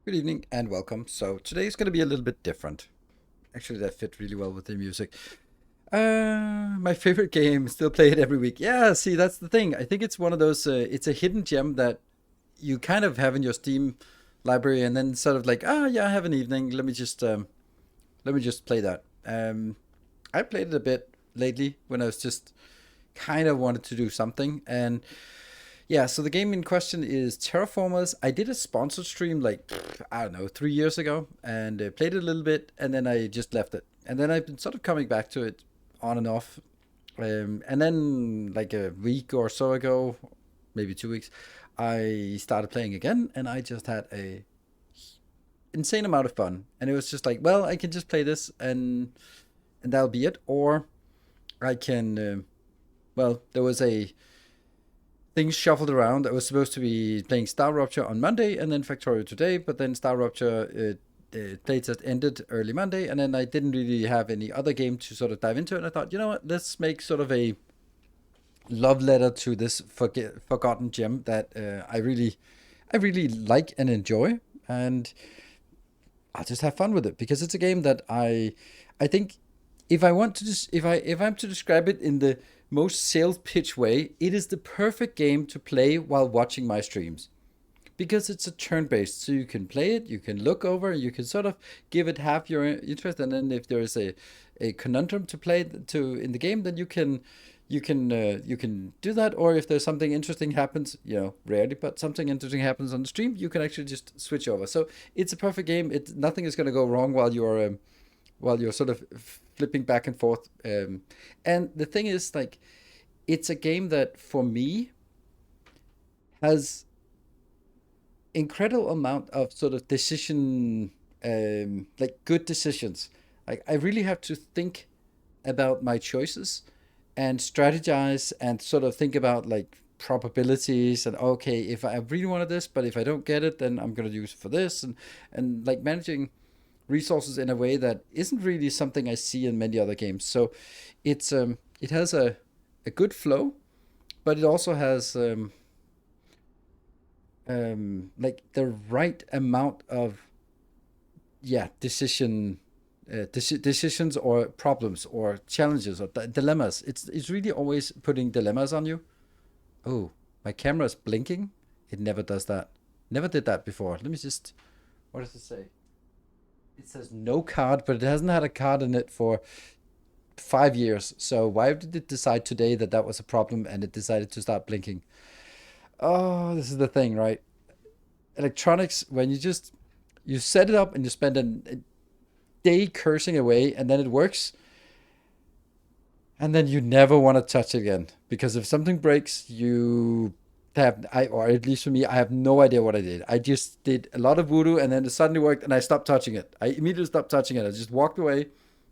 Good evening and welcome. So today's going to be a little bit different. Actually, that fit really well with the music. My favorite game, still play it every week. Yeah, see, that's the thing. I think it's one of those. It's a hidden gem that you kind of have in your Steam library, and then sort of like, yeah, I have an evening. Let me just play that. I played it a bit lately when I was just kind of wanted to do something, and yeah, so the game in question is Terraformers. I did a sponsored stream like, I don't know, 3 years ago and played it a little bit and then I just left it. And then I've been sort of coming back to it on and off. And then, like a week or so ago, maybe 2 weeks, I started playing again and I just had a insane amount of fun. And it was just like, well, I can just play this and that'll be it. Or I can, well, there was a things shuffled around. I was supposed to be playing Star Rupture on Monday and then Factorio today, but then Star Rupture playtest ended early Monday, and then I didn't really have any other game to sort of dive into. And I thought, you know what, let's make sort of a love letter to this forgotten gem that I really like and enjoy, and I'll just have fun with it because it's a game that I think if I want to if I'm to describe it in the most sales pitch way, it is the perfect game to play while watching my streams because it's a turn based, so you can play it, you can look over, you can sort of give it half your interest, and then if there is a conundrum to play to in the game, then you can do that. Or if there's something interesting happens, rarely, but something interesting happens on the stream, you can actually just switch over. So it's a perfect game. It Nothing is going to go wrong while you're sort of flipping back and forth. And the thing is, like, it's a game that for me has incredible amount of sort of decision, like good decisions. Like I really have to think about my choices and strategize and sort of think about like probabilities and okay, if I really wanted this, but if I don't get it, then I'm gonna use it for this, and like managing resources in a way that isn't really something I see in many other games. So it has a good flow, but it also has like the right amount of decisions or problems or challenges or dilemmas. It's really always putting dilemmas on you. Oh, my camera is blinking. It never does that. Never did that before. Let me just. What does it say? It says no card, but it hasn't had a card in it for 5 years. So why did it decide today that that was a problem and it decided to start blinking? Oh, this is the thing, right? Electronics, when you set it up and you spend a day cursing away and then it works, and then you never want to touch it again because if something breaks, you have or at least for me, I have no idea what I did. I just did a lot of voodoo and then it suddenly worked and I stopped touching it. I immediately stopped touching it. I just walked away,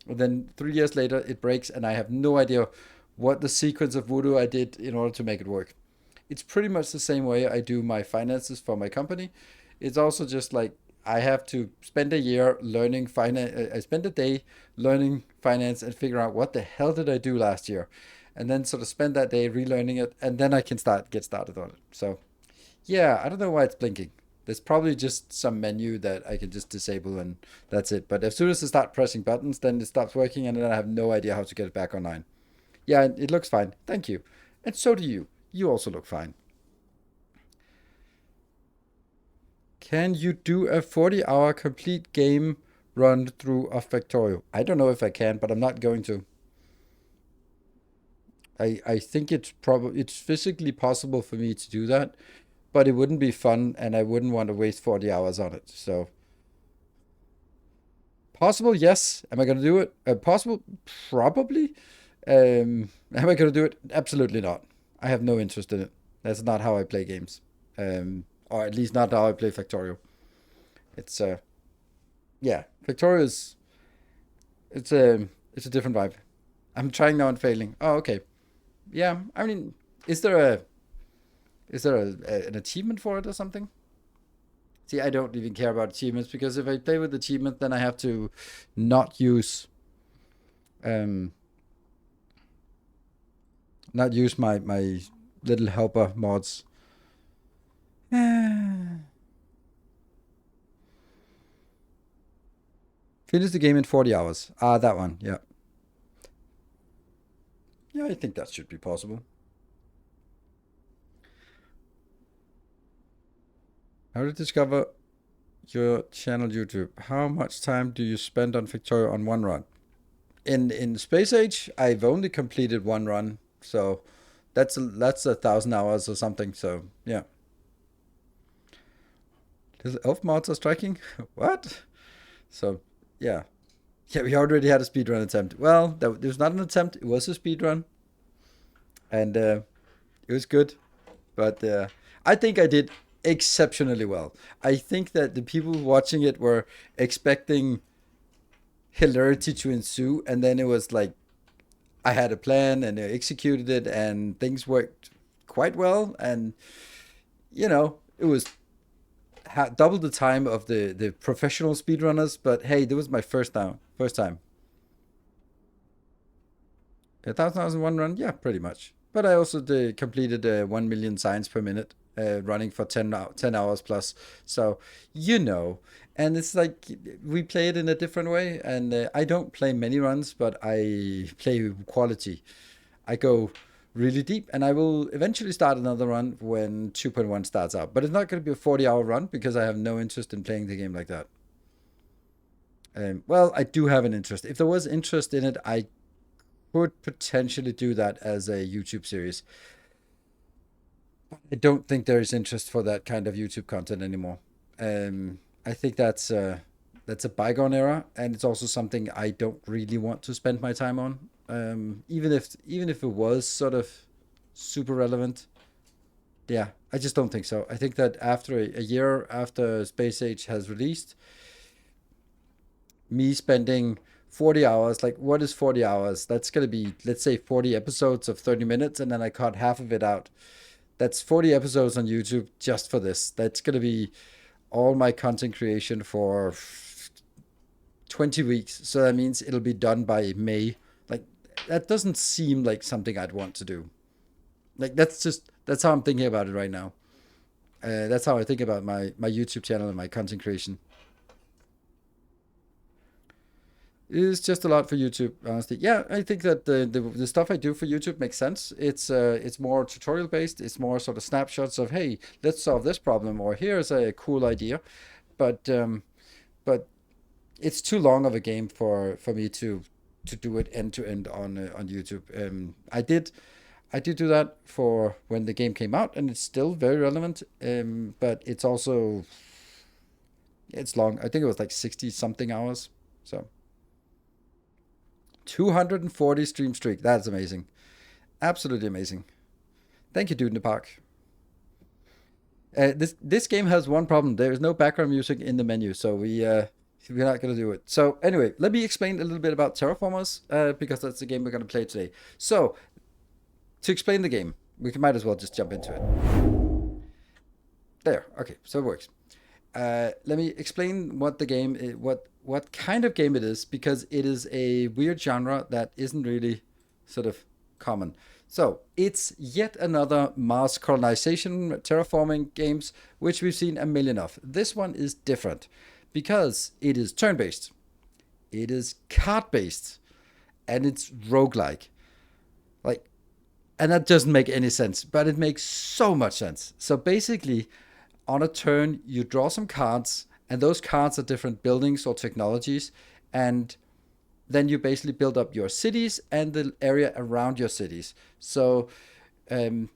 and then 3 years later it breaks and I have no idea what the sequence of voodoo I did in order to make it work. It's pretty much the same way I do my finances for my company. It's also just like I have to spend a year learning finance. I spend a day learning finance and figure out what the hell did I do last year, and then sort of spend that day relearning it, and then I can get started on it. So yeah, I don't know why it's blinking. There's probably just some menu that I can just disable and that's it. But as soon as I start pressing buttons, then it stops working, and then I have no idea how to get it back online. Yeah, it looks fine. Thank you. And so do you. You also look fine. Can you do a 40-hour complete game run through of Factorio? I don't know if I can, but I'm not going to. I think it's physically possible for me to do that, but it wouldn't be fun and I wouldn't want to waste 40 hours on it. So possible, yes. Am I going to do it? Possible, probably. Am I going to do it? Absolutely not. I have no interest in it. That's not how I play games. Or at least not how I play Factorio. It's yeah, Factorio is it's a it's a different vibe. I'm trying now and failing. Oh, okay. Yeah, I mean, is there a an achievement for it or something? See, I don't even care about achievements because if I play with achievement, then I have to not use um not use my little helper mods. Finish the game in 40 hours. Ah, that one. Yeah. Yeah, I think that should be possible. How to discover your channel YouTube? How much time do you spend on Victoria on one run? In Space Age, I've only completed one run, so that's 1,000 hours or something. So yeah, little elf mods are striking. What? So yeah, yeah, we already had a speedrun attempt. Well, that it was not an attempt; it was a speedrun, and it was good. But I think I did exceptionally well. I think that the people watching it were expecting hilarity to ensue, and then it was like I had a plan and I executed it, and things worked quite well. And it was double the time of the professional speedrunners. But hey, that was my first time. 1,001 run, yeah, pretty much. But I also completed 1 million signs per minute, running for 10 hours plus. So, you know, and it's like we play it in a different way. And I don't play many runs, but I play quality. I go really deep, and I will eventually start another run when 2.1 starts out. But it's not going to be a 40-hour run because I have no interest in playing the game like that. Well, I do have an interest. If there was interest in it, I would potentially do that as a YouTube series. I don't think there is interest for that kind of YouTube content anymore. I think that's a bygone era, and it's also something I don't really want to spend my time on. Even if it was sort of super relevant, yeah, I just don't think so. I think that after a year after Space Age has released, me spending 40 hours, like what is 40 hours? That's going to be, let's say, 40 episodes of 30 minutes, and then I cut half of it out. That's 40 episodes on YouTube just for this. That's going to be all my content creation for 20 weeks. So that means it'll be done by May. Like, that doesn't seem like something I'd want to do. Like, that's how I'm thinking about it right now. That's how I think about my YouTube channel and my content creation. It's just a lot for YouTube, honestly. Yeah, I think that the stuff I do for YouTube makes sense. It's more tutorial based. It's more sort of snapshots of, hey, let's solve this problem, or here's a cool idea. But it's too long of a game for me to do it end to end on YouTube. I did do that for when the game came out, and it's still very relevant. But it's long. I think it was like 60 something hours. So. 240 stream streak. That's amazing. Absolutely amazing. Thank you, Dude in the Park. This game has one problem. There is no background music in the menu, so we're not gonna do it. So anyway, let me explain a little bit about Terraformers, because that's the game we're gonna play today. So to explain the game, we might as well just jump into it. There. Okay, so it works. Let me explain what the game is, what kind of game it is, because it is a weird genre that isn't really sort of common. So it's yet another Mars colonization terraforming games, which we've seen a million of. This one is different because it is turn-based, it is card-based, and it's roguelike. Like, and that doesn't make any sense, but it makes so much sense. So basically, on a turn, you draw some cards, and those cards are different buildings or technologies, and then you basically build up your cities and the area around your cities. So, and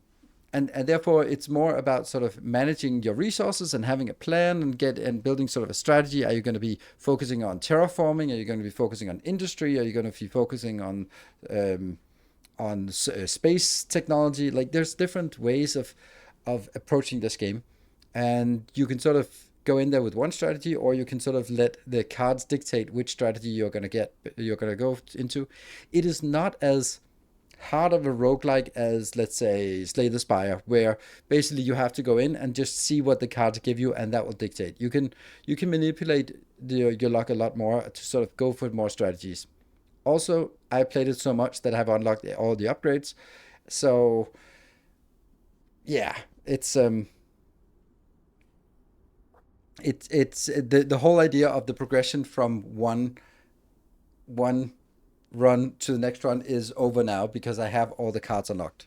therefore, it's more about sort of managing your resources and having a plan and building sort of a strategy. Are you going to be focusing on terraforming? Are you going to be focusing on industry? Are you going to be focusing on space technology? Like, there's different ways of approaching this game, and you can sort of go in there with one strategy, or you can sort of let the cards dictate which strategy you're going to go into. It is not as hard of a roguelike as, let's say, Slay the Spire, where basically you have to go in and just see what the cards give you, and that will dictate. You can manipulate your luck a lot more to sort of go for more strategies. Also, I played it so much that I've unlocked all the upgrades. So yeah, it's it's the whole idea of the progression from one run to the next run is over now because I have all the cards unlocked.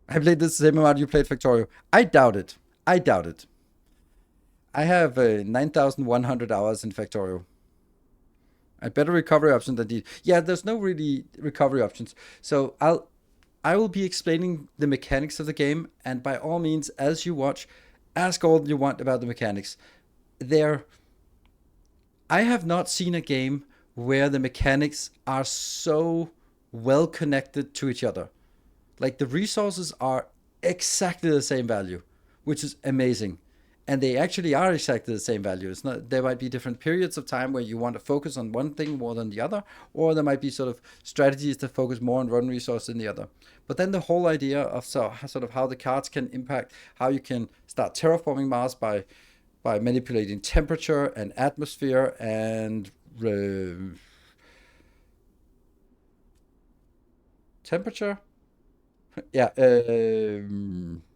I played this same amount you played Factorio. I doubt it. I doubt it. I have 9,100 hours in Factorio. A better recovery option than the yeah. There's no really recovery options. So I will be explaining the mechanics of the game, and by all means, as you watch, ask all you want about the mechanics. There, I have not seen a game where the mechanics are so well connected to each other. Like the resources are exactly the same value, which is amazing. And they actually are exactly the same value. It's not there might be different periods of time where you want to focus on one thing more than the other, or there might be sort of strategies that focus more on one resource than the other. But then the whole idea of sort of how the cards can impact how you can start terraforming Mars by manipulating temperature and atmosphere and temperature, yeah,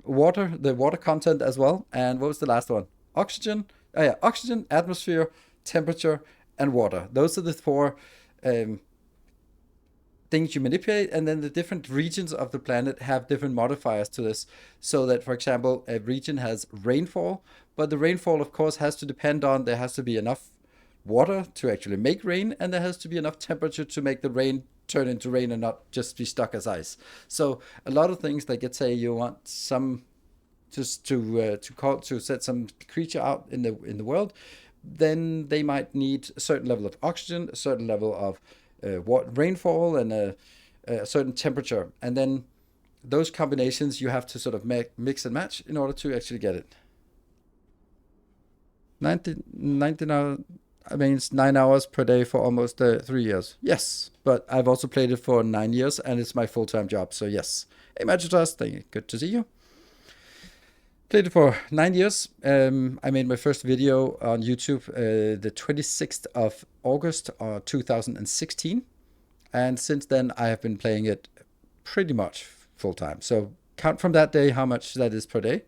water, the water content as well. And what was the last one? Oxygen. Oh yeah, oxygen, atmosphere, temperature, and water. Those are the four um, things you manipulate, and then the different regions of the planet have different modifiers to this. So that, for example, a region has rainfall, but the rainfall, of course, has to depend on there has to be enough water to actually make rain, and there has to be enough temperature to make the rain turn into rain and not just be stuck as ice. So a lot of things like let's say you want some just to call to set some creature out in the world, then they might need a certain level of oxygen, a certain level of rainfall, and a certain temperature, and then those combinations you have to sort of mix and match in order to actually get it. 19 hours, I mean, it's 9 hours per day for almost 3 years. Yes, but I've also played it for 9 years, and it's my full-time job. So yes, hey, Magitas, thank you. Good to see you. Played it for 9 years. I made my first video on YouTube the 26th of August 2016. And since then, I have been playing it pretty much full time. So count from that day how much that is per day.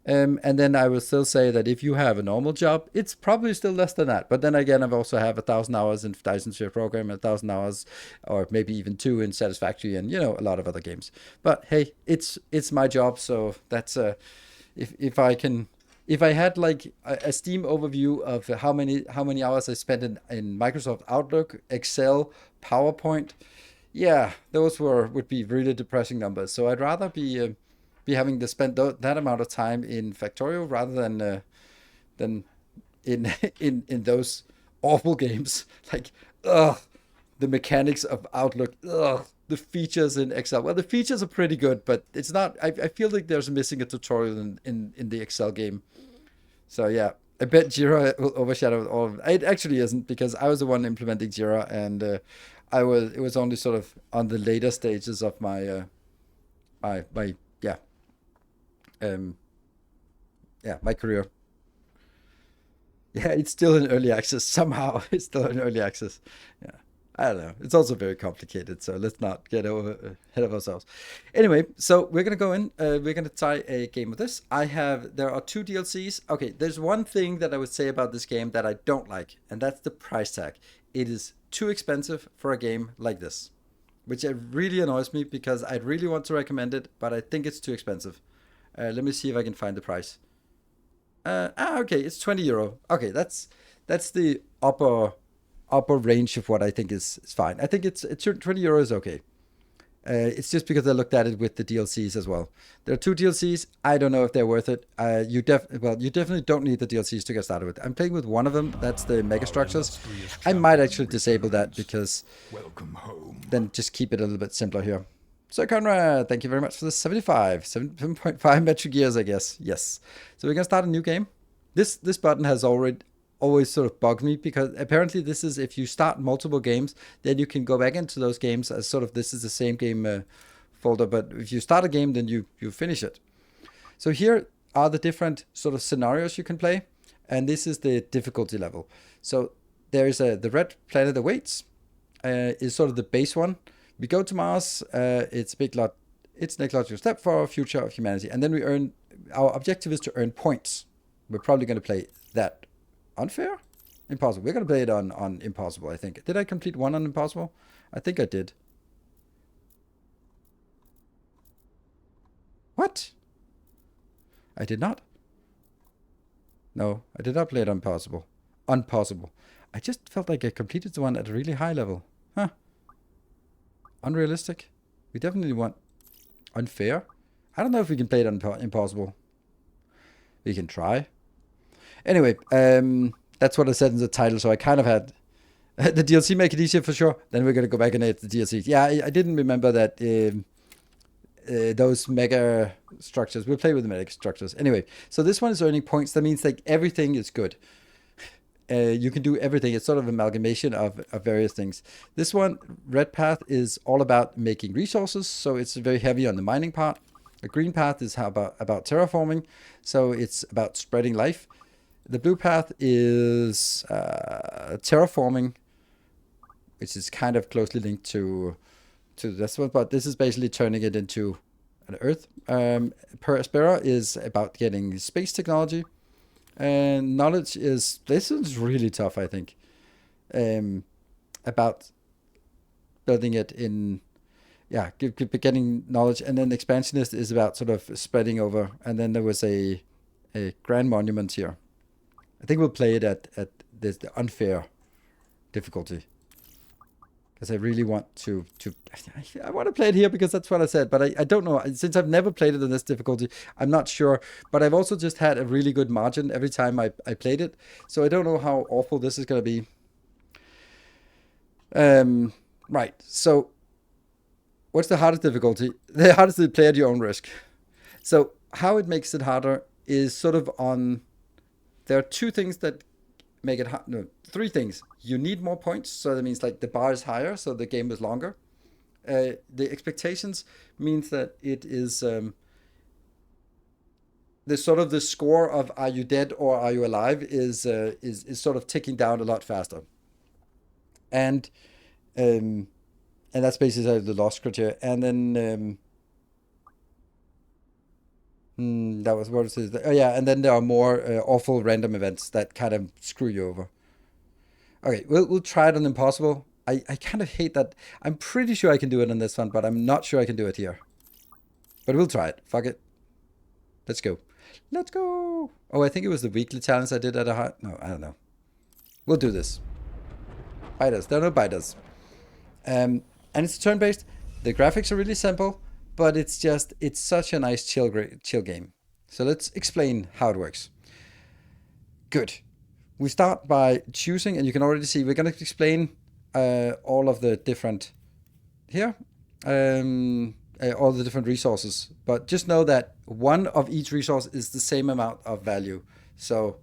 And then I will still say that if you have a normal job, it's probably still less than that. But then again, I've also have 1,000 hours in Dyson Sphere program, 1,000 hours, or maybe even two in Satisfactory, and a lot of other games. But hey, it's my job, so that's if I can, if I had like a Steam overview of how many hours I spent in Microsoft Outlook, Excel, PowerPoint, yeah, those would be really depressing numbers. So I'd rather be having to spend that amount of time in Factorio rather than in in those awful games. Like, ugh, the mechanics of Outlook, ugh, the features in Excel. Well, the features are pretty good, but it's not. I feel like there's missing a tutorial in the Excel game. So yeah, I bet Jira will overshadow all of it. It actually isn't because I was the one implementing Jira, and it was only sort of on the later stages of my yeah um my career. Yeah, it's still in early access somehow. It's still in early access. Yeah. I don't know. It's also very complicated, so let's not get ahead of ourselves. Anyway, so we're gonna go in. We're gonna try a game of this. There are two DLCs. Okay, there's one thing that I would say about this game that I don't like, and that's the price tag. It is too expensive for a game like this, which really annoys me because I really want to recommend it, but I think it's too expensive. Let me see if I can find the price. Okay, it's 20 euro. Okay, that's the upper range of what I think is fine. I think it's 20 euros is okay. It's just because I looked at it with the DLCs as well. There are two DLCs. I don't know if they're worth it. You definitely don't need the DLCs to get started with. I'm playing with one of them. That's the mega structures. I might actually disable that because Welcome home. then just keep it a little bit simpler here. So Conrad, thank you very much for the 7.5 metric years, I guess. Yes. So we're gonna start a new game. This button has always sort of bugged me because apparently this is if you start multiple games, then you can go back into those games as sort of this is the same game folder. But if you start a game, then you finish it. So here are the different sort of scenarios you can play, and this is the difficulty level. So there is the red planet awaits, is sort of the base one. We go to Mars. It's a big lot. It's an ecological step for our future of humanity, and then we earn. Our objective is to earn points we're probably going to play that unfair? Impossible. We're going to play it on impossible, I think. Did I complete one on impossible? I think I did. What? I did not. No, I did not play it on impossible. Unpossible. I just felt like I completed the one at a really high level. Huh. Unrealistic. We definitely want unfair. I don't know if we can play it on impossible. We can try. Anyway, that's what I said in the title, so I kind of had the DLC make it easier for sure. Then we're going to go back and edit the DLC. Yeah, I didn't remember that those mega structures. We'll play with the mega structures. Anyway, so this one is earning points. That means like everything is good. You can do everything. It's sort of amalgamation of various things. This one, red path, is all about making resources. So it's very heavy on the mining part. The green path is about terraforming. So it's about spreading life. The blue path is terraforming, which is kind of closely linked to this one, but this is basically turning it into an Earth. Spera is about getting space technology, and knowledge is, this is really tough, I think, about building it in, getting knowledge, and then expansionist is about sort of spreading over, and then there was a grand monument here. I think we'll play it at the unfair difficulty. Because I really want to I want to play it here because that's what I said, but I don't know. Since I've never played it in this difficulty, I'm not sure. But I've also just had a really good margin every time I played it. So I don't know how awful this is going to be. Right. So what's the hardest difficulty? The hardest is to play at your own risk. So how it makes it harder is sort of on... There are two things that make it hard. No, three things. You need more points, so that means like the bar is higher, so the game is longer. The expectations means that it is the sort of the score of are you dead or are you alive is sort of ticking down a lot faster. And that's basically the loss criteria. And then that was what it says. Oh yeah, and then there are more awful random events that kind of screw you over. Okay, we'll try it on impossible. I kind of hate that. I'm pretty sure I can do it on this one, but I'm not sure I can do it here. But we'll try it. Fuck it. Let's go. Let's go. Oh, I think it was the weekly challenge I did at a high... No, I don't know. We'll do this. Biters. There are no biters. And it's turn-based. The graphics are really simple, but it's such a nice chill game. So let's explain how it works. Good. We start by choosing, and you can already see we're going to explain all of the different here, all the different resources. But just know that one of each resource is the same amount of value. So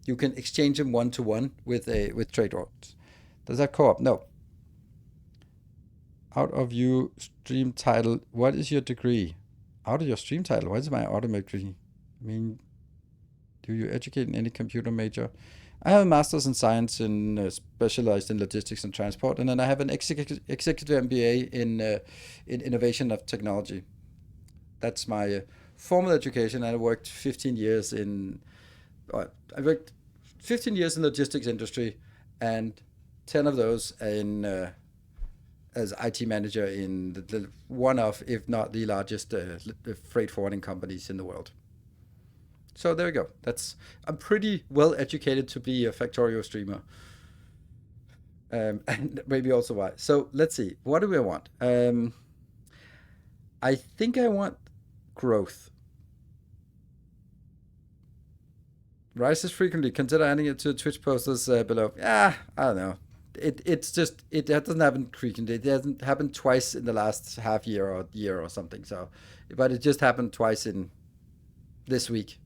you can exchange them one-to-one with trade routes. Does that co-op? No. Out of your stream title, what is your degree? Out of your stream title, what is my automatic degree? I mean, do you educate in any computer major? I have a master's in science and specialized in logistics and transport, and then I have an executive MBA in innovation of technology. That's my formal education. I worked 15 years in. I worked 15 years in logistics industry, and 10 of those in as IT manager in the one of, if not the largest, freight forwarding companies in the world. So there we go. I'm pretty well educated to be a Factorio streamer. And maybe also why. So let's see. What do I want? I think I want growth. Rises frequently. Consider adding it to Twitch posters below. I don't know. It doesn't happen frequently. It hasn't happened twice in the last half year or year or something. So, but it just happened twice in this week.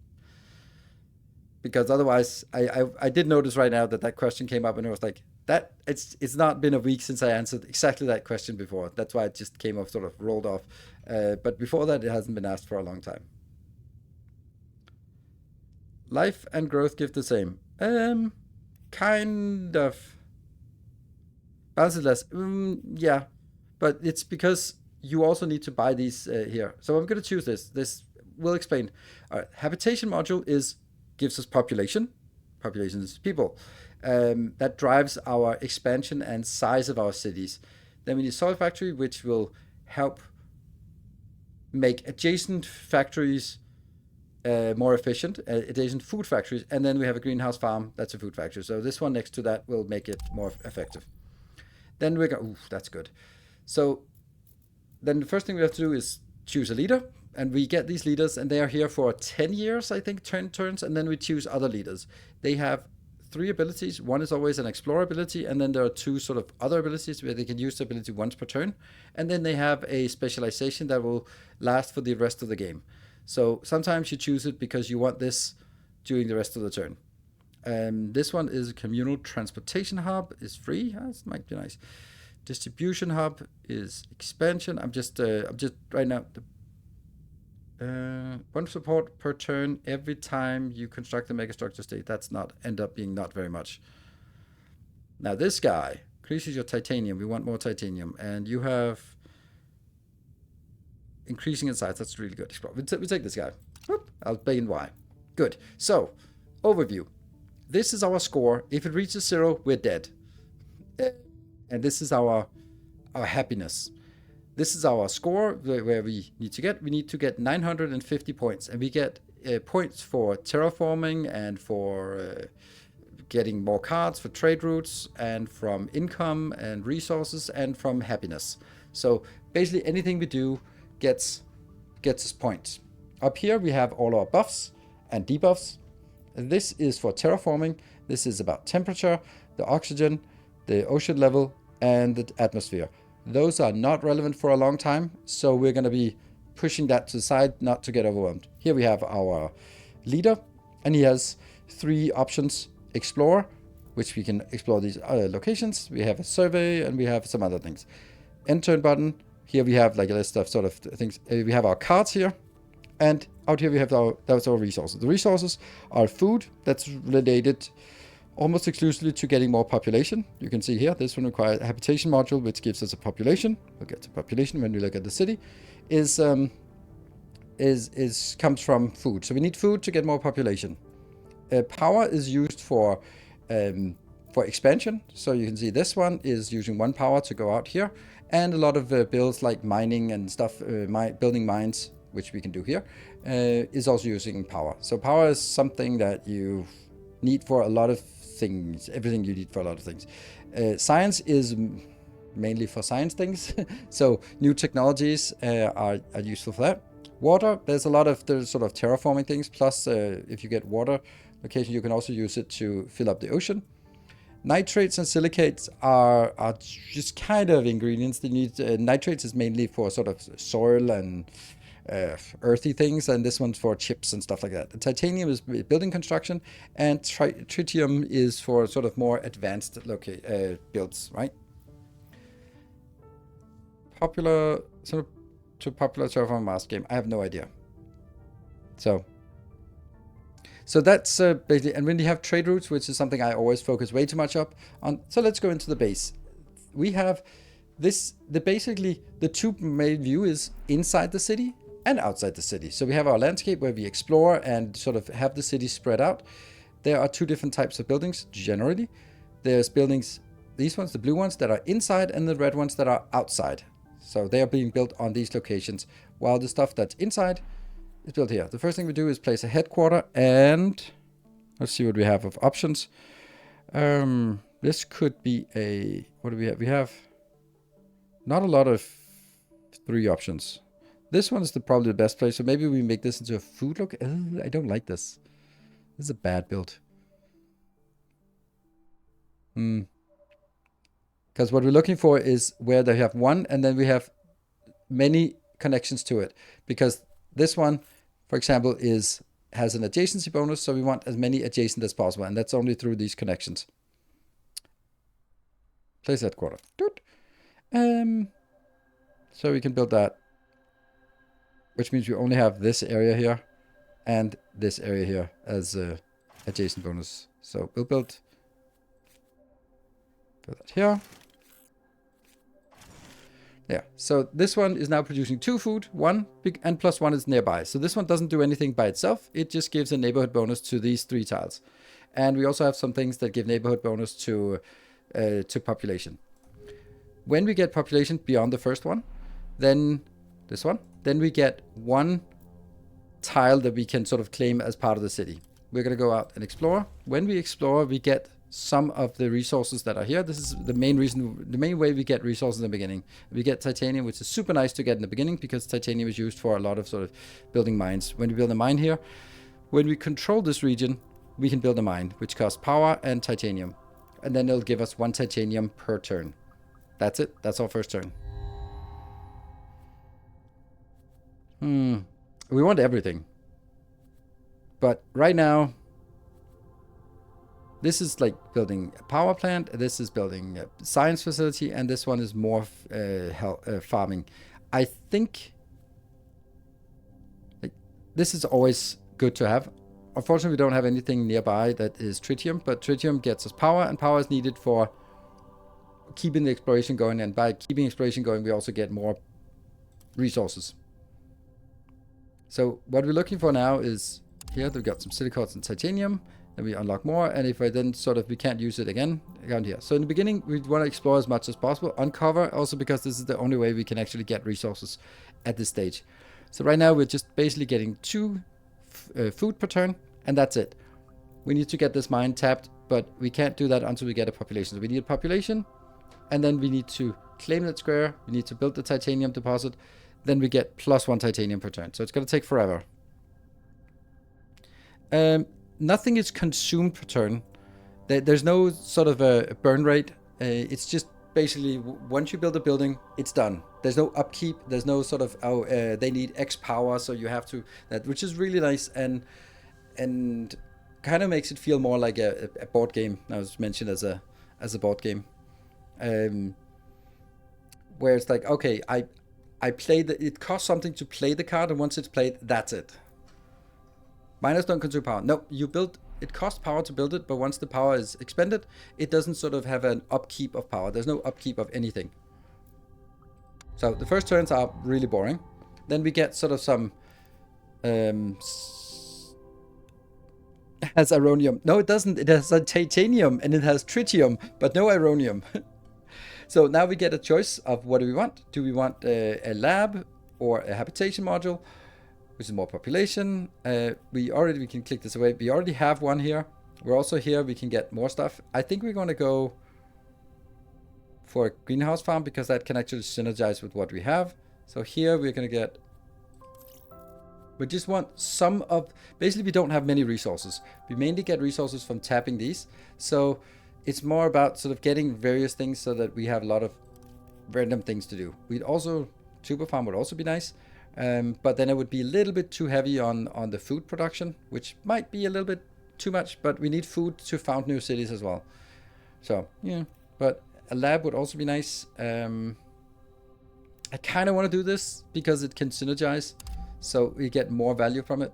Because otherwise, I did notice right now that question came up, and it was like that. It's not been a week since I answered exactly that question before. That's why it just came off, sort of rolled off. But before that, it hasn't been asked for a long time. Life and growth give the same. Kind of. Balance is less. Yeah, but it's because you also need to buy these here. So I'm going to choose this. This will explain. All right, habitation module is gives us population. Population is people. That drives our expansion and size of our cities. Then we need soil factory, which will help make adjacent factories more efficient, adjacent food factories, and then we have a greenhouse farm. That's a food factory. So this one next to that will make it more effective. Then we go. Ooh, that's good. So then the first thing we have to do is choose a leader, and we get these leaders, and they are here for 10 years, I think, turns, and then we choose other leaders. They have 3 abilities. One is always an explorer ability, and then there are 2 sort of other abilities where they can use the ability once per turn, and then they have a specialization that will last for the rest of the game. So sometimes you choose it because you want this during the rest of the turn. This one is a communal transportation hub, is free. That might be nice. Distribution hub is expansion. I'm just right now. One support per turn every time you construct a megastructure state. That's not end up being not very much. Now this guy increases your titanium. We want more titanium, and you have increasing in size. That's really good. We take this guy. Whoop, I'll explain why. Good. So overview. This is our score. If it reaches 0, we're dead. And this is our happiness. This is our score where we need to get. We need to get 950 points, and we get points for terraforming and for getting more cards for trade routes, and from income and resources, and from happiness. So basically anything we do gets us points. Up here we have all our buffs and debuffs. This is for terraforming. This is about temperature, the oxygen, the ocean level, and the atmosphere. Those are not relevant for a long time, so we're going to be pushing that to the side not to get overwhelmed. Here we have our leader, and he has 3 options. Explore, which we can explore these other locations. We have a survey, and we have some other things. End turn button. Here we have like a list of sort of things. We have our cards here, and out here we have our resources. The resources are food that's related almost exclusively to getting more population. You can see here, this one requires a habitation module, which gives us a population. We'll get to population when we look at the city. Comes from food. So we need food to get more population. Power is used for expansion. So you can see this one is using 1 power to go out here, and a lot of builds like mining and stuff, building mines, which we can do here, is also using power. So power is something that you need for a lot of things, everything you need for a lot of things. Science is mainly for science things. So new technologies are useful for that. Water, there's a lot of the sort of terraforming things. Plus, if you get water location, you can also use it to fill up the ocean. Nitrates and silicates are just kind of ingredients that you need. Nitrates is mainly for sort of soil and earthy things, and this one's for chips and stuff like that. The titanium is building construction, and tritium is for sort of more advanced builds, right? Popular Terraform Mars game. I have no idea. So that's basically, and when you have trade routes, which is something I always focus way too much up on. So let's go into the base. We have this, basically the 2 main view is inside the city and outside the city. So we have our landscape where we explore and sort of have the city spread out. There are 2 different types of buildings generally. There's buildings, these ones, the blue ones that are inside, and the red ones that are outside. So they are being built on these locations, while the stuff that's inside is built here. The first thing we do is place a headquarter, and let's see what we have of options. This could be a, what do we have? We have not a lot of 3 options. This one is probably the best place, so maybe we make this into a food location. I don't like this. This is a bad build. Because what we're looking for is where they have 1, and then we have many connections to it. Because this one, for example, has an adjacency bonus, so we want as many adjacent as possible, and that's only through these connections. Place headquarter. So we can build that, which means we only have this area here and this area here as a adjacent bonus. So we'll build that here. Yeah, so this one is now producing 2 food, 1, and plus 1 is nearby. So this one doesn't do anything by itself. It just gives a neighborhood bonus to these 3 tiles. And we also have some things that give neighborhood bonus to population. When we get population beyond the first one, then this one, then we get 1 tile that we can sort of claim as part of the city. We're going to go out and explore. When we explore, we get some of the resources that are here. This is the main reason, the main way we get resources in the beginning. We get titanium, which is super nice to get in the beginning because titanium is used for a lot of sort of building mines. When we build a mine here, when we control this region, we can build a mine, which costs power and titanium. And then it'll give us 1 titanium per turn. That's it. That's our first turn. We want everything. But right now, this is like building a power plant, this is building a science facility, and this one is more farming. I think like, this is always good to have. Unfortunately, we don't have anything nearby that is tritium, but tritium gets us power, and power is needed for keeping the exploration going, and by keeping exploration going, we also get more resources. So what we're looking for now is here we've got some silicones and titanium, then we unlock more, and if I then sort of, we can't use it again around here. So in the beginning, we want to explore as much as possible, uncover, also because this is the only way we can actually get resources at this stage. So right now we're just basically getting 2 food per turn, and that's it. We need to get this mine tapped, but we can't do that until we get a population. So we need a population, and then we need to claim that square, we need to build the titanium deposit, then we get plus 1 titanium per turn. So it's going to take forever. Nothing is consumed per turn. There's no sort of a burn rate. It's just basically once you build a building, it's done. There's no upkeep. There's no sort of they need X power, so you have to that, which is really nice and kind of makes it feel more like a board game. I was mentioned as a board game, where it's like, okay, I play it costs something to play the card, and once it's played, that's it. Miners don't consume power. No, you build, it costs power to build it, but once the power is expended, it doesn't sort of have an upkeep of power. There's no upkeep of anything. So the first turns are really boring. Then we get sort of some it has ironium. No, it doesn't. It has a titanium and it has tritium, but no ironium. So now we get a choice of what do we want. Do we want a lab or a habitation module, which is more population? We can click this away. We already have one here. We're also here. We can get more stuff. I think we're going to go for a greenhouse farm because that can actually synergize with what we have. So here we're going to get, we just want some of, basically we don't have many resources. We mainly get resources from tapping these. So it's more about sort of getting various things so that we have a lot of random things to do. We'd also, super farm would also be nice. But then it would be a little bit too heavy on the food production, which might be a little bit too much, but we need food to found new cities as well. So, yeah, but a lab would also be nice. I kind of want to do this because it can synergize, so we get more value from it.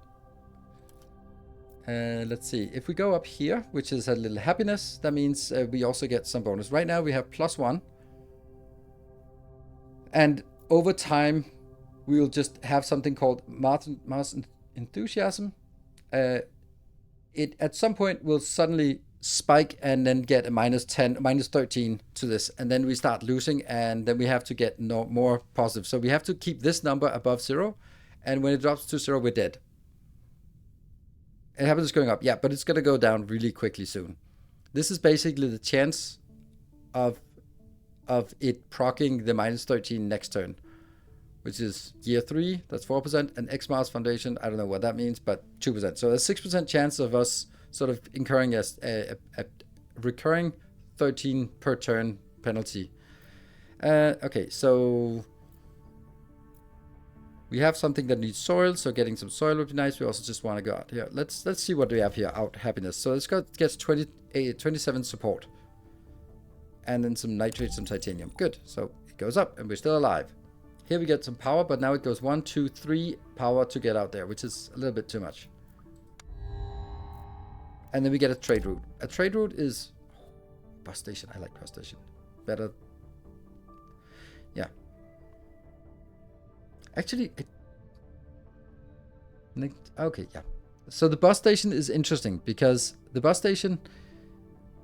Let's see, if we go up here, which is a little happiness, that means we also get some bonus. Right now we have +1. And over time, we will just have something called Mars enthusiasm. It at some point will suddenly spike and then get a -10, -13 to this, and then we start losing, and then we have to get more positive. So we have to keep this number above 0, and when it drops to 0, we're dead. It happens going up, yeah, but it's gonna go down really quickly soon. This is basically the chance of it proccing the -13 next turn, which is year 3, that's 4%, and X Mars Foundation, I don't know what that means, but 2%. So there's 6% chance of us sort of incurring a recurring 13 per turn penalty. Okay, so we have something that needs soil, so getting some soil would be nice. We also just want to go out here. Let's see what we have here, out happiness. So let's go, gets 27 support. And then some nitrate, some titanium. Good, so it goes up and we're still alive. Here we get some power, but now it goes 1, 2, 3 power to get out there, which is a little bit too much. And then we get a trade route. A trade route is bus station. I like bus station better. Yeah. Actually, okay, yeah. So the bus station is interesting because the bus station,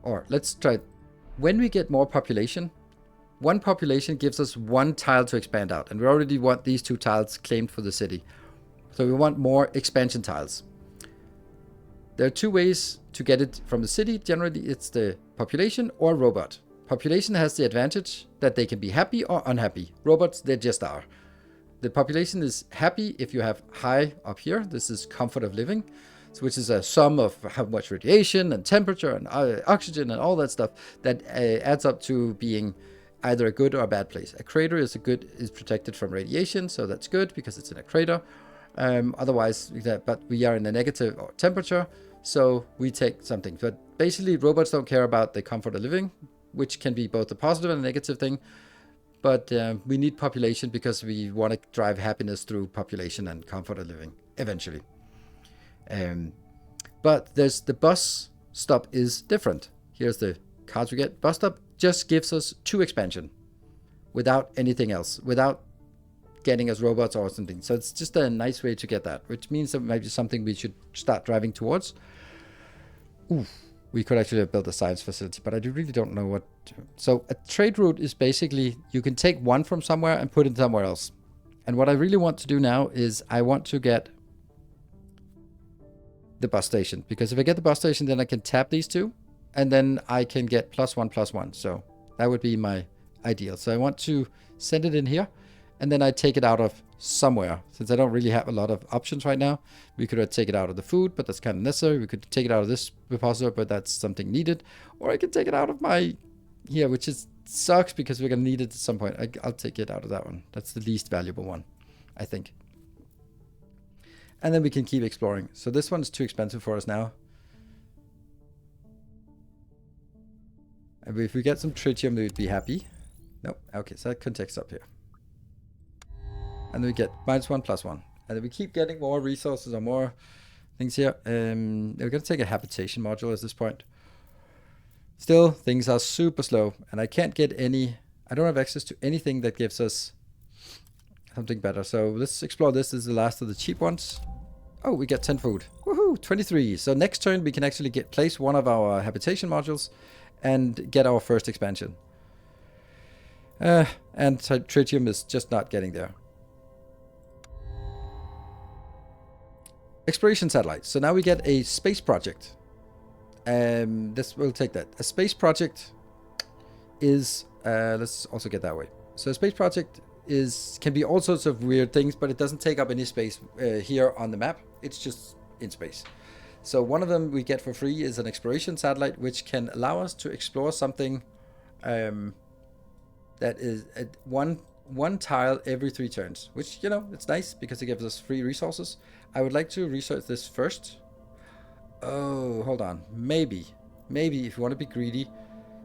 or let's try it. When we get more population, one population gives us one tile to expand out, and we already want these 2 tiles claimed for the city. So we want more expansion tiles. There are 2 ways to get it from the city. Generally, it's the population or robot. Population has the advantage that they can be happy or unhappy. Robots, they just are. The population is happy if you have high up here. This is comfort of living, which is a sum of how much radiation and temperature and oxygen and all that stuff that adds up to being either a good or a bad place. A crater is protected from radiation, so that's good because it's in a crater. Otherwise, but we are in a negative temperature, so we take something. But basically, robots don't care about the comfort of living, which can be both a positive and a negative thing. But we need population because we want to drive happiness through population and comfort of living eventually. But there's the bus stop is different. Here's the cards we get. Bus stop just gives us 2 expansion without anything else, without getting us robots or something. So it's just a nice way to get that, which means that maybe something we should start driving towards. Ooh. We could actually have built a science facility, but I really don't know what to. So a trade route is basically you can take one from somewhere and put it somewhere else. And what I really want to do now is I want to get the bus station, because if I get the bus station, then I can tap these 2 and then I can get +1/+1. So that would be my ideal. So I want to send it in here and then I take it out of somewhere. Since I don't really have a lot of options right now, we could take it out of the food, but that's kind of necessary. We could take it out of this repository, but that's something needed. Or I could take it out of my here, which is sucks because we're going to need it at some point. I'll take it out of that one. That's the least valuable one, I think. And then we can keep exploring. So this one's too expensive for us now. And if we get some tritium, we'd be happy. Nope. Okay, so that context up here. And then we get -1/+1. And then we keep getting more resources or more things here. We're going to take a habitation module at this point. Still, things are super slow. And I can't get any... I don't have access to anything that gives us something better. So let's explore this. This is the last of the cheap ones. Oh, we get 10 food. Woohoo! 23. So next turn, we can actually place one of our habitation modules and get our first expansion. And tritium is just not getting there. Exploration satellite. So now we get a space project. This will take that. A space project is let's also get that way. So a space project can be all sorts of weird things, but it doesn't take up any space here on the map. It's just in space. So one of them we get for free is an exploration satellite, which can allow us to explore something that is at one tile every 3 turns, which, you know, it's nice because it gives us free resources. I would like to research this first. Oh, hold on. Maybe if you want to be greedy,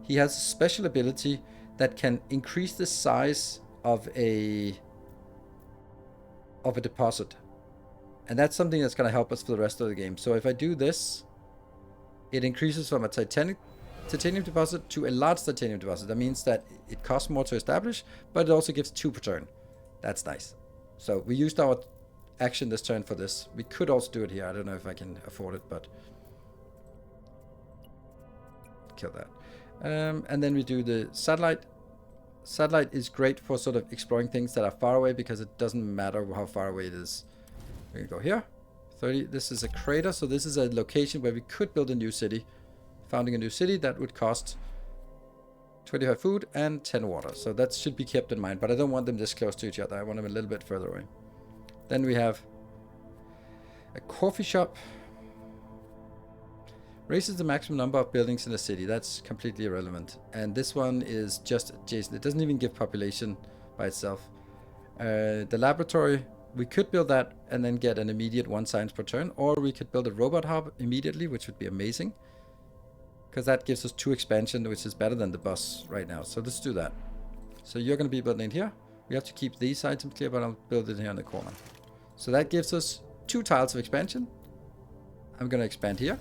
he has a special ability that can increase the size of a deposit. And that's something that's going to help us for the rest of the game. So if I do this, it increases from a titanium deposit to a large titanium deposit. That means that it costs more to establish, but it also gives 2 per turn. That's nice. So we used our action this turn for this. We could also do it here. I don't know if I can afford it, but kill that. And then we do the satellite. Satellite is great for sort of exploring things that are far away because it doesn't matter how far away it is. We're gonna go here. 30. This is a crater, so this is a location where we could build a new city. Founding a new city, that would cost 25 food and 10 water. So that should be kept in mind, but I don't want them this close to each other. I want them a little bit further away. Then we have a coffee shop. Raises the maximum number of buildings in a city. That's completely irrelevant. And this one is just adjacent. It doesn't even give population by itself. The laboratory, we could build that and then get an immediate 1 science per turn, or we could build a robot hub immediately, which would be amazing. Because that gives us 2 expansion, which is better than the bus right now. So let's do that. So you're going to be building here. We have to keep these items clear, but I'll build it here in the corner. So that gives us 2 tiles of expansion. I'm going to expand here.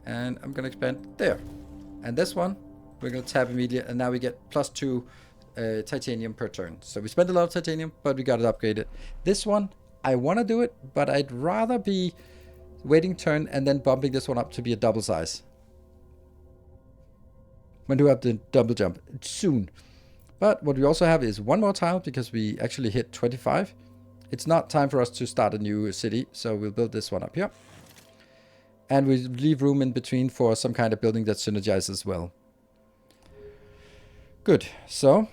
And I'm going to expand there. And this one, we're going to tap immediately. And now we get +2 titanium per turn. So we spent a lot of titanium, but we got it upgraded. This one, I want to do it, but I'd rather be waiting turn and then bumping this one up to be a double size. When do we have the double jump? Soon. But what we also have is one more tile because we actually hit 25. It's not time for us to start a new city, so we'll build this one up here. And we leave room in between for some kind of building that synergizes well. Good. So,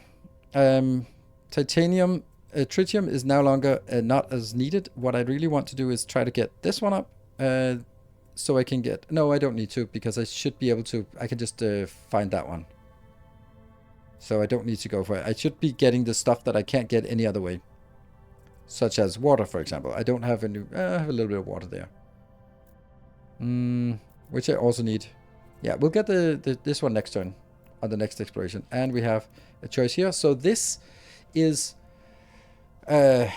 titanium, tritium is no longer not as needed. What I really want to do is try to get this one up. So I can get... No, I don't need to, because I should be able to... I can just find that one. So I don't need to go for it. I should be getting the stuff that I can't get any other way. Such as water, for example. I don't have any... I have a little bit of water there. Which I also need. Yeah, we'll get this one next turn. On the next exploration. And we have a choice here. So this is a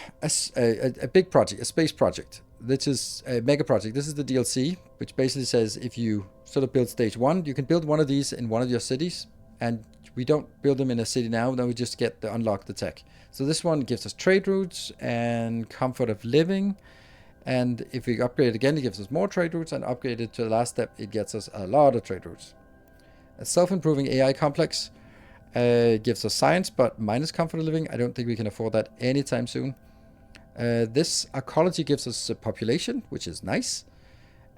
big project, a space project. This is a mega project. This is the DLC, which basically says if you sort of build stage 1, you can build one of these in one of your cities. And we don't build them in a city now, then we just get to unlock the tech. So this one gives us trade routes and comfort of living. And if we upgrade it again, it gives us more trade routes. And upgrade it to the last step, it gets us a lot of trade routes. A self-improving AI complex gives us science, but minus comfort of living. I don't think we can afford that anytime soon. This ecology gives us a population, which is nice.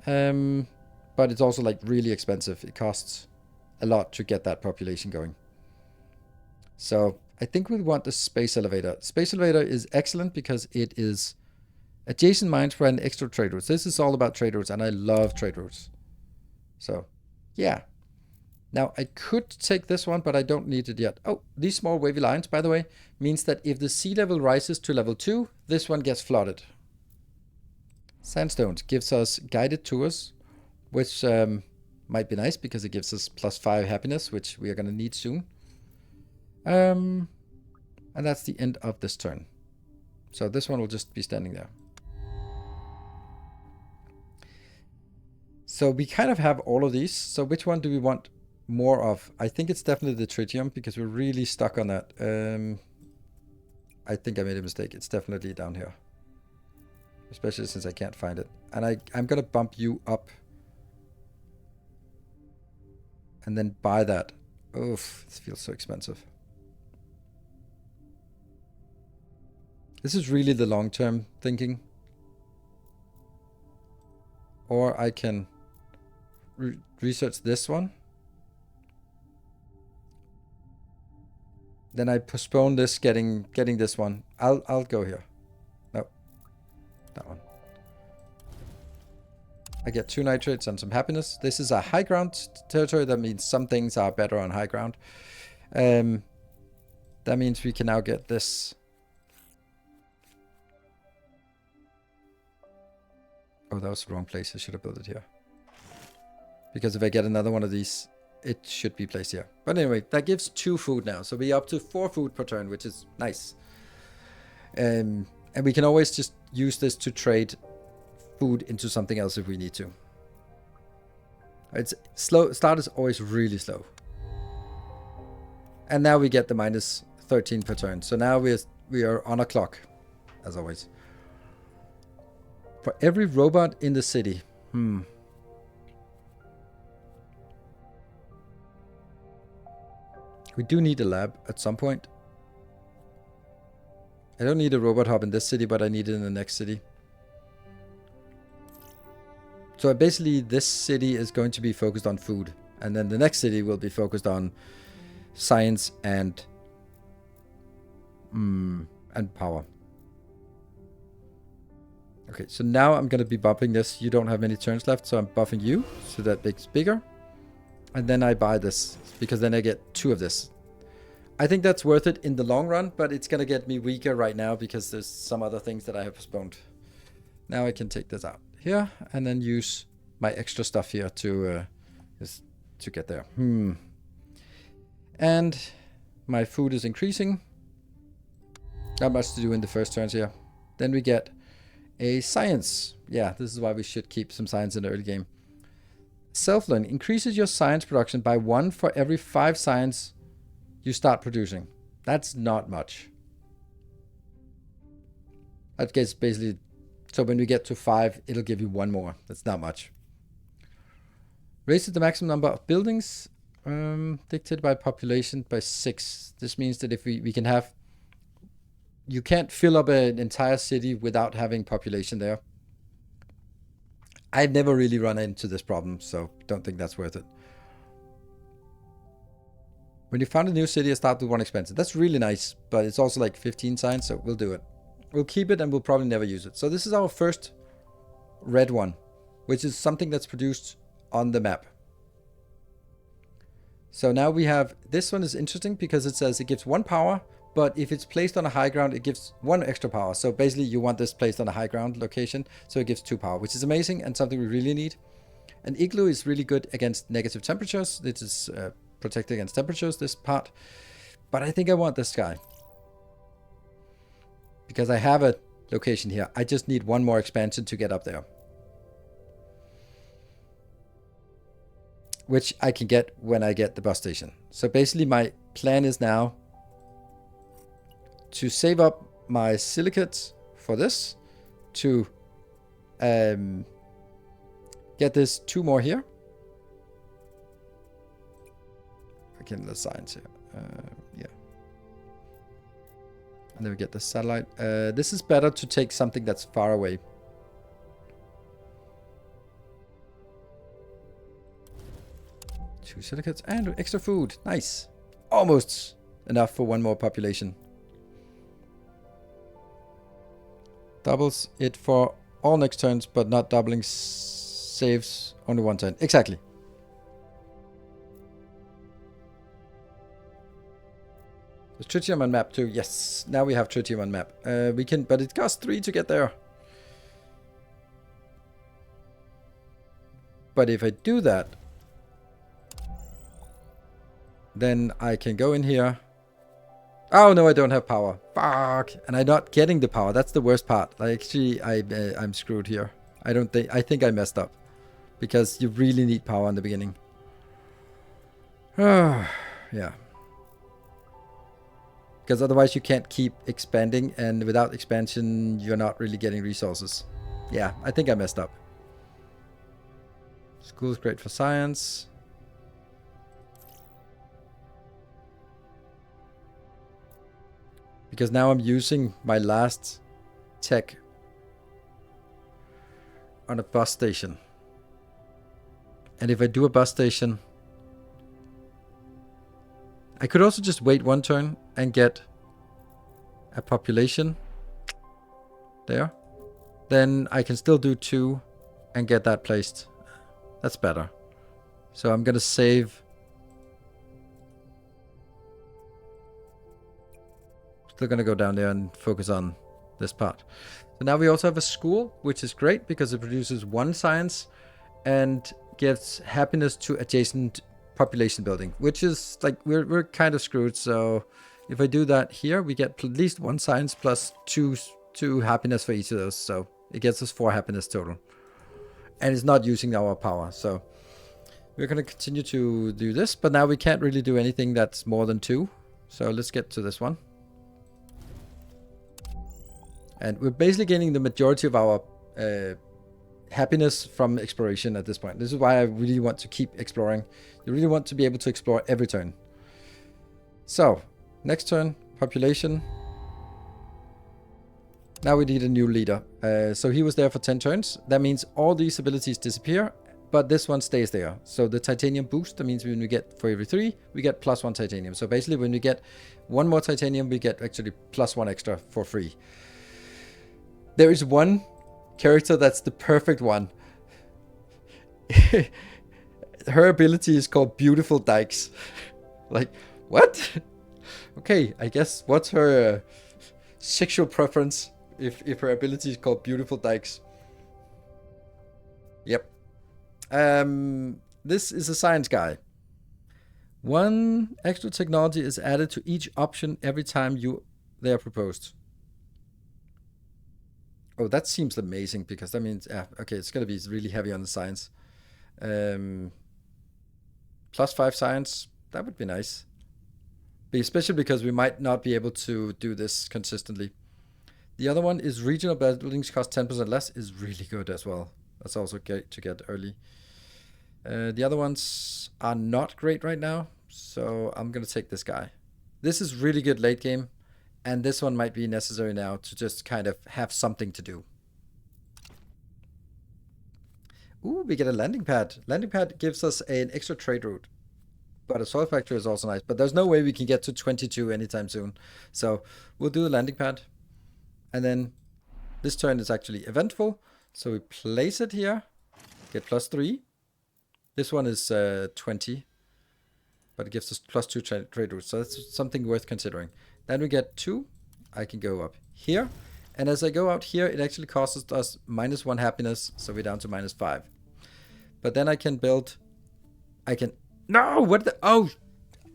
But it's also like really expensive. It costs a lot to get that population going. So I think we want the space elevator. Space elevator is excellent because it is adjacent mines for an extra trade routes. This is all about trade routes, and I love trade routes. So yeah. Now, I could take this one, but I don't need it yet. Oh, these small wavy lines, by the way, means that if the sea level rises to level 2, this one gets flooded. Sandstones gives us guided tours, which might be nice because it gives us +5 happiness, which we are going to need soon. And that's the end of this turn. So this one will just be standing there. So we kind of have all of these. So which one do we want more of? I think it's definitely the tritium because we're really stuck on that. I think I made a mistake. It's definitely down here. Especially since I can't find it. And I'm going to bump you up. And then buy that. Oof, this feels so expensive. This is really the long-term thinking. Or I can research this one. Then I postpone this getting this one. I'll go here. No. That one. I get 2 nitrates and some happiness. This is a high ground territory. That means some things are better on high ground. That means we can now get this. Oh, that was the wrong place. I should have built it here. Because if I get another one of these, it should be placed here. But anyway, that gives 2 food now. So we're up to 4 food per turn, which is nice. And we can always just use this to trade food into something else if we need to. It's slow. Start is always really slow. And now we get the -13 per turn. So now we are on a clock, as always. For every robot in the city. We do need a lab at some point. I don't need a robot hub in this city, but I need it in the next city. So basically this city is going to be focused on food. And then the next city will be focused on science and power. Okay, so now I'm going to be buffing this. You don't have many turns left, so I'm buffing you. So that makes bigger. And then I buy this, because then I get 2 of this. I think that's worth it in the long run, but it's going to get me weaker right now because there's some other things that I have postponed. Now I can take this out here and then use my extra stuff here to get there. And my food is increasing. Not much to do in the first turns here. Then we get a science. Yeah, this is why we should keep some science in the early game. Self-learning increases your science production by 1 for every 5 science you start producing. That's not much. I guess basically, so when we get to 5, it'll give you 1 more. That's not much. Raises the maximum number of buildings dictated by population by 6. This means that if we can have... You can't fill up an entire city without having population there. I've never really run into this problem, so don't think that's worth it. When you found a new city, start with 1 expansion. That's really nice, but it's also like 15 signs, so we'll do it. We'll keep it and we'll probably never use it. So this is our first red one, which is something that's produced on the map. So now we have, this one is interesting because it says it gives 1 power, but if it's placed on a high ground, it gives 1 extra power. So basically you want this placed on a high ground location, so it gives 2 power, which is amazing and something we really need. An igloo is really good against negative temperatures. This is protected against temperatures, this part. But I think I want this guy. Because I have a location here. I just need 1 more expansion to get up there. Which I can get when I get the bus station. So basically my plan is now to save up my silicates for this. To get this 2 more here. Again, the signs here. Yeah. And then we get the satellite. This is better to take something that's far away. Two silicates and extra food. Nice. Almost enough for 1 more population. Doubles it for all next turns, but not doubling saves only 1 turn. Exactly. There's tritium on map too. Yes, now we have tritium on map. We can, but it costs 3 to get there. But if I do that, then I can go in here. Oh no, I don't have power. Fuck! And I'm not getting the power. That's the worst part. Actually, I'm screwed here. I think I messed up, because you really need power in the beginning. Yeah. Because otherwise you can't keep expanding, and without expansion you're not really getting resources. Yeah, I think I messed up. School's great for science. Because now I'm using my last tech on a bus station. And if I do a bus station, I could also just wait 1 turn and get a population there. Then I can still do 2 and get that placed. That's better. So I'm going to save. Still going to go down there and focus on this part. So now we also have a school, which is great because it produces 1 science and gives happiness to adjacent population building, which is like we're kind of screwed. So if I do that here, we get at least 1 science plus 2 happiness for each of those. So it gets us 4 happiness total, and it's not using our power. So we're going to continue to do this, but now we can't really do anything that's more than 2. So let's get to this one. And we're basically gaining the majority of our happiness from exploration at this point. This is why I really want to keep exploring. You really want to be able to explore every turn. So, next turn, population. Now we need a new leader. So he was there for 10 turns. That means all these abilities disappear, but this one stays there. So the titanium boost, that means when we get, for every 3, we get +1 titanium. So basically when we get 1 more titanium, we get actually +1 extra for free. There is 1 character that's the perfect one. Her ability is called Beautiful Dykes. Like, what? Okay, I guess what's her sexual preference if her ability is called Beautiful Dykes? Yep. This is a science guy. 1 extra technology is added to each option every time they are proposed. Oh, that seems amazing, because that means, okay, it's going to be really heavy on the science. +5 science, that would be nice. especially because we might not be able to do this consistently. The other one is regional buildings cost 10% less, is really good as well. That's also great to get early. The other ones are not great right now, so I'm going to take this guy. This is really good late game, and this one might be necessary now to just kind of have something to do. Ooh, we get a landing pad. Landing pad gives us an extra trade route. But a soil factory is also nice. But there's no way we can get to 22 anytime soon. So we'll do the landing pad. And then this turn is actually eventful. So we place it here. Get +3. This one is 20. But it gives us +2 trade routes. So that's something worth considering. Then we get 2. I can go up here. And as I go out here, it actually costs us -1 happiness. So we're down to -5. But then I can build... No! What the... Oh,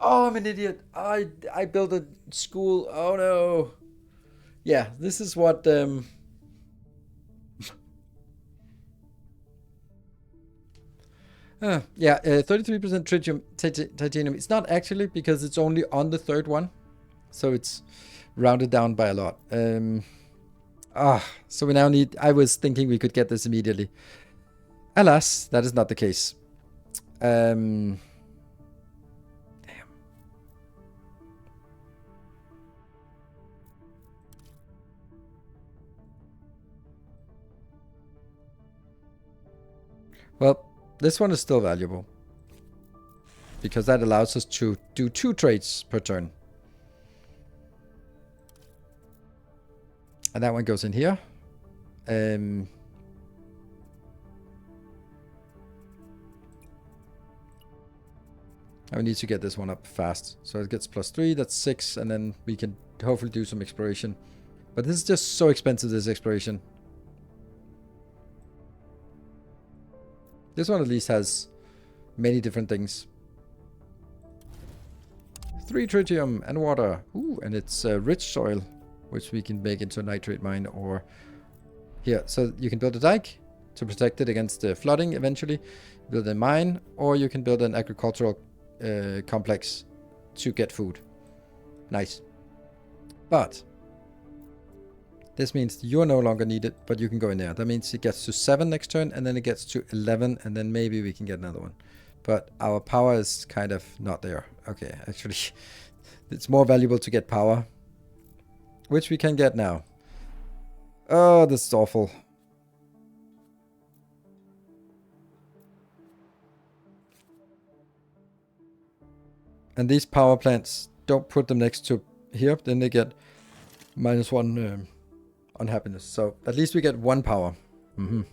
I'm an idiot. I built a school. Oh, no. Yeah, this is what... yeah, 33% tritium, titanium. It's not actually, because it's only on the third one. So it's rounded down by a lot. So we now need... I was thinking we could get this immediately. Alas, that is not the case. Damn. Well, this one is still valuable. Because that allows us to do 2 trades per turn. And that one goes in here. I need to get this one up fast. So it gets +3, that's 6, and then we can hopefully do some exploration. But this is just so expensive, this exploration. This one at least has many different things. 3 tritium and water. Ooh, and it's rich soil, which we can make into a nitrate mine or... Here, so you can build a dike to protect it against flooding eventually. Build a mine, or you can build an agricultural complex to get food. Nice. But this means you're no longer needed, but you can go in there. That means it gets to 7 next turn, and then it gets to 11, and then maybe we can get another one. But our power is kind of not there. Okay, actually, it's more valuable to get power, which we can get now. Oh, this is awful. And these power plants, don't put them next to here, then they get -1 on happiness. So at least we get 1 power. And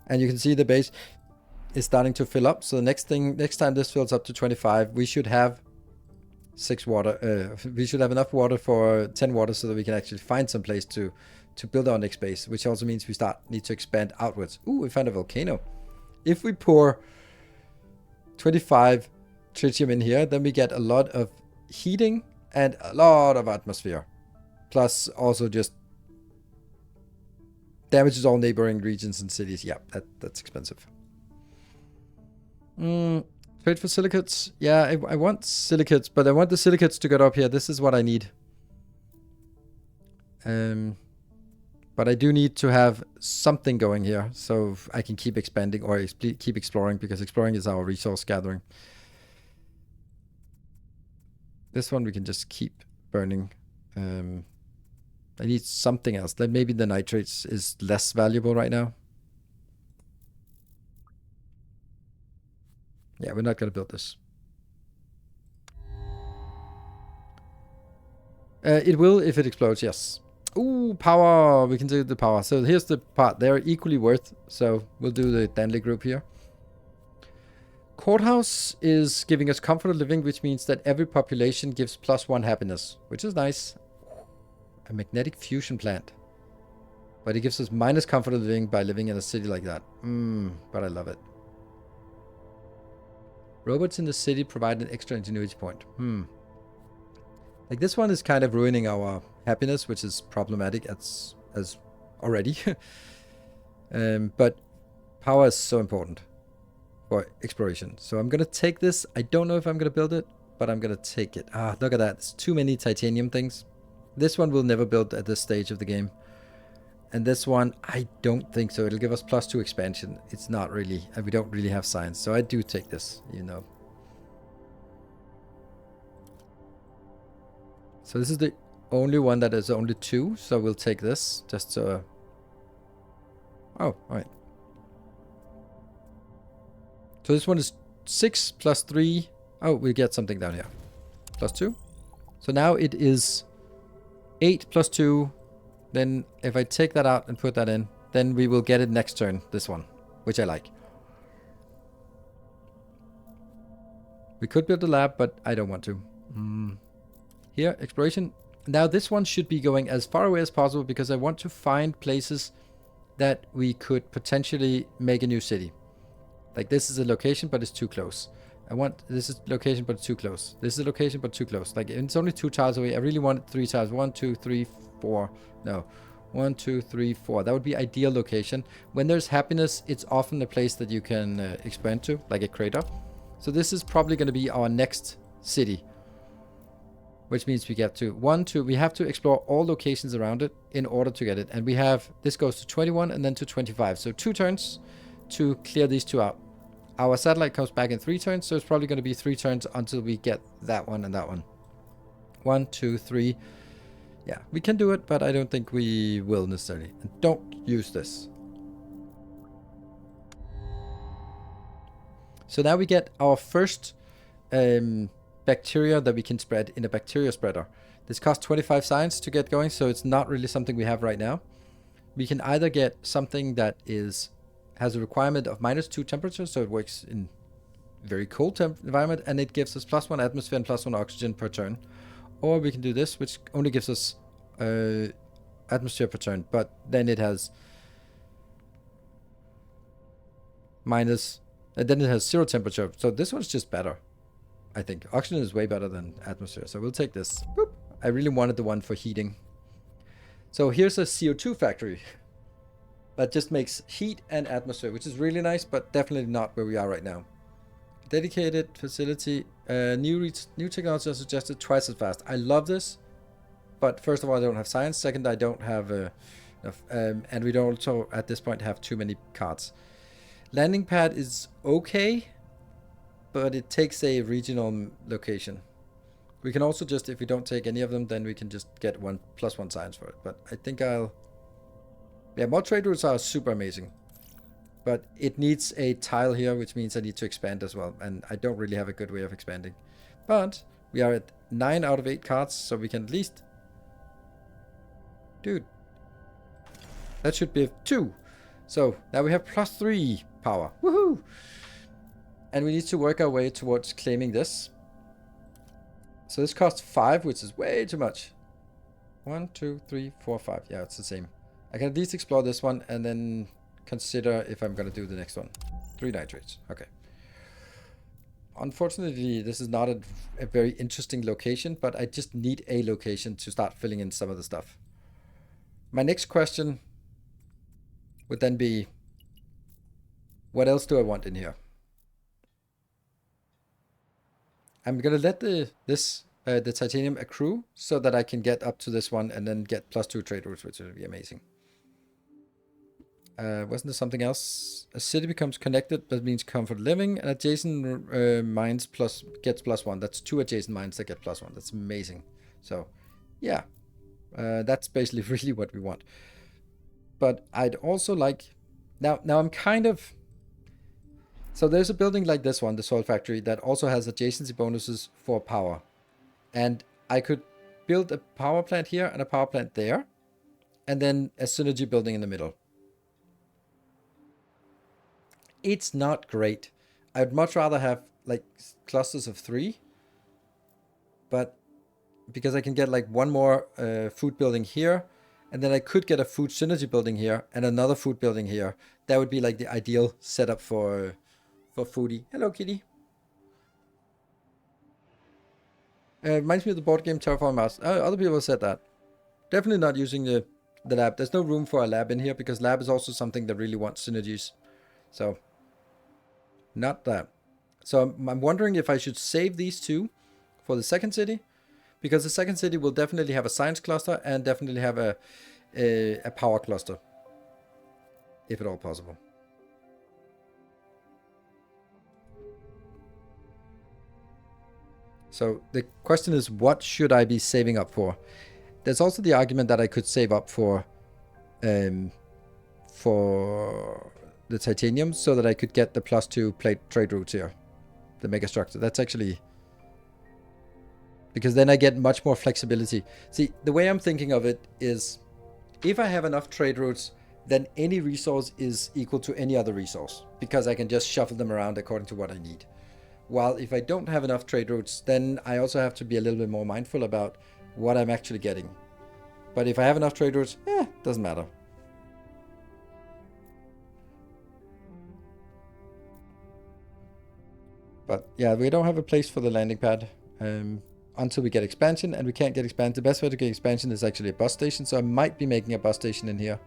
you can see the base is starting to fill up. So next time this fills up to 25, we should have 6 water. We should have enough water for 10 water so that we can actually find some place to build our next base, which also means we need to expand outwards. Ooh, we found a volcano. If we pour 25 tritium in here, then we get a lot of heating and a lot of atmosphere. Plus also just damages all neighboring regions and cities. Yeah, that's expensive. Trade for silicates. Yeah, I want silicates, but I want the silicates to get up here. This is what I need. But I do need to have something going here so I can keep expanding or keep exploring, because exploring is our resource gathering. This one we can just keep burning. I need something else. Then maybe the nitrates is less valuable right now. Yeah, we're not going to build this. It will if it explodes, yes. Ooh, power. We can do the power. So here's the part. They're equally worth. So we'll do the Danley group here. Courthouse is giving us comfort of living, which means that every population gives +1 happiness, which is nice. A magnetic fusion plant. But it gives us minus comfort of living by living in a city like that. But I love it. Robots in the city provide an extra ingenuity point. Like this one is kind of ruining our happiness, which is problematic as already. But power is so important for exploration. So I'm going to take this. I don't know if I'm going to build it. but I'm gonna take it. Ah, look at that. There's too many titanium things. This one we'll never build at this stage of the game. And this one, I don't think so. It'll give us +2 expansion. It's not really, and we don't really have science. So I do take this, you know. So this is the only one that is only 2. So we'll take this just so... Oh, all right. So this one is 6 + 3. Oh, we get something down here. +2. So now it is 8 + 2. Then if I take that out and put that in, then we will get it next turn, this one, which I like. We could build a lab, but I don't want to. Here, exploration. Now this one should be going as far away as possible because I want to find places that we could potentially make a new city. Like this is a location, but it's too close. This is location, but it's too close. This is a location, but too close. Like it's only 2 tiles away. I really want it 3 tiles. 1, 2, 3, 4. No. 1, 2, 3, 4. That would be ideal location. When there's happiness, it's often a place that you can expand to, like a crater. So this is probably going to be our next city. Which means we get to 1, 2. We have to explore all locations around it in order to get it. And we have, this goes to 21 and then to 25. So 2 turns to clear these 2 out. Our satellite comes back in 3 turns. So it's probably going to be 3 turns until we get that one and that one. 1, 2, 3. Yeah, we can do it, but I don't think we will necessarily. And don't use this. So now we get our first bacteria that we can spread in a bacteria spreader. This costs 25 science to get going, so it's not really something we have right now. We can either get something that has a requirement of -2 temperature, so it works in very cold environment, and it gives us +1 atmosphere and +1 oxygen per turn. Or we can do this, which only gives us atmosphere per turn, but then it has then it has 0 temperature. So this one's just better, I think. Oxygen is way better than atmosphere, so we'll take this. Boop. I really wanted the one for heating. So here's a CO2 factory that just makes heat and atmosphere, which is really nice, but definitely not where we are right now. Dedicated facility. New technology are suggested twice as fast. I love this, but first of all, I don't have science. Second, I don't have enough, and we don't also at this point have too many cards. Landing pad is okay, but it takes a regional location. We can also just, if we don't take any of them, then we can just get +1 science for it. But I think yeah, more trade routes are super amazing. But it needs a tile here, which means I need to expand as well. And I don't really have a good way of expanding. But we are at 9 out of 8 cards, so we can at least... Dude. That should be 2. So now we have +3 power. Woohoo! And we need to work our way towards claiming this. So this costs 5, which is way too much. 1, 2, 3, 4, 5. Yeah, it's the same. I can at least explore this one and then consider if I'm going to do the next one. 3 nitrates. Okay. Unfortunately, this is not a very interesting location, but I just need a location to start filling in some of the stuff. My next question would then be, what else do I want in here? I'm going to let the titanium accrue so that I can get up to this one and then get +2 trade routes, which would be amazing. Wasn't there something else? A city becomes connected, that means comfort living, and adjacent mines gets +1. That's 2 adjacent mines that get +1. That's amazing. So, yeah, that's basically really what we want. But I'd also like... Now I'm kind of... So there's a building like this one, the soil factory, that also has adjacency bonuses for power. And I could build a power plant here and a power plant there, and then a synergy building in the middle. It's not great. I'd much rather have like clusters of 3, but because I can get like one more food building here, and then I could get a food synergy building here and another food building here. That would be like the ideal setup for foodie. Hello, kitty. Reminds me of the board game Terraformers. Other people have said that. Definitely not using the lab. There's no room for a lab in here because lab is also something that really wants synergies. So, not that. So I'm wondering if I should save these 2 for the second city, because the second city will definitely have a science cluster and definitely have a power cluster, if at all possible. So the question is, what should I be saving up for? There's also the argument that I could save up for the titanium so that I could get the +2 plate trade routes here, the mega structure. That's actually, because then I get much more flexibility. See, the way I'm thinking of it is, if I have enough trade routes, then any resource is equal to any other resource, because I can just shuffle them around according to what I need. While if I don't have enough trade routes, then I also have to be a little bit more mindful about what I'm actually getting. But if I have enough trade routes, doesn't matter. But yeah, we don't have a place for the landing pad until we get expansion, and we can't get expansion. The best way to get expansion is actually a bus station, so I might be making a bus station in here.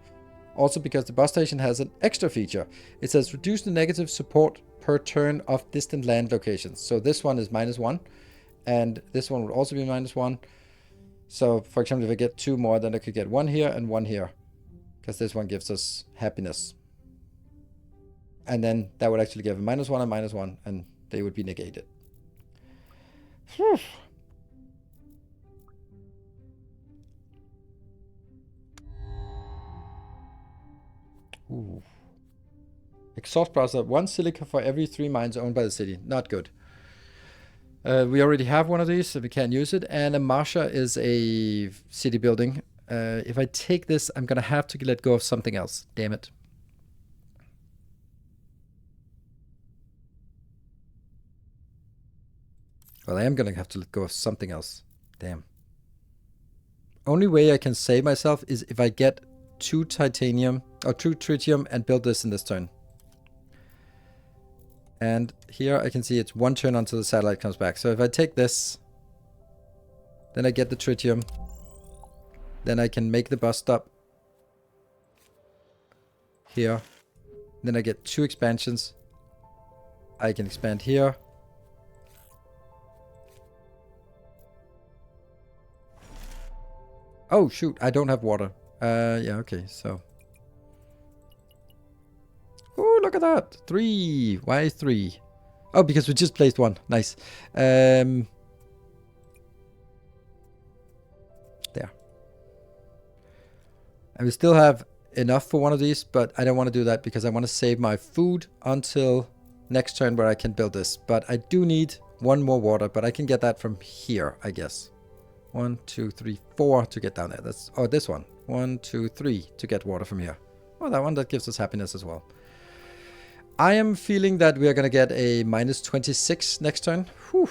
Also because the bus station has an extra feature. It says reduce the negative support per turn of distant land locations. So this one is -1, and this one will also be -1. So for example, if I get 2 more, then I could get 1 here and 1 here, because this one gives us happiness. And then that would actually give a -1 and -1, and they would be negated. Ooh. Exhaust processor, 1 silica for every 3 mines owned by the city. Not good. We already have one of these, so we can't use it. And a Marsha is a city building. If I take this, I'm going to have to let go of something else. Damn it. Well, I am going to have to let go of something else. Damn. Only way I can save myself is if I get 2 titanium or 2 tritium and build this in this turn. And here I can see it's 1 turn until the satellite comes back. So if I take this, then I get the tritium. Then I can make the bus stop here. Then I get 2 expansions. I can expand here. Oh shoot, I don't have water. Yeah, okay, so. Oh, look at that. 3. Why 3? Oh, because we just placed 1. Nice. There. And we still have enough for one of these, but I don't want to do that because I want to save my food until next turn where I can build this. But I do need 1 more water, but I can get that from here, I guess. 1, 2, 3, 4 to get down there. That's, oh, this one. 1, 2, 3 to get water from here. Oh, that one, that gives us happiness as well. I am feeling that we are going to get a -26 next turn. Whew.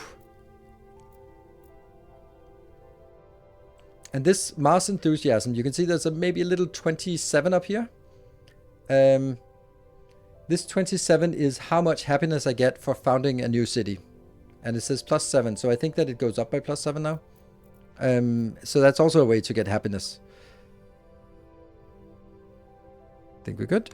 And this Mars enthusiasm, you can see there's maybe a little 27 up here. This 27 is how much happiness I get for founding a new city. And it says +7, so I think that it goes up by +7 now. So that's also a way to get happiness. Think we're good.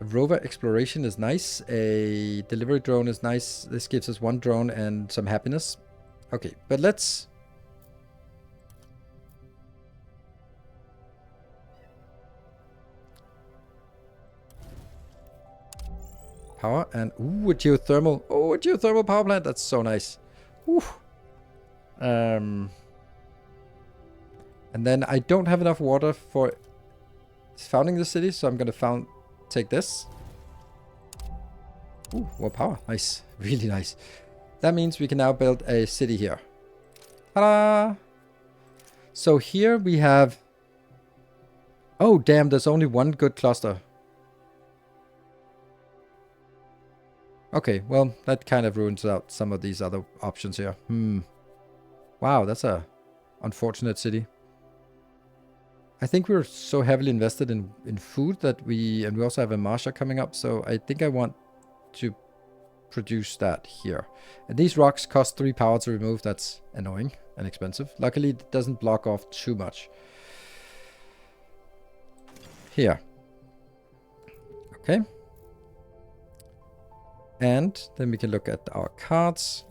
A rover exploration is nice. A delivery drone is nice. This gives us 1 drone and some happiness. Okay, but let's... Power and... Ooh, a geothermal. Oh, a geothermal power plant. That's so nice. Ooh. And then I don't have enough water for founding the city, so I'm going to take this. Ooh, more power. Nice. Really nice. That means we can now build a city here. Ta-da! So here we have... Oh, damn, there's only 1 good cluster. Okay, well, that kind of ruins out some of these other options here. Wow, that's a unfortunate city. I think we're so heavily invested in food that we also have a Marsha coming up, so I think I want to produce that here. And these rocks cost 3 power to remove. That's annoying and expensive. Luckily, it doesn't block off too much. Here. Okay. And then we can look at our cards.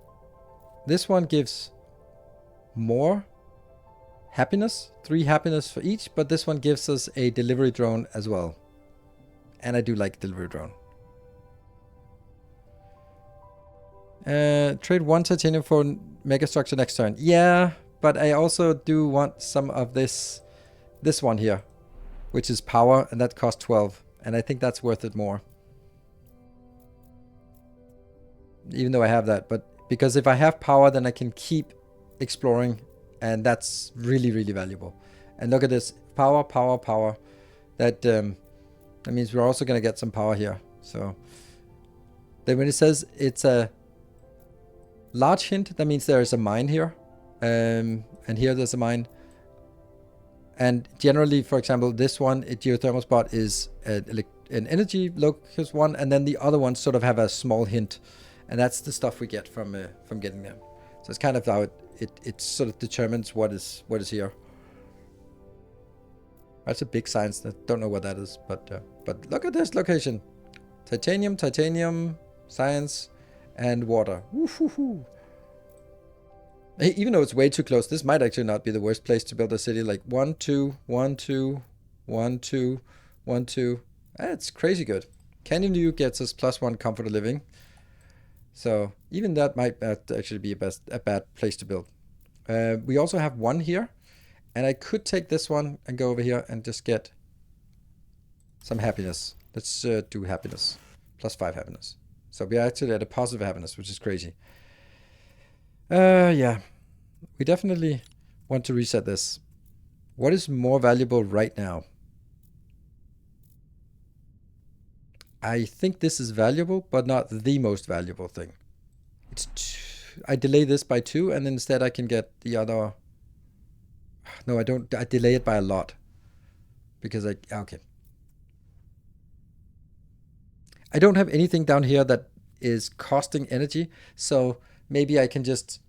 This one gives more happiness, 3 happiness for each, but this one gives us a delivery drone as well. And I do like delivery drone. Trade 1 titanium for megastructure next turn. Yeah, but I also do want some of this one here, which is power, and that costs 12. And I think that's worth it more. Even though I have that, but because if I have power, then I can keep exploring, and that's really, really valuable. And look at this, power, power, power. That means we're also going to get some power here. So then when it says it's a large hint, that means there is a mine here. And here there's a mine. And generally, for example, this one, a geothermal spot is an energy locus one, and then the other ones sort of have a small hint. And that's the stuff we get from getting them. So it's kind of how it sort of determines what is here. That's a big science. I don't know what that is, but look at this location: titanium, titanium, science, and water. Woo-hoo-hoo. Even though it's way too close, this might actually not be the worst place to build a city. Like 1, 2, 1, 2, 1, 2, 1, 2. That's crazy good. Canyon View gets us +1 comfort of living. So even that might actually be a bad place to build. We also have 1 here. And I could take this one and go over here and just get some happiness. Let's do happiness. +5 happiness. So we are actually at a positive happiness, which is crazy. Yeah. We definitely want to reset this. What is more valuable right now? I think this is valuable, but not the most valuable thing. I delay this by 2, and instead I can get the other. No, I don't. I delay it by a lot. Because okay. I don't have anything down here that is costing energy, so maybe I can just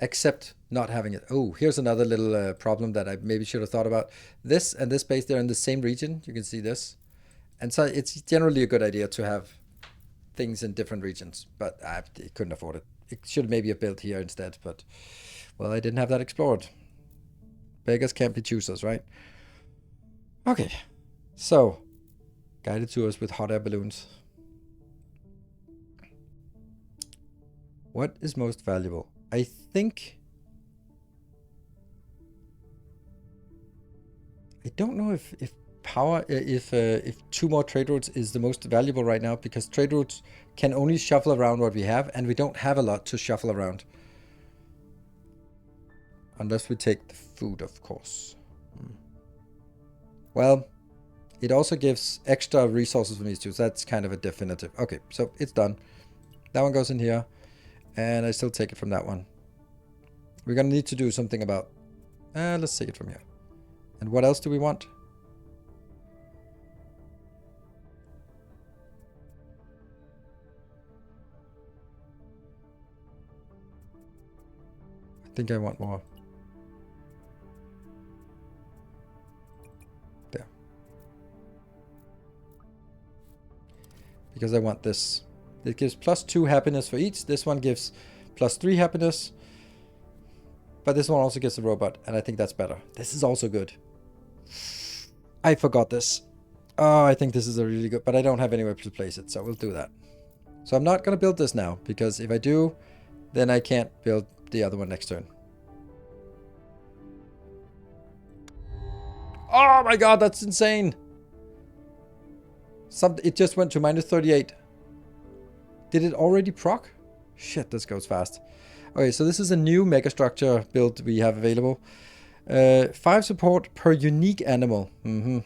accept not having it. Oh, here's another little problem that I maybe should have thought about. This and this base, they're in the same region. You can see this. And so it's generally a good idea to have things in different regions, but I couldn't afford it. It should maybe have built here instead, but, well, I didn't have that explored. Beggars can't be choosers, right? Okay, so guided tours with hot air balloons. What is most valuable? I think... I don't know if power, if 2 more trade routes is the most valuable right now, because trade routes can only shuffle around what we have, and we don't have a lot to shuffle around. Unless we take the food, of course. Well, it also gives extra resources from these two, so that's kind of a definitive. Okay, so it's done. That one goes in here, and I still take it from that one. We're going to need to do something about... let's take it from here. And what else do we want? I think I want more. There. Because I want this. It gives +2 happiness for each. This one gives +3 happiness. But this one also gets a robot, and I think that's better. This is also good. I forgot this. Oh, I think this is a really good, but I don't have anywhere to place it, so we'll do that. So I'm not going to build this now, because if I do, then I can't build the other one next turn. Oh my god, that's insane! It just went to -38. Did it already proc? Shit, this goes fast. Okay, so this is a new megastructure build we have available. 5 support per unique animal.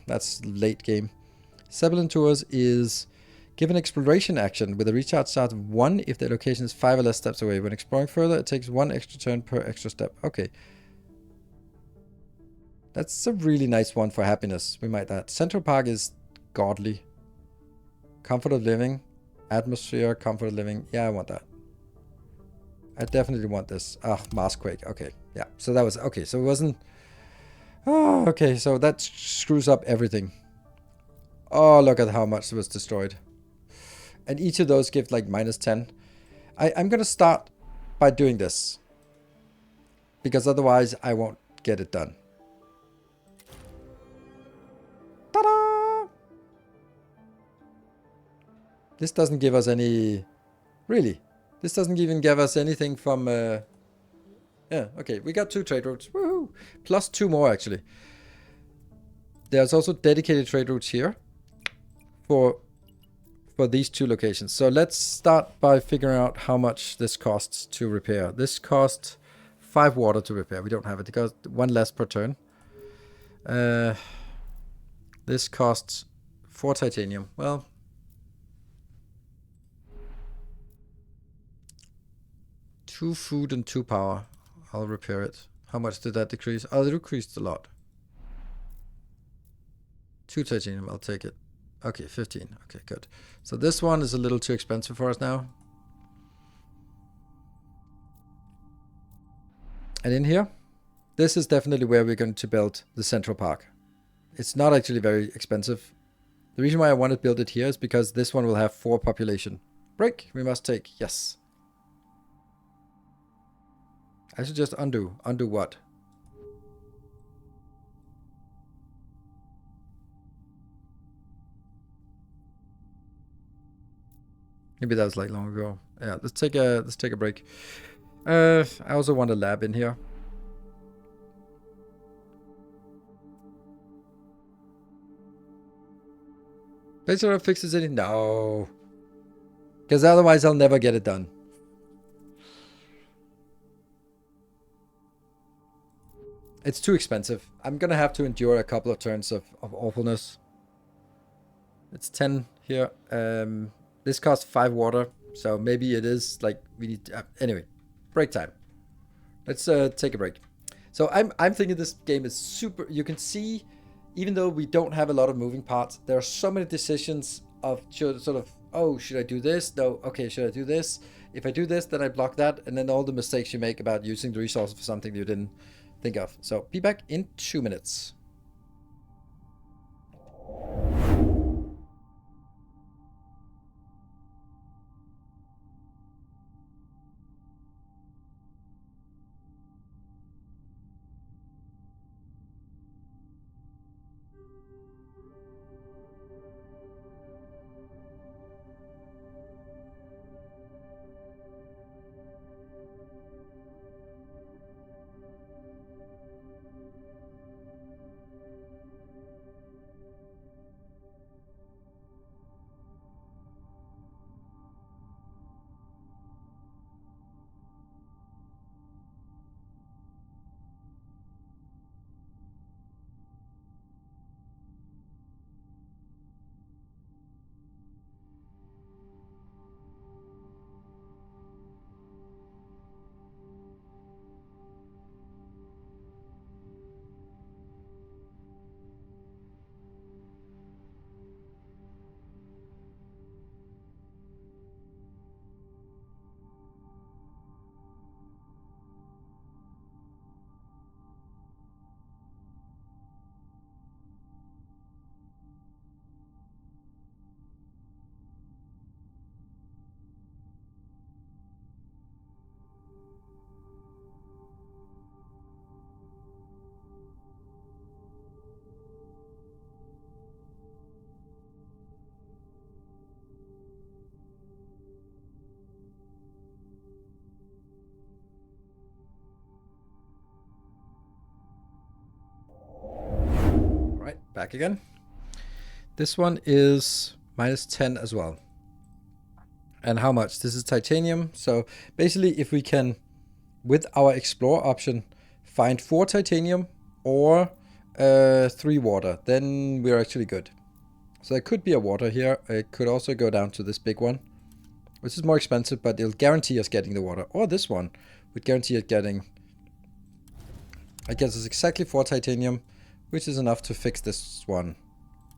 That's late game. Zeppelin Tours is give an exploration action with a recharge start of 1 if the location is 5 or less steps away. When exploring further, it takes 1 extra turn per extra step. Okay. That's a really nice one for happiness. We might that. Central Park is godly. Comfort of living. Atmosphere, comfort of living. Yeah, I want that. I definitely want this. Ah, Marsquake. Okay. Yeah. So that was... Okay. So it wasn't... Oh, okay. So that screws up everything. Oh, look at how much was destroyed. And each of those give like -10. I'm going to start by doing this. Because otherwise I won't get it done. Ta-da! This doesn't give us any... Really? This doesn't even give us anything from... Yeah, okay. We got 2 trade routes. Woohoo! Plus 2 more, actually. There's also dedicated trade routes here. For these 2 locations. So let's start by figuring out how much this costs to repair. This costs 5 water to repair. We don't have it. It costs 1 less per turn. This costs 4 titanium. Well... 2 food and 2 power. I'll repair it. How much did that decrease? Oh, it decreased a lot. 2 titanium. I'll take it. Okay, 15. Okay, good. So this one is a little too expensive for us now. And in here, this is definitely where we're going to build the central park. It's not actually very expensive. The reason why I want to build it here is because this one will have 4 population. Break, we must take. Yes. I should just undo. Undo what? Maybe that was like long ago. Yeah, let's take a break. I also want a lab in here. Let's sort of fix this in. No. Because otherwise I'll never get it done. It's too expensive. I'm gonna have to endure a couple of turns of awfulness. It's 10 here. This costs 5 water, so maybe it is like we need to, anyway, break time. Let's take a break. So I'm thinking this game is super. You can see, even though we don't have a lot of moving parts, there are so many decisions of sort of, oh, should I do this? No, okay, should I do this? If I do this, then I block that, and then all the mistakes you make about using the resources for something you didn't think of. So be back in 2 minutes. Right, back again. This one is -10 as well. And how much? This is titanium. So basically, if we can, with our explore option, find 4 titanium or 3 water, then we're actually good. So there could be a water here. It could also go down to this big one, which is more expensive, but it'll guarantee us getting the water. Or this one would guarantee us getting... I guess it's exactly 4 titanium, which is enough to fix this one.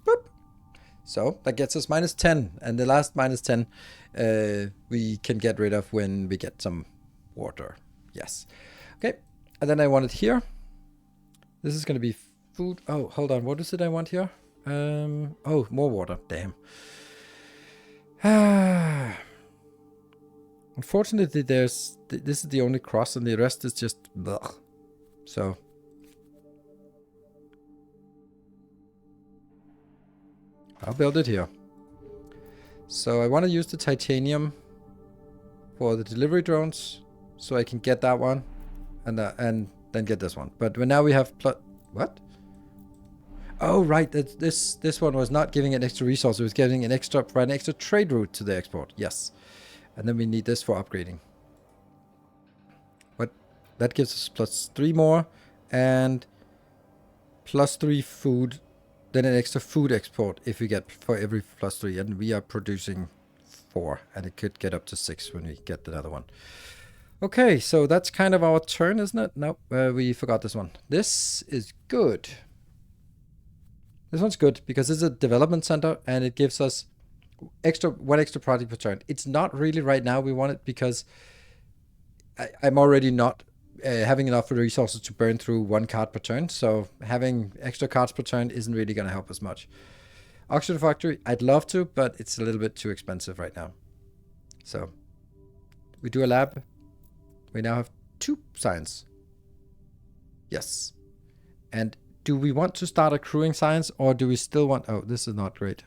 Boop. So that gets us -10, and the last -10 we can get rid of when we get some water. Yes. Okay, and then I want it here. This is going to be food. Oh, hold on. What is it I want here? Oh, more water. Damn. Unfortunately, this is the only cross, and the rest is just blech. So I'll build it here. So I want to use the titanium for the delivery drones, so I can get that one, and then get this one. But now we have what? Oh right, this one was not giving an extra resource; it was giving an extra trade route to the export. Yes, and then we need this for upgrading. What? That gives us +3 more, and +3 food. Then an extra food export if we get for every +3, and we are producing 4, and it could get up to 6 when we get another one. Okay, so that's kind of our turn, isn't it? Nope, we forgot this one. This is good. This one's good because it's a development center, and it gives us one extra project per turn. It's not really right now we want it because I'm already not having enough resources to burn through 1 card per turn, so having extra cards per turn isn't really going to help us much. Oxygen factory, I'd love to, but it's a little bit too expensive right now. So we do a lab. We now have 2 science. Yes. And do we want to start accruing science, or do we still want... Oh, this is not great.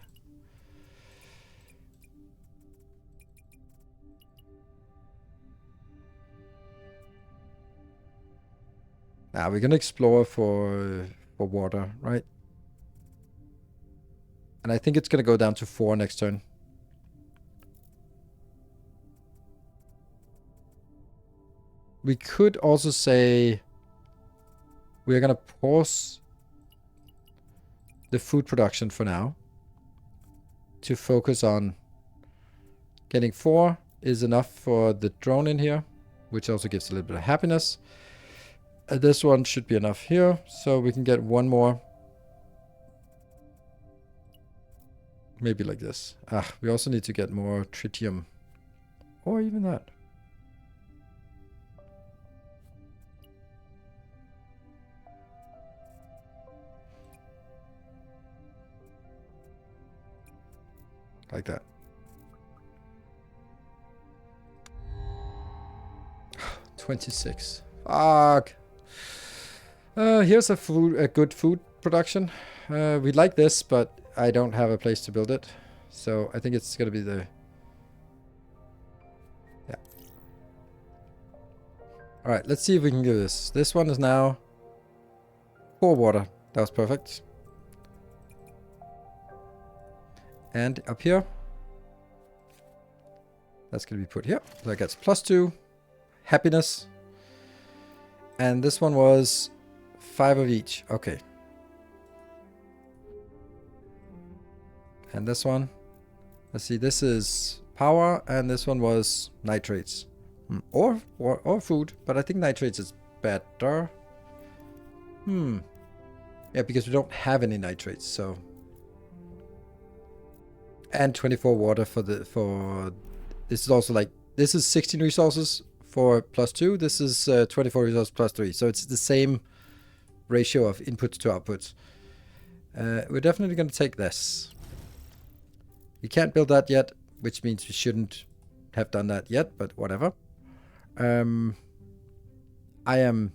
Now we're going to explore for water, right? And I think it's going to go down to 4 next turn. We could also say we're going to pause the food production for now to focus on getting 4 is enough for the drone in here, which also gives a little bit of happiness. This one should be enough here, so we can get 1 more. Maybe like this. We also need to get more tritium. Or even that. Like that. 26. Fuck. Here's a good food production. We like this, but I don't have a place to build it. So I think it's gonna be the... Yeah. Alright, let's see if we can do this. This one is now 4 water. That was perfect. And up here, that's gonna be put here. So that gets +2. Happiness. And this one was 5 of each. Okay. And this one, let's see, this is power, and this one was nitrates. Or food, but I think nitrates is better. Yeah, because we don't have any nitrates, so. And 24 water for this is also like, this is 16 resources for +2. This is 24 resources +3. So it's the same ratio of inputs to outputs. We're definitely going to take this. We can't build that yet, which means we shouldn't have done that yet, but whatever. I am...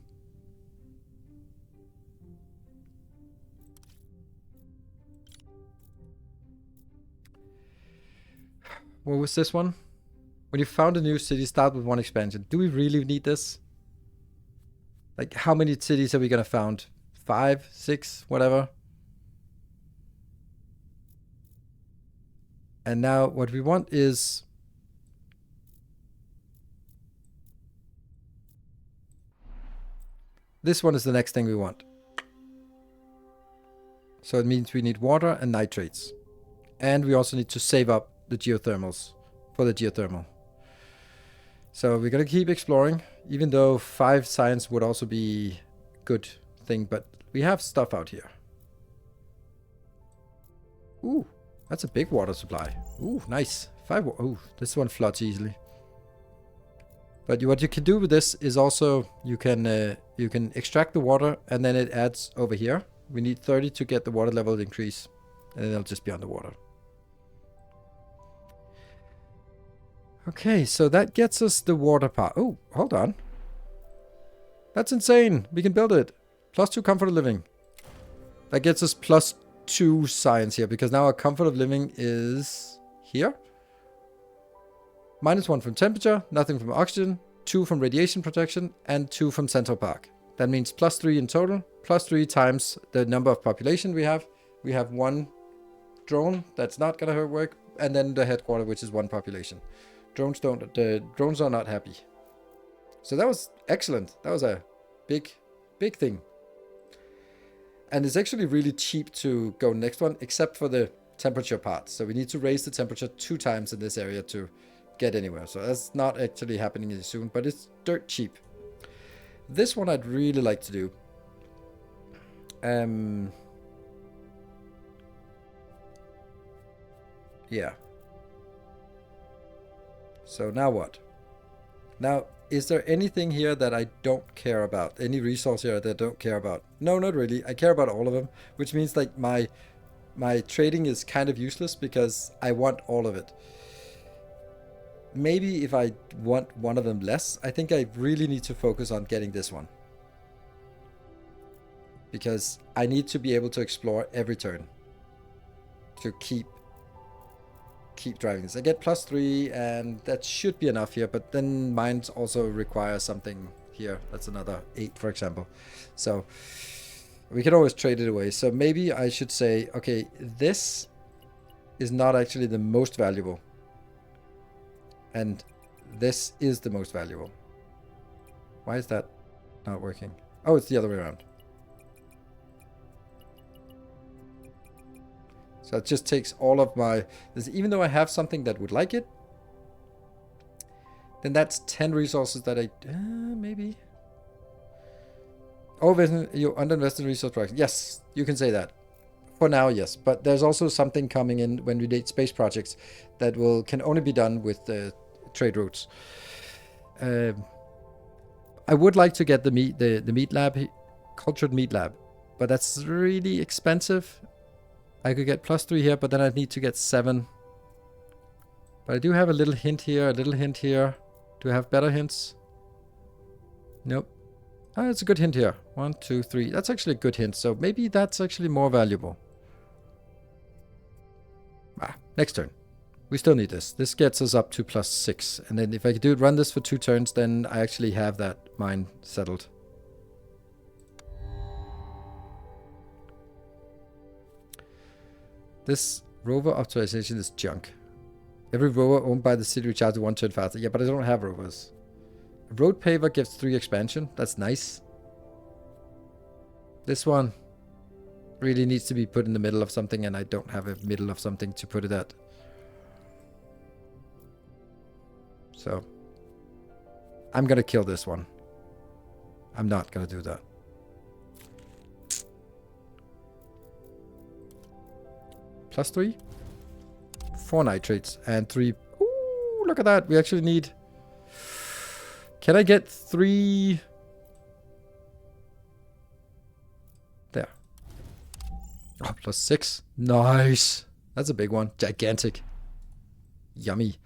What was this one? When you found a new city, start with 1 expansion. Do we really need this? Like, how many cities are we gonna found? 5, 6, whatever. And now what we want is... This one is the next thing we want. So it means we need water and nitrates. And we also need to save up the geothermals for the geothermal. So we're gonna keep exploring, even though 5 science would also be good thing, but we have stuff out here. Ooh, that's a big water supply. Ooh, nice. 5. Ooh, this one floods easily. But what you can do with this is also you can extract the water, and then it adds over here. We need 30 to get the water level increase, and then it'll just be underwater. Okay, so that gets us the water part. Oh, hold on. That's insane. We can build it. +2 comfort of living. That gets us +2 science here, because now our comfort of living is here. -1 from temperature, nothing from oxygen, 2 from radiation protection, and 2 from Central Park. That means +3 in total, +3 times the number of population we have. We have 1 drone that's not going to work, and then the headquarter, which is 1 population. The drones are not happy. So that was excellent. That was a big thing. And it's actually really cheap to go next one, except for the temperature part. So we need to raise the temperature 2 times in this area to get anywhere. So that's not actually happening soon, but it's dirt cheap. This one I'd really like to do. Yeah. So now what? Now, is there anything here that I don't care about? Any resource here that I don't care about? No, not really. I care about all of them, which means like my trading is kind of useless because I want all of it. Maybe if I want one of them less, I think I really need to focus on getting this one. Because I need to be able to explore every turn to keep driving this. I get +3 and that should be enough here, but then mine also requires something here. That's another 8, for example. So we can always trade it away. So maybe I should say, okay, this is not actually the most valuable. And this is the most valuable. Why is that not working? Oh, it's the other way around. So it just takes all of my... Even though I have something that would like it, then that's 10 resources that I... maybe... Oh, you underinvested in resource production. Yes, you can say that. For now, yes. But there's also something coming in when we date space projects that can only be done with the trade routes. I would like to get the meat lab, cultured meat lab, but that's really expensive. I could get +3 here, but then I'd need to get 7. But I do have a little hint here, a little hint here. Do I have better hints? Nope. Oh, it's a good hint here. 1, 2, 3. That's actually a good hint. So maybe that's actually more valuable. Next turn. We still need this. This gets us up to +6. And then if I could run this for 2 turns, then I actually have that mine settled. This rover optimization is junk. Every rover owned by the city recharges 1 turn faster. Yeah, but I don't have rovers. Road paver gives 3 expansion. That's nice. This one really needs to be put in the middle of something, and I don't have a middle of something to put it at. So I'm gonna kill this one. I'm not gonna do that. +3. 4 nitrates and 3. Ooh, look at that. We actually need... Can I get 3? There. Oh, +6. Nice. That's a big one. Gigantic. Yummy.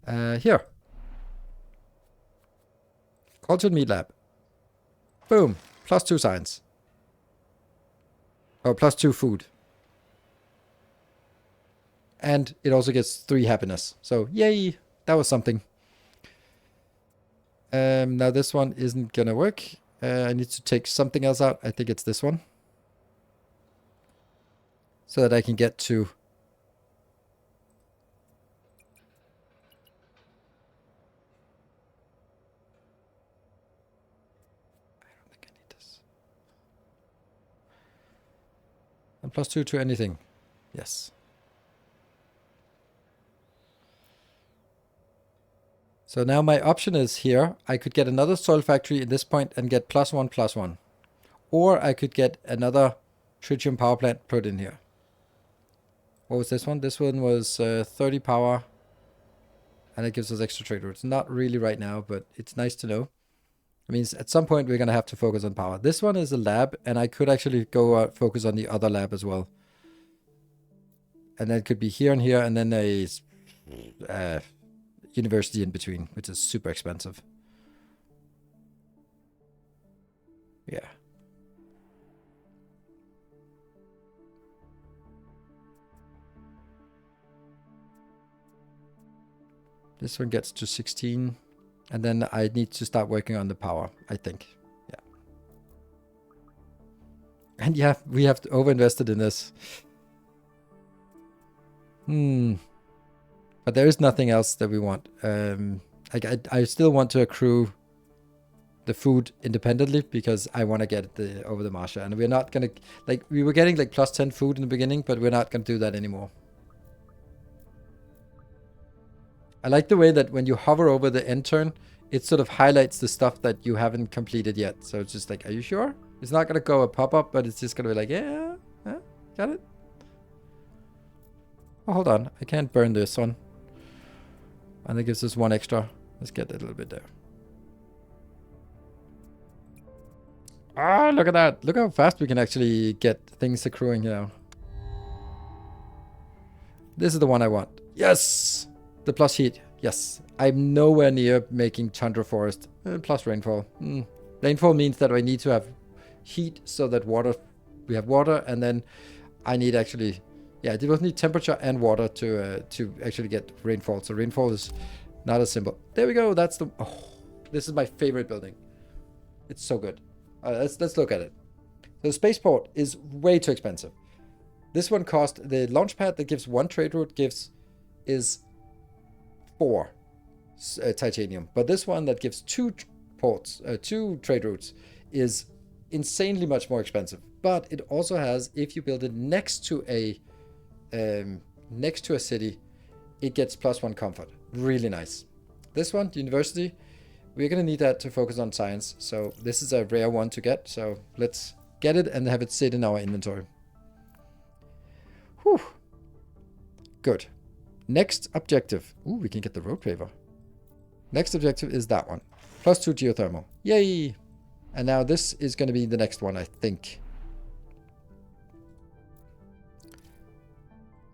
Here. Cultured meat lab. Boom. +2 science. Oh, +2 food. And it also gets 3 happiness. So, yay! That was something. Now this one isn't gonna work. I need to take something else out. I think it's this one. So that I can get to... I don't think I need this. And +2 to anything. Yes. So now my option is here. I could get another soil factory at this point and get +1/+1. Or I could get another tritium power plant put in here. What was this one? This one was 30 power. And it gives us extra trade routes. Not really right now, but it's nice to know. It means at some point we're going to have to focus on power. This one is a lab, and I could actually go focus on the other lab as well. And that could be here and here, and then a university in between, which is super expensive. Yeah. This one gets to 16. And then I need to start working on the power, I think. Yeah. And yeah, we have overinvested in this. But there is nothing else that we want. I still want to accrue the food independently because I want to get the over the Marsha. And we're not going to... Like, we were getting like plus 10 food in the beginning, but we're not going to do that anymore. I like the way that when you hover over the end turn, it sort of highlights the stuff that you haven't completed yet. So it's just like, are you sure? It's not going to go a pop-up, but it's just going to be like, yeah, got it. Oh, hold on. I can't burn this one. And it gives us one extra. Let's get a little bit there. Ah, look at that. Look how fast we can actually get things accruing now. This is the one I want. Yes! The plus heat. Yes. I'm nowhere near making Tundra Forest. Plus rainfall. Rainfall means that I need to have heat so that we have water, and then I need actually... Yeah, it will need temperature and water to actually get rainfall. So rainfall is not as simple. There we go. That's the... Oh, this is my favorite building. It's so good. Let's look at it. So the spaceport is way too expensive. This one cost... The launch pad that gives 1 trade route is 4 titanium. But this one that gives 2 trade routes is insanely much more expensive. But it also has, if you build it next to a city, it gets +1 comfort. Really nice. This one, the university, we're going to need that to focus on science. So this is a rare one to get. So let's get it and have it sit in our inventory. Whew. Good. Next objective. Ooh, we can get the road paver. Next objective is that one. +2 geothermal. Yay! And now this is going to be the next one, I think.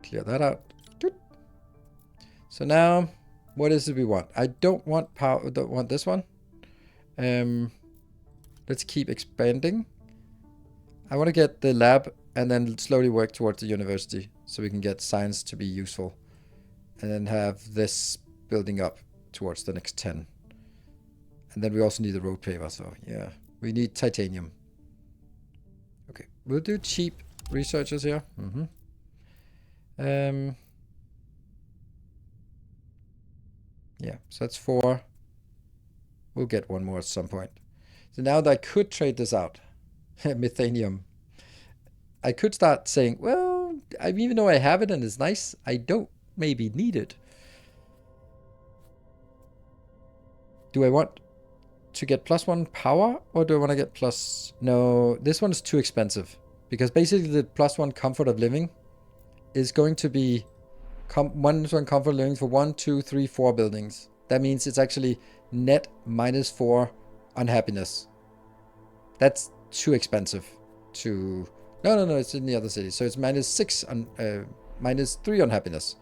Clear that out. Good. So now, what is it we want? I don't want power. Don't want this one. Let's keep expanding. I want to get the lab and then slowly work towards the university so we can get science to be useful. And then have this building up towards the next 10. And then we also need the road paver, so yeah. We need titanium. Okay, we'll do cheap researchers here. Yeah, so that's 4. We'll get one more at some point. So now that I could trade this out, methanium, I could start saying, well, even though I have it and it's nice, I don't maybe need it. Do I want to get +1 power, or do I want to get plus... No, this one is too expensive. Because basically the +1 comfort of living is going to be +1 comfort of living for 1, 2, 3, 4 buildings. That means it's actually net -4 unhappiness. That's too expensive to... No, it's in the other city. So it's -6 on -3 unhappiness.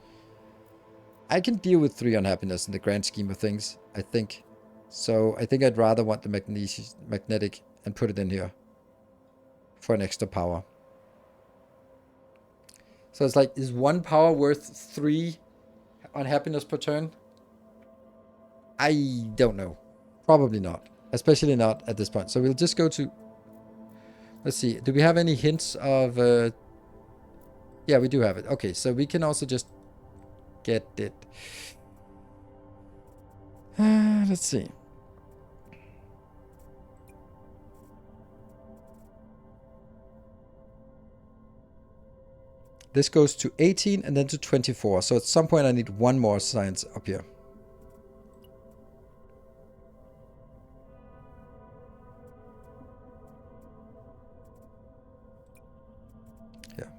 I can deal with 3 unhappiness in the grand scheme of things, I think. So I think I'd rather want the magnetic and put it in here for an extra power. So it's like, is 1 power worth 3 unhappiness per turn? I don't know. Probably not. Especially not at this point. So we'll just go to... Let's see. Do we have any hints of... Yeah, we do have it. Okay, so we can also just get it. Let's see. This goes to 18 and then to 24. So at some point I need 1 more science up here. Yeah.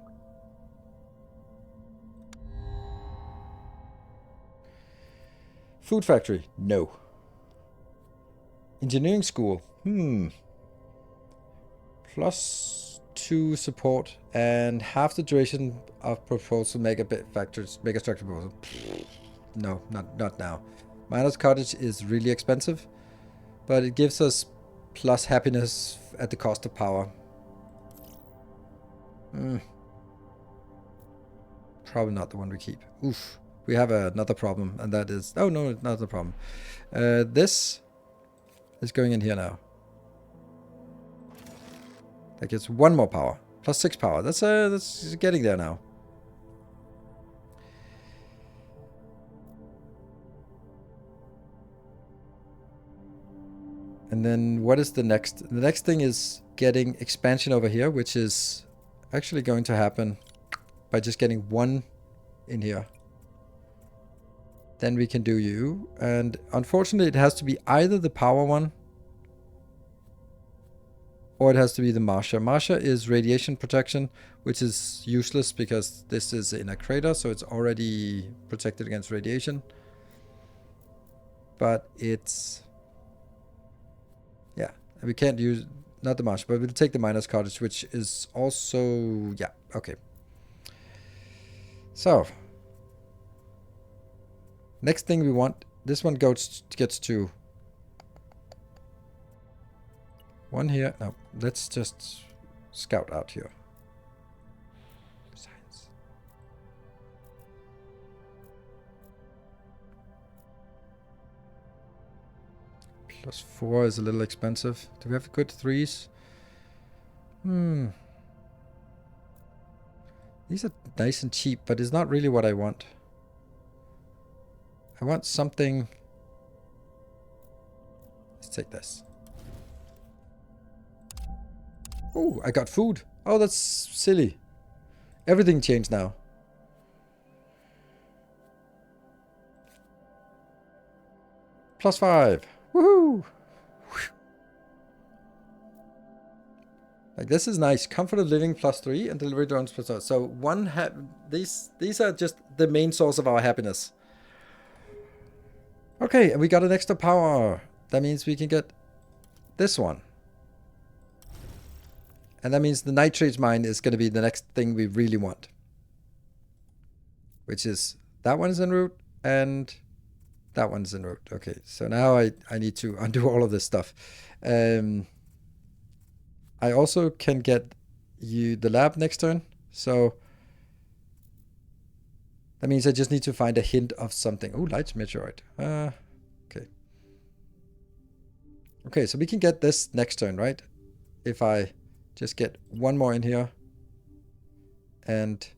Food factory? No. Engineering school? +2 support and half the duration of proposal mega structure proposal. No, not now. Miner's Cottage is really expensive, but it gives us plus happiness at the cost of power. Probably not the one we keep. Oof. We have another problem, and that is... Oh, no, not the problem. This is going in here now. That gets 1 more power. Plus 6 power. That's getting there now. And then what is the next? The next thing is getting expansion over here, which is actually going to happen by just getting 1 in here. Then we can do you. And unfortunately, it has to be either the power one or it has to be the Marsha. Marsha is radiation protection, which is useless because this is in a crater, so it's already protected against radiation. But it's... yeah, we can't use... not the Marsha, but we'll take the Miner's Cottage, which is also... yeah, okay. So... next thing we want... this one gets to... 1 here. No, let's just scout out here. Science. +4 is a little expensive. Do we have good 3s? These are nice and cheap, but it's not really what I want. I want something... let's take this. Oh, I got food. Oh, that's silly. Everything changed now. +5. Woohoo! Like, this is nice. Comfort of living +3 and delivery drones +4. So these are just the main source of our happiness. Okay, and we got an extra power. That means we can get this one. And that means the nitrate mine is going to be the next thing we really want. Which is, that one's en route, and that one's en route. Okay, so now I need to undo all of this stuff. I also can get you the lab next turn. So that means I just need to find a hint of something. Oh, light meteorite. Okay. Okay, so we can get this next turn, right? If I... just get 1 more in here. And...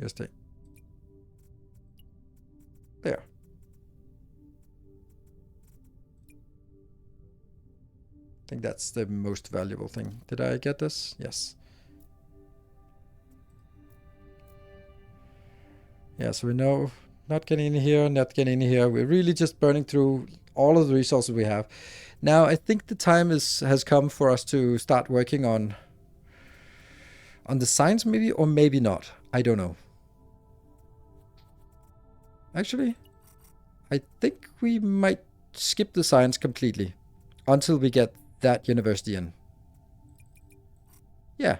just take... there. I think that's the most valuable thing. Did I get this? Yes. Yeah, so we know not getting in here, not getting in here. We're really just burning through all of the resources we have. Now, I think the time has come for us to start working on the science, maybe, or maybe not. I don't know. Actually, I think we might skip the science completely until we get that university in. Yeah.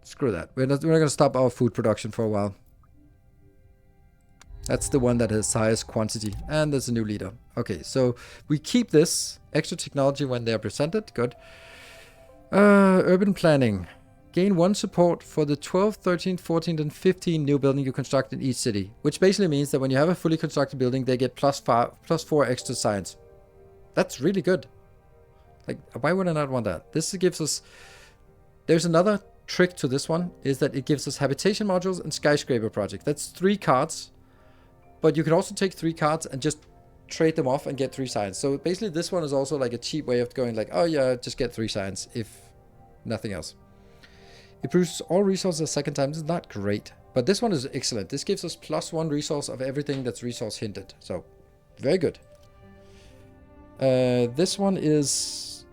Screw that. We're not going to stop our food production for a while. That's the one that has highest quantity. And there's a new leader. Okay, so we keep this extra technology when they are presented. Good. Urban planning. Gain 1 support for the 12th, 13th, 14th, and 15th new building you construct in each city. Which basically means that when you have a fully constructed building, they get +4 extra science. That's really good. Like, why would I not want that? This gives us... there's another... trick to this one is that it gives us habitation modules and skyscraper project. That's 3 cards, but you can also take 3 cards and just trade them off and get 3 science. So basically this one is also like a cheap way of going like, oh yeah, just get 3 science if nothing else. It produces all resources a second time. This is not great, but this one is excellent. This gives us +1 resource of everything that's resource hinted. So very good. This one is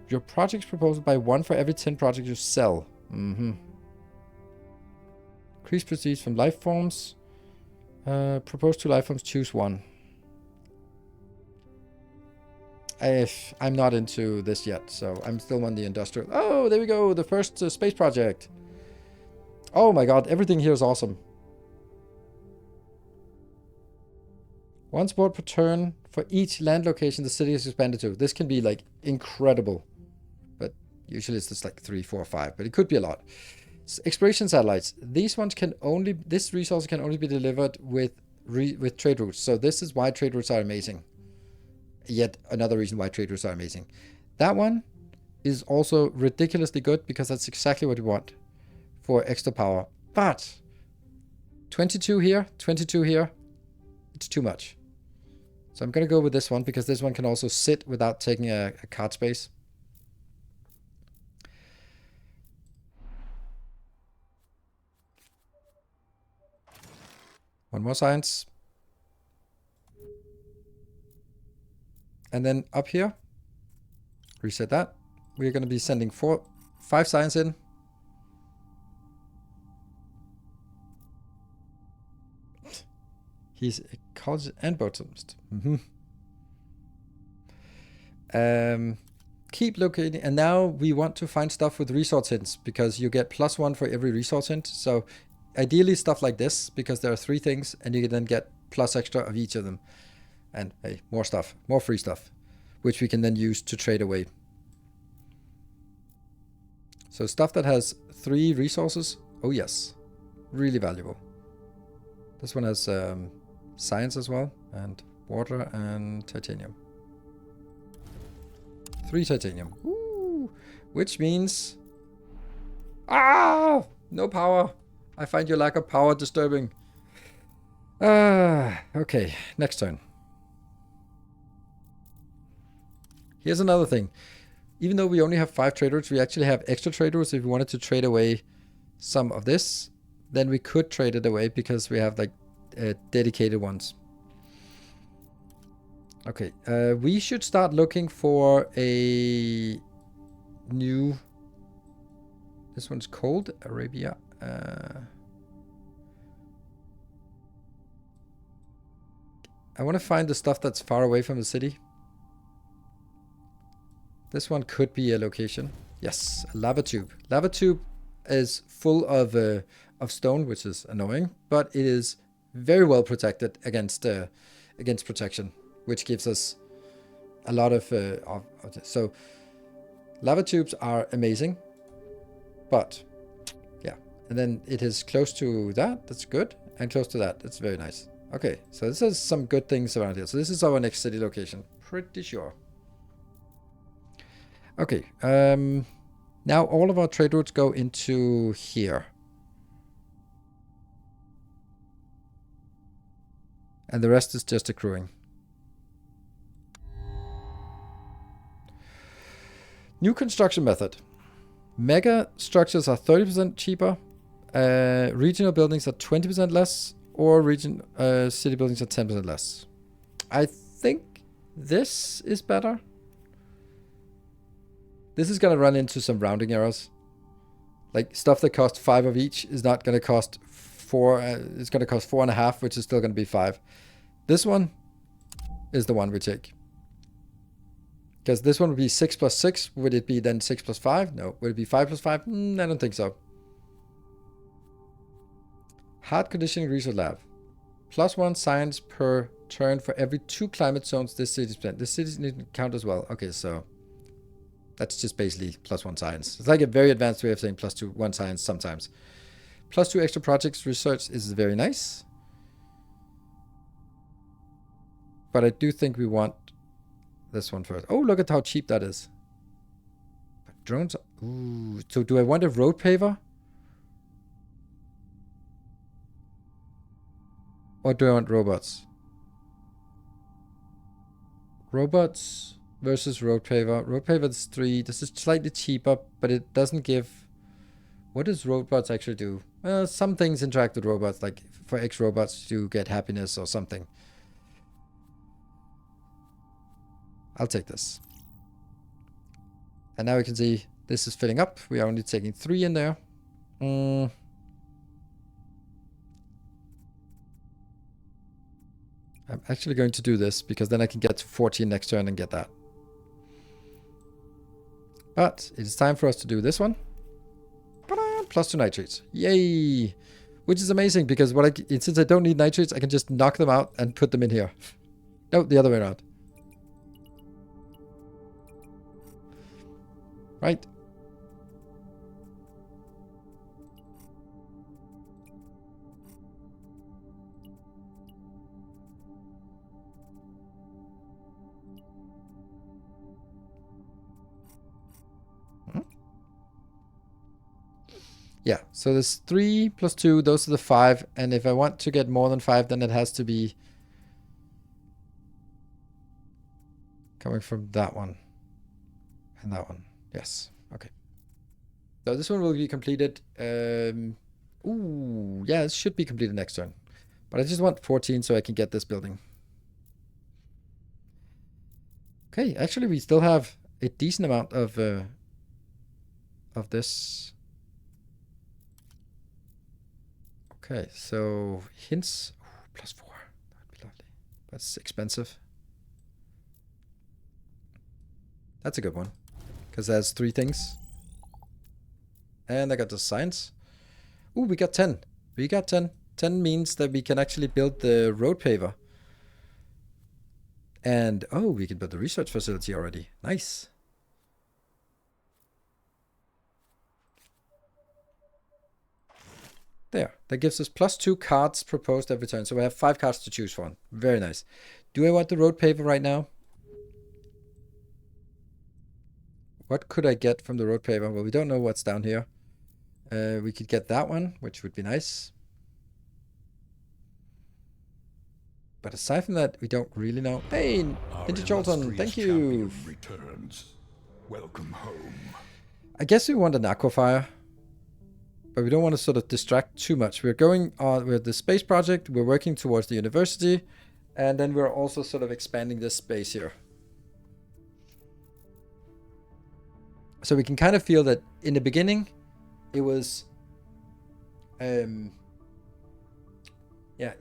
your project's proposed by 1 for every 10 projects you sell. Increase prestige from life forms. Propose 2 life forms, choose 1. I'm not into this yet, so I'm still on the industrial. Oh, there we go. The first space project. Oh my god, everything here is awesome. One sport per turn for each land location the city is expanded to. This can be like incredible. But usually it's just like 3, 4, 5. But it could be a lot. Exploration satellites. These ones can only... This resource can only be delivered with trade routes. So this is why trade routes are amazing. Yet another reason why trade routes are amazing. That one is also ridiculously good because that's exactly what we want for extra power. But 22 here, 22 here, it's too much. So I'm going to go with this one because this one can also sit without taking a card space. One more science. And then up here, reset that. We're going to be sending 5 science in. He's a college and botanist. Keep locating. And now we want to find stuff with resource hints because you get +1 for every resource hint. So ideally stuff like this because there are 3 things and you can then get plus extra of each of them. And hey, more stuff, more free stuff, which we can then use to trade away. So stuff that has 3 resources. Oh yes, really valuable. This one has science as well, and water and titanium. 3 titanium. Woo! Which means... No power! I find your lack of power disturbing. Okay, next turn. Here's another thing. Even though we only have 5 trade routes, we actually have extra trade routes. If we wanted to trade away some of this, then we could trade it away because we have like dedicated ones. Okay, we should start looking for a new... This one's cold, Arabia. I want to find the stuff that's far away from the city. This one could be a location. Yes, a lava tube. Lava tube is full of stone, which is annoying, but it is very well protected against protection, which gives us a lot of so lava tubes are amazing, but yeah, and then it is close to that. That's good, and close to that. That's very nice. Okay, so this is some good things around here. So this is our next city location, pretty sure. Okay, now all of our trade routes go into here. And the rest is just accruing. New construction method. Mega structures are 30% cheaper. Regional buildings are 20% less. Or city buildings are 10% less. I think this is better. This is going to run into some rounding errors. Like stuff that costs 5 of each is not going to cost 4. It's going to cost 4.5, which is still going to be 5. This one is the one we take. Because this one would be 6 plus 6. Would it be then 6 plus 5? No. Would it be 5 plus 5? I don't think so. Hard conditioning research lab. +1 science per turn for every 2 climate zones this city spent. This city need to count as well. Okay, so that's just basically +1 science. It's like a very advanced way of saying +1 science sometimes. +2 extra projects research is very nice. But I do think we want this one first. Oh, look at how cheap that is. But drones. Ooh. So do I want a road paver? Or do I want robots? Robots versus road paver. Road paver is 3. This is slightly cheaper, but it doesn't give... What does robots actually do? Well, some things interact with robots, like for X robots to get happiness or something. I'll take this. And now we can see this is filling up. We are only taking 3 in there. I'm actually going to do this because then I can get to 14 next turn and get that. But it is time for us to do this one. +2 nitrates. Yay! Which is amazing because since I don't need nitrates, I can just knock them out and put them in here. No, the other way around. Right. Yeah, so there's 3 + 2, those are the 5, and if I want to get more than 5, then it has to be coming from that one and that one. Yes, okay. So this one will be completed. Ooh, yeah, it should be completed next turn. But I just want 14 so I can get this building. Okay, actually we still have a decent amount of this. Okay, so hints. Ooh, +4. That'd be lovely. That's expensive. That's a good one. Because there's 3 things. And I got the science. Ooh, we got 10. We got 10. 10 means that we can actually build the road paver. And, oh, we can build the research facility already. Nice. There. That gives us +2 cards proposed every turn. So we have 5 cards to choose from. Very nice. Do I want the road paver right now? What could I get from the road paver? Well, we don't know what's down here. We could get that one, which would be nice. But aside from that, we don't really know. Hey, Ninja Jolton, thank you. Returns. Welcome home. I guess we want an aquafire. But we don't want to sort of distract too much. We're going on with the space project. We're working towards the university. And then we're also sort of expanding this space here. So we can kind of feel that in the beginning, it was... yeah,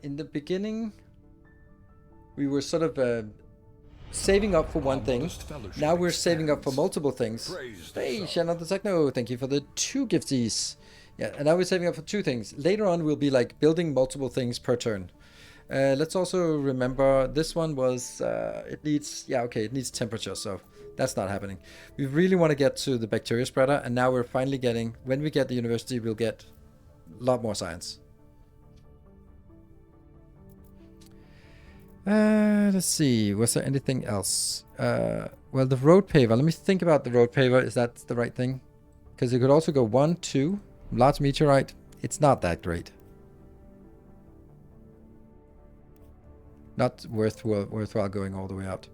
in the beginning, we were sort of saving up for one thing. Now we're saving up for multiple things. Hey, Shannon the Techno, thank you for the 2 gifties. Yeah, and now we're saving up for 2 things. Later on, we'll be like building multiple things per turn. Let's also remember this one was, it needs, yeah, okay, it needs temperature, so that's not happening. We really want to get to the bacteria spreader, and now we're finally getting, when we get the university, we'll get a lot more science. Let's see, was there anything else? Well, the road paver, let me think about the road paver, is that the right thing? Because it could also go 1, 2, large meteorite, it's not that great. Not worthwhile going all the way out.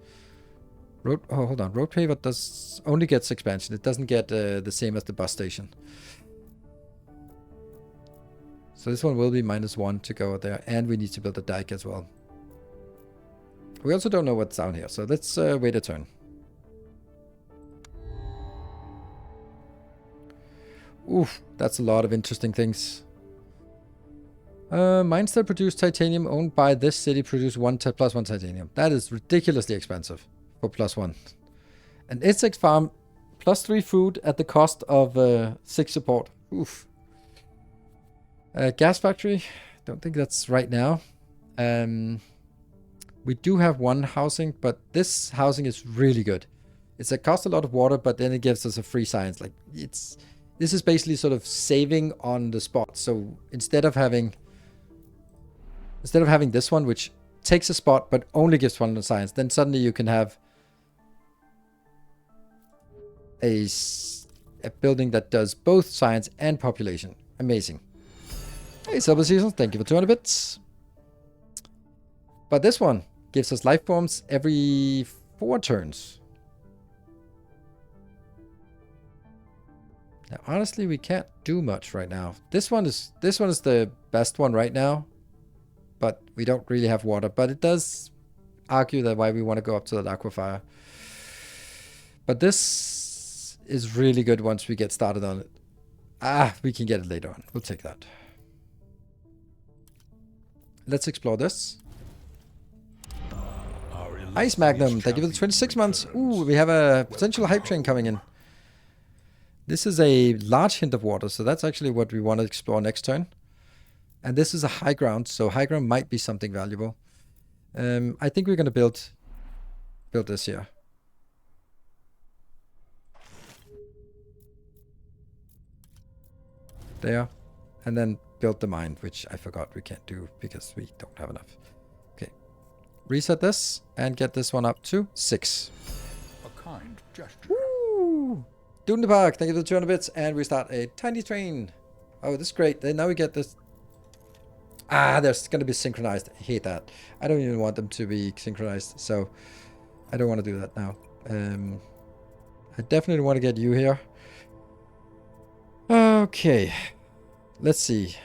Road, oh, hold on, road paver does only gets expansion, it doesn't get the same as the bus station. So this one will be -1 to go there, and we need to build a dike as well. We also don't know what's down here, so let's wait a turn. Oof, that's a lot of interesting things. Mines that produce titanium owned by this city produce +1 titanium. That is ridiculously expensive for +1. An insect farm +3 food at the cost of 6 support. Oof. Gas factory, don't think that's right now. We do have 1 housing, but this housing is really good. It's cost a lot of water, but then it gives us a free science. Like this is basically sort of saving on the spot. So instead of having this one, which takes a spot but only gives 1 science, then suddenly you can have a building that does both science and population. Amazing. Hey, Silver Season, thank you for 200 bits. But this one gives us life forms every 4 turns. Now, honestly, we can't do much right now. This one is the best one right now, but we don't really have water. But it does argue that why we want to go up to that aquifer. But this is really good once we get started on it. We can get it later on. We'll take that. Let's explore this. Ice Magnum, thank you for the 26 months. Ooh, we have a potential hype train coming in. This is a large hint of water, so that's actually what we want to explore next turn. And this is a high ground, so high ground might be something valuable. I think we're going to build this here. There. And then build the mine, which I forgot we can't do because we don't have enough. Okay. Reset this and get this one up to 6. A kind gesture. Woo! Doom the Park, thank you for the 200 bits. And we start a tiny train. Oh, this is great. Then now we get this. Ah, they're going to be synchronized. I hate that. I don't even want them to be synchronized. So I don't want to do that now. I definitely want to get you here. Okay. Let's see.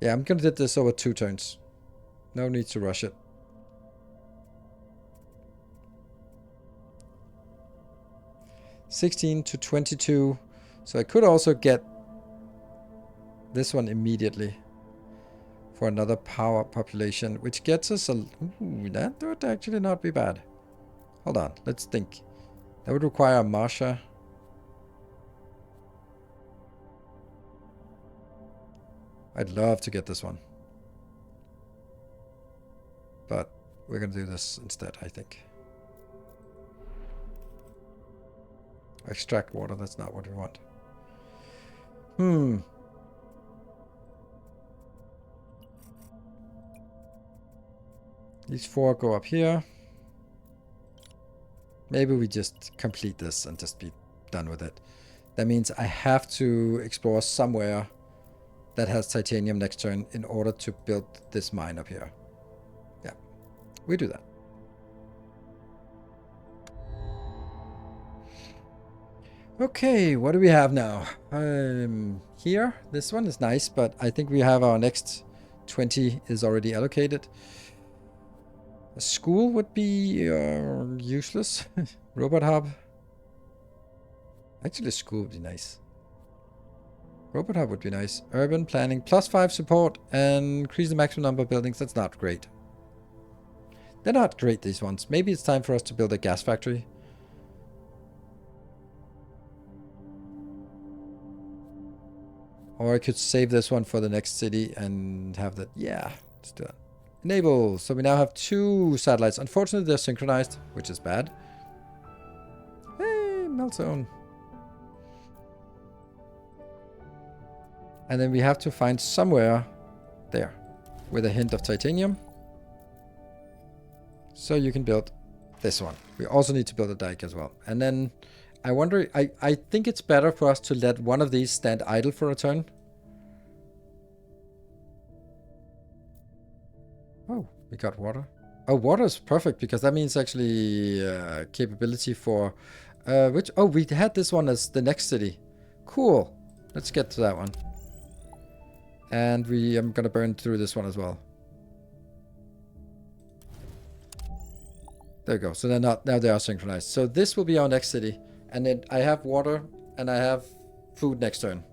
Yeah, I'm going to do this over 2 turns. No need to rush it. $16 to $22. So I could also get this one immediately for another power population, which gets us a... Ooh, that would actually not be bad. Hold on, let's think. That would require a Marsha. I'd love to get this one. But we're going to do this instead, I think. Extract water, that's not what we want. These 4 go up here. Maybe we just complete this and just be done with it. That means I have to explore somewhere that has titanium next turn in order to build this mine up here. Yeah, we do that. Okay, what do we have now? Here, this one is nice, but I think we have our next 20 is already allocated. A school would be useless. Robot hub. Actually, a school would be nice. Robot hub would be nice. Urban planning. +5 support and increase the maximum number of buildings. That's not great. They're not great, these ones. Maybe it's time for us to build a gas factory. Or I could save this one for the next city and have that. Yeah, let's do that. Enable. So we now have 2 satellites. Unfortunately, they're synchronized, which is bad. Hey, melt zone. And then we have to find somewhere there with a hint of titanium. So you can build this one. We also need to build a dike as well. And then I wonder, I think it's better for us to let one of these stand idle for a turn. Oh, we got water. Oh, water is perfect because that means actually capability for which. Oh, we had this one as the next city. Cool. Let's get to that one. And I'm gonna burn through this one as well. There you go. So they're not now. They are synchronized. So this will be our next city, and then I have water and I have food next turn.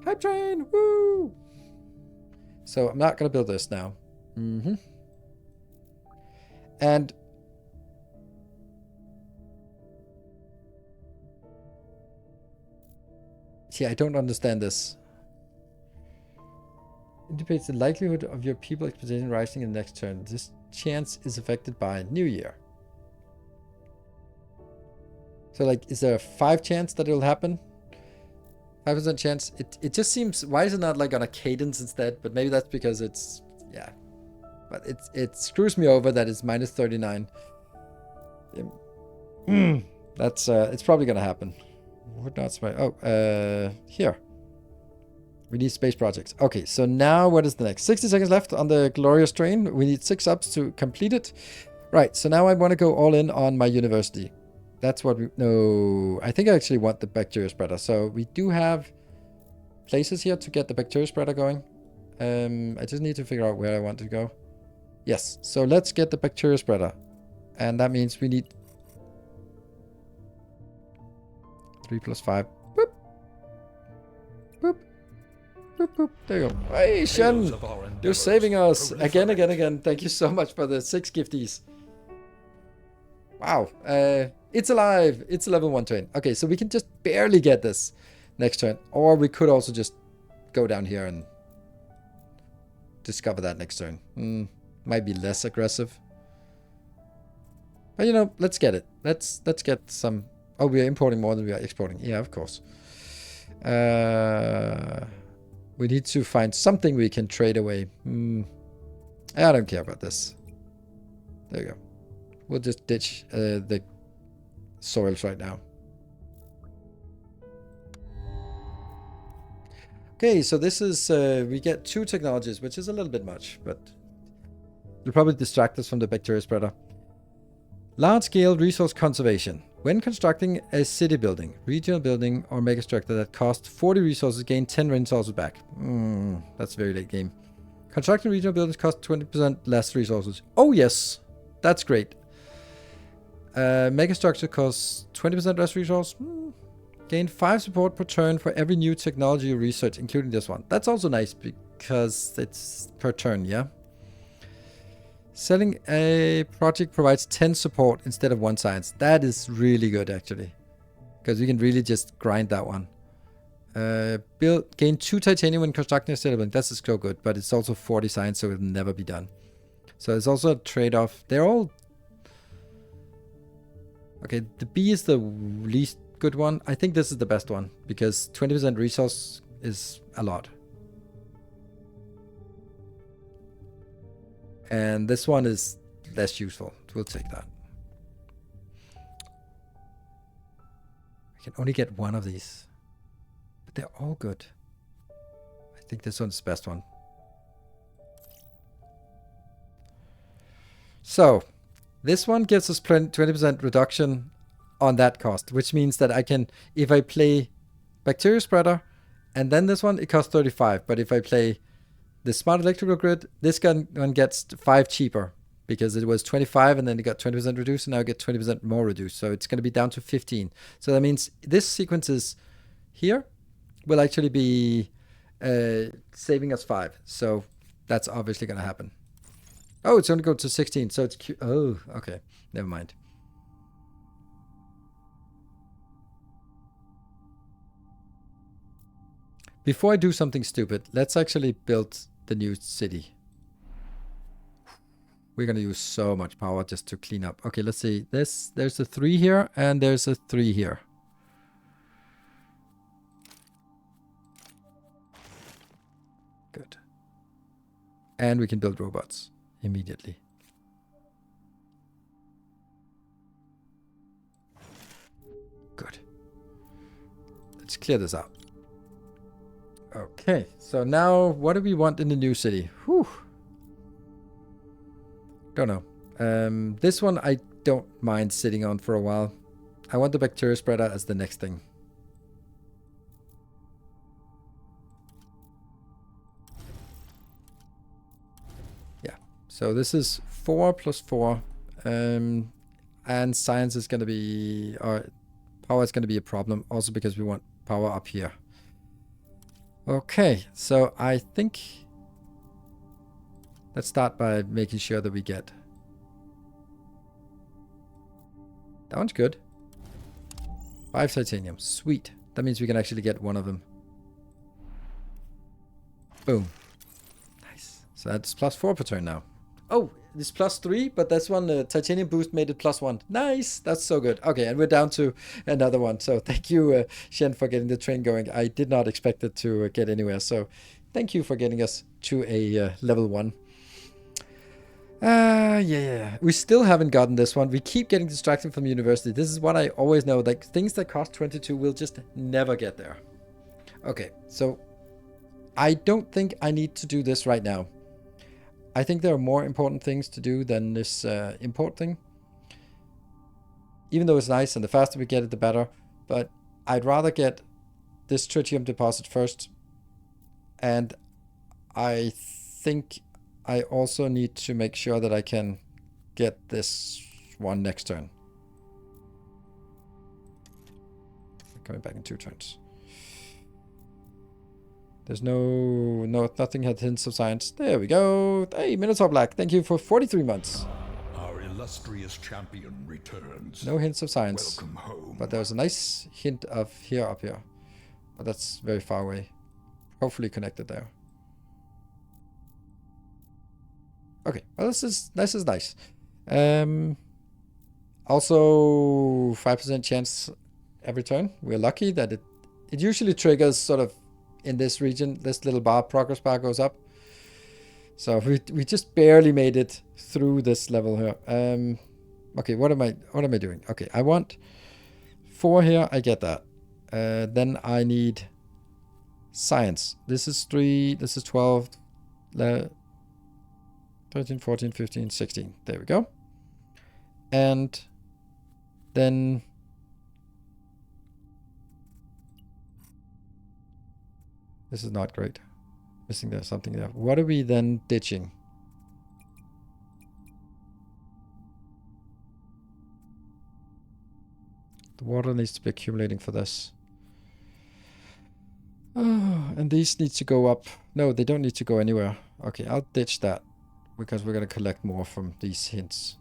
Hype train! Woo! So I'm not gonna build this now. And see, I don't understand this. Indicates the likelihood of your people expectation rising in the next turn. This chance is affected by New Year. So, like, is there a 5 chance that it'll happen? 5% chance. It just seems. Why is it not like on a cadence instead? But maybe that's because it's. Yeah. But it screws me over that it's -39. That's it's probably gonna happen. Would not spy. Oh, here. We need space projects. Okay, so now what is the next? 60 seconds left on the glorious train. We need 6 ups to complete it. Right, so now I want to go all in on my university. That's what we... No, I think I actually want the bacteria spreader. So we do have places here to get the bacteria spreader going. I just need to figure out where I want to go. Yes, so let's get the bacteria spreader. And that means we need 3 + 5. Boop. Boop. boop, boop. There you go. Hey, Shen! You're saving us! Again. Thank you so much for the 6 gifties. Wow. It's alive! It's a level 1 train. Okay, so we can just barely get this next turn. Or we could also just go down here and discover that next turn. Might be less aggressive. But you know, let's get it. Let's get some... Oh, we are importing more than we are exporting. Yeah, of course. We need to find something we can trade away. I don't care about this. There you go. We'll just ditch the soils right now. Okay, so this is... we get 2 technologies, which is a little bit much, but it'll probably distract us from the bacteria spreader. Large-scale resource conservation. When constructing a city building, regional building, or megastructure that costs 40 resources, gain 10 resources back. That's very late game. Constructing regional buildings cost 20% less resources. Oh yes, that's great. Megastructure costs 20% less resource. Gain 5 support per turn for every new technology you research, including this one. That's also nice because it's per turn, yeah? Selling a project provides 10 support instead of 1 science. That is really good, actually. Because we can really just grind that one. Gain 2 titanium when constructing a city building. That's so good, but it's also 40 science, so it'll never be done. So it's also a trade-off. They're all... Okay, the B is the least good one. I think this is the best one, because 20% resource is a lot. And this one is less useful. We'll take that. I can only get 1 of these. But they're all good. I think this one's the best one. So, this one gives us 20% reduction on that cost, which means that I can, if I play Bacteria Spreader, and then this one, it costs 35. But if I play the Smart Electrical Grid, this one gets 5 cheaper, because it was 25 and then it got 20% reduced, and now I get 20% more reduced. So it's going to be down to 15. So that means this sequence is here will actually be saving us 5. So that's obviously going to happen. Oh, it's only go to 16. So it's oh, okay. Never mind. Before I do something stupid, let's actually build the new city. We're going to use so much power just to clean up. Okay, let's see. There's a 3 here, and there's a 3 here. Good. And we can build robots immediately. Good. Let's clear this out. Okay, so now what do we want in the new city? Whew. Don't know. This one I don't mind sitting on for a while. I want the bacteria spreader as the next thing. Yeah, so this is 4 plus 4. And science is going to be, or power is going to be a problem, also because we want power up here. Okay, so I think let's start by making sure that we get... That one's good. 5 titanium. Sweet. That means we can actually get 1 of them. Boom. Nice. So that's plus 4 per turn now. Oh, it's plus 3, but that's one titanium boost made it plus 1. Nice. That's so good. Okay, and we're down to another one. So thank you, Shen, for getting the train going. I did not expect it to get anywhere. So thank you for getting us to a level 1. Yeah. We still haven't gotten this one. We keep getting distracted from university. This is what I always know. Like, things that cost 22 will just never get there. Okay, so I don't think I need to do this right now. I think there are more important things to do than this import thing. Even though it's nice, and the faster we get it, the better. But I'd rather get this tritium deposit first. And I think I also need to make sure that I can get this one next turn. Coming back in 2 turns. There's nothing had hints of science. There we go. Hey, Minotaur Black, thank you for 43 months. Our illustrious champion returns. No hints of science. Welcome home. But there's a nice hint of here up here. But that's very far away. Hopefully connected there. Okay, well this is nice. Also 5% chance every turn. We're lucky that it usually triggers sort of in this region. This little bar, progress bar, goes up. So we just barely made it through this level here. Okay, what am I doing? Okay, I want 4 here. I get that. Then I need science. This is 3. This is 12. 13, 14, 15, 16. There we go. And then this is not great. Missing there something there. What are we then ditching? The water needs to be accumulating for this. Oh, and these need to go up. No, they don't need to go anywhere. Okay, I'll ditch that because we're going to collect more from these hints.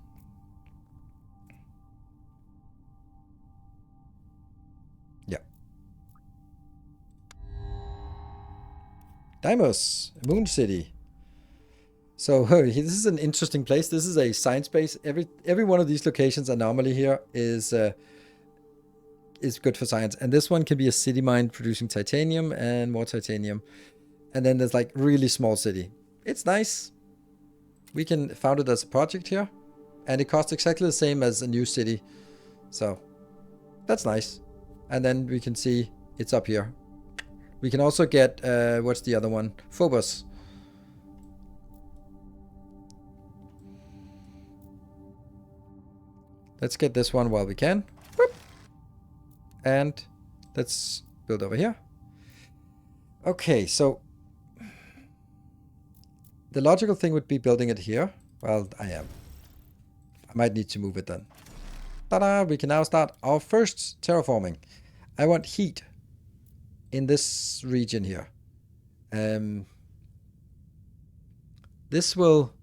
Yeah. Deimos, Moon City. So this is an interesting place. This is a science base. Every one of these locations anomaly here is good for science. And this one can be a city mine producing titanium and more titanium. And then there's like really small city. It's nice. We can found it as a project here. And it costs exactly the same as a new city. So that's nice. And then we can see it's up here. We can also get, what's the other one? Phobos. Let's get this one while we can. Whoop. And let's build over here. Okay, so the logical thing would be building it here. Well, I might need to move it then. Ta-da! We can now start our first terraforming. I want heat in this region here. This will...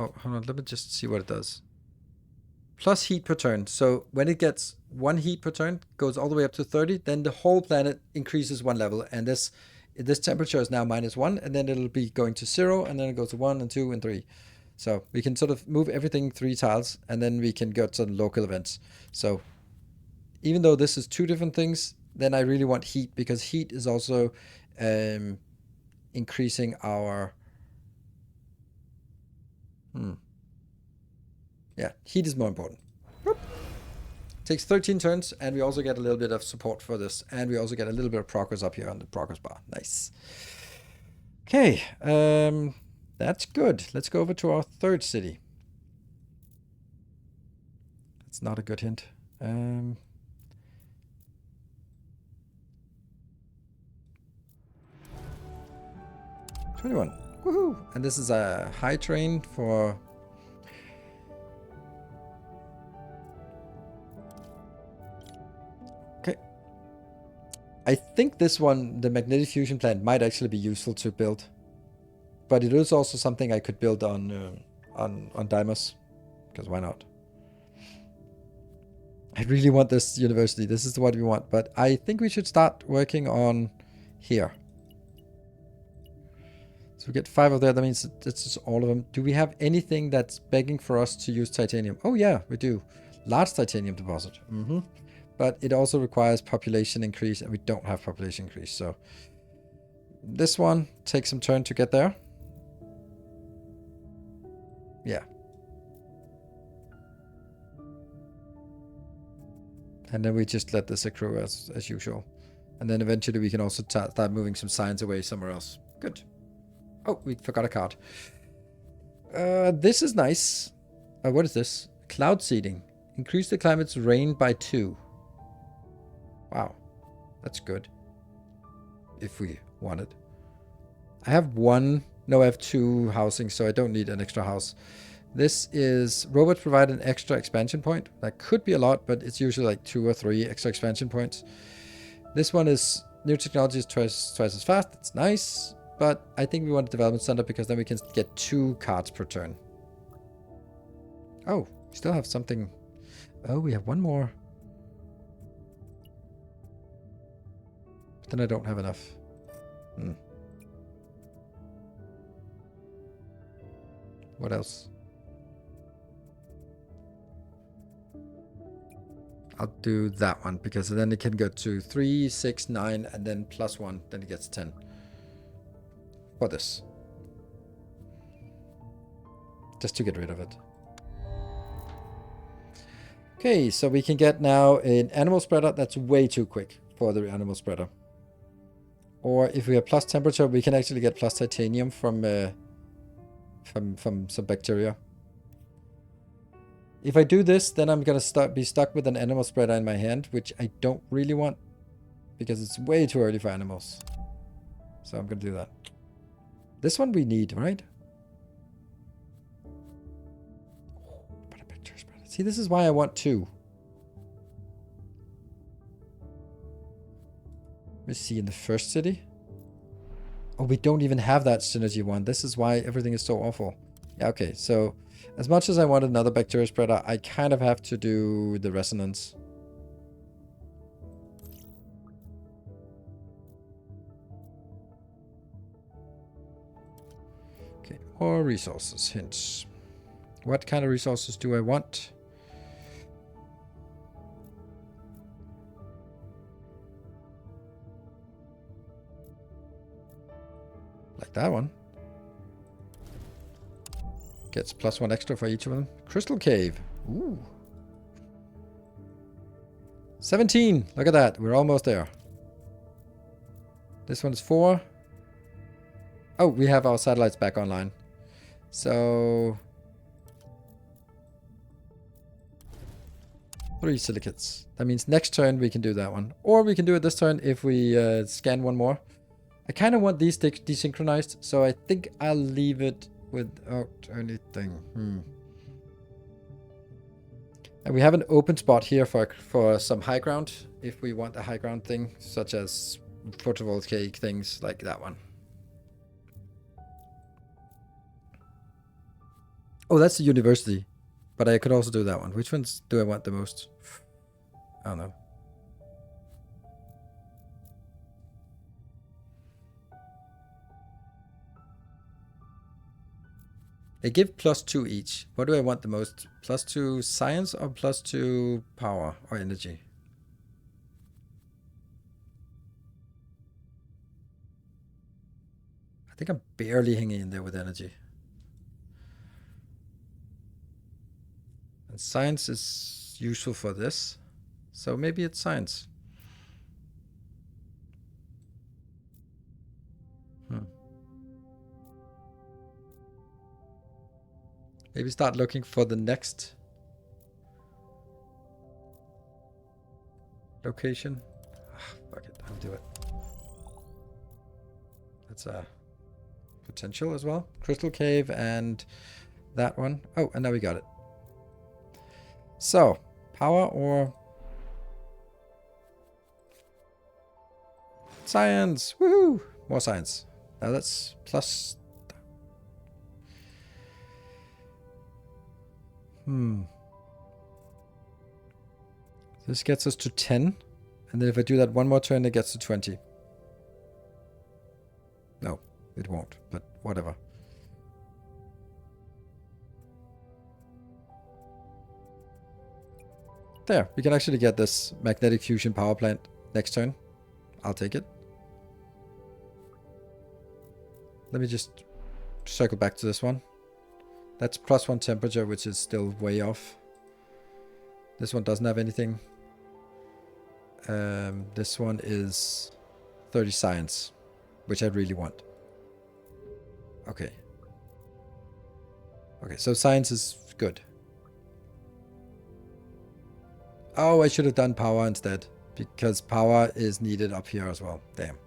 Oh, hold on. Let me just see what it does. Plus heat per turn. So when it gets 1 heat per turn, goes all the way up to 30, then the whole planet increases 1 level. And this temperature is now -1, and then it'll be going to 0, and then it goes to 1 and 2 and 3. So we can sort of move everything 3 tiles, and then we can get some local events. So even though this is 2 different things, then I really want heat, because heat is also increasing our... Yeah, heat is more important. Whoop. Takes 13 turns, and we also get a little bit of support for this, and we also get a little bit of progress up here on the progress bar. Nice. Okay, that's good. Let's go over to our 3rd city. That's not a good hint. 21. Woohoo! And this is a high train for... Okay. I think this one, the magnetic fusion plant, might actually be useful to build. But it is also something I could build on Deimos. Because why not? I really want this university. This is what we want. But I think we should start working on here. So we get 5 of there. That means it's just all of them. Do we have anything that's begging for us to use titanium? Oh yeah, we do. Large titanium deposit. But it also requires population increase, and we don't have population increase. So this one takes some turn to get there. Yeah. And then we just let this accrue as usual. And then eventually we can also start moving some signs away somewhere else. Good. Oh, we forgot a card. This is nice. What is this? Cloud seeding. Increase the climate's rain by 2. Wow. That's good. If we want it. I have 1. No, I have 2 housing, so I don't need an extra house. This is... Robots provide an extra expansion point. That could be a lot, but it's usually like 2 or 3 extra expansion points. This one is new technology is twice as fast. It's nice, but I think we want a development center because then we can get 2 cards per turn. Oh, we still have something. Oh, we have one more. But then I don't have enough. What else? I'll do that one because then it can go to 3, 6, 9, and then +1. Then it gets 10. For this. Just to get rid of it. Okay, so we can get now an animal spreader. That's way too quick for the animal spreader. Or if we have plus temperature, we can actually get plus titanium from some bacteria. If I do this, then I'm gonna be stuck with an animal spreader in my hand, which I don't really want because it's way too early for animals. So I'm gonna do that. This one we need, right? But a bacteria spreader. See, this is why I want 2. Let me see in the first city. Oh, we don't even have that synergy one. This is why everything is so awful. Yeah, okay, so as much as I want another bacteria spreader, I kind of have to do the resonance. Okay, more resources, hints. What kind of resources do I want? Like that one. Gets +1 extra for each of them. Crystal Cave. Ooh. 17. Look at that. We're almost there. This one's 4. Oh, we have our satellites back online. So 3 silicates. That means next turn we can do that one. Or we can do it this turn if we scan one more. I kind of want these desynchronized, so I think I'll leave it without anything. And we have an open spot here for some high ground, if we want a high ground thing, such as photovoltaic things like that one. Oh, that's the university. But I could also do that one. Which ones do I want the most? I don't know. They give +2 each. What do I want the most? +2 science or +2 power or energy? I think I'm barely hanging in there with energy. And science is useful for this. So maybe it's science. Maybe start looking for the next location. Fuck it, I'll do it. That's a potential as well. Crystal Cave and that one. Oh, and now we got it. So, power or science. Woohoo! More science. Now that's plus. This gets us to 10. And then if I do that one more turn, it gets to 20. No, it won't, but whatever. There, we can actually get this magnetic fusion power plant next turn. I'll take it. Let me just circle back to this one. That's +1 temperature, which is still way off. This one doesn't have anything. This one is 30 science, which I really want. Okay. Okay, so science is good. Oh, I should have done power instead, because power is needed up here as well. Damn.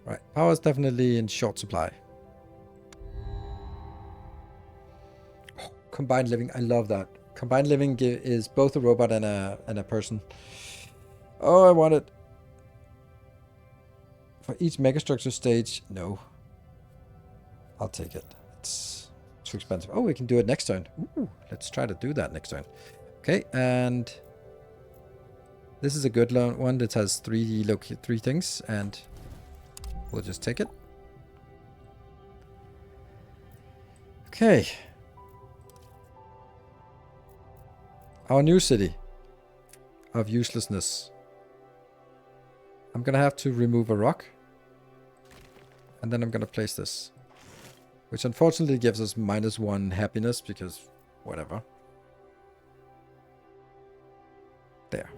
Right, power is definitely in short supply. Oh, combined living, I love that. Combined living is both a robot and a person. Oh, I want it. For each megastructure stage, no. I'll take it. It's too expensive. Oh, we can do it next turn. Ooh, let's try to do that next turn. Okay, and this is a good one that has three things, and we'll just take it. Okay. Our new city of uselessness. I'm gonna have to remove a rock. And then I'm gonna place this. Which unfortunately gives us -1 happiness, because whatever. There.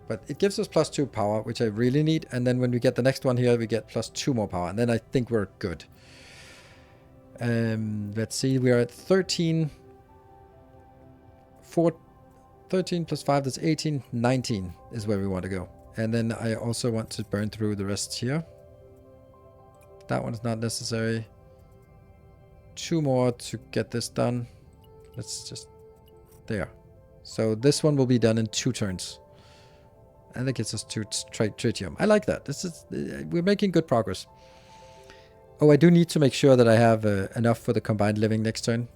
But it gives us +2 power, which I really need. And then when we get the next one here, we get +2 more power. And then I think we're good. Let's see, we are at 13. 13 plus 5, that's 18. 19 is where we want to go. And then I also want to burn through the rest here. That one's not necessary. 2 more to get this done. Let's just... There. So this one will be done in 2 turns. And that gets us to tritium. I like that. This is... we're making good progress. Oh, I do need to make sure that I have enough for the combined living next turn.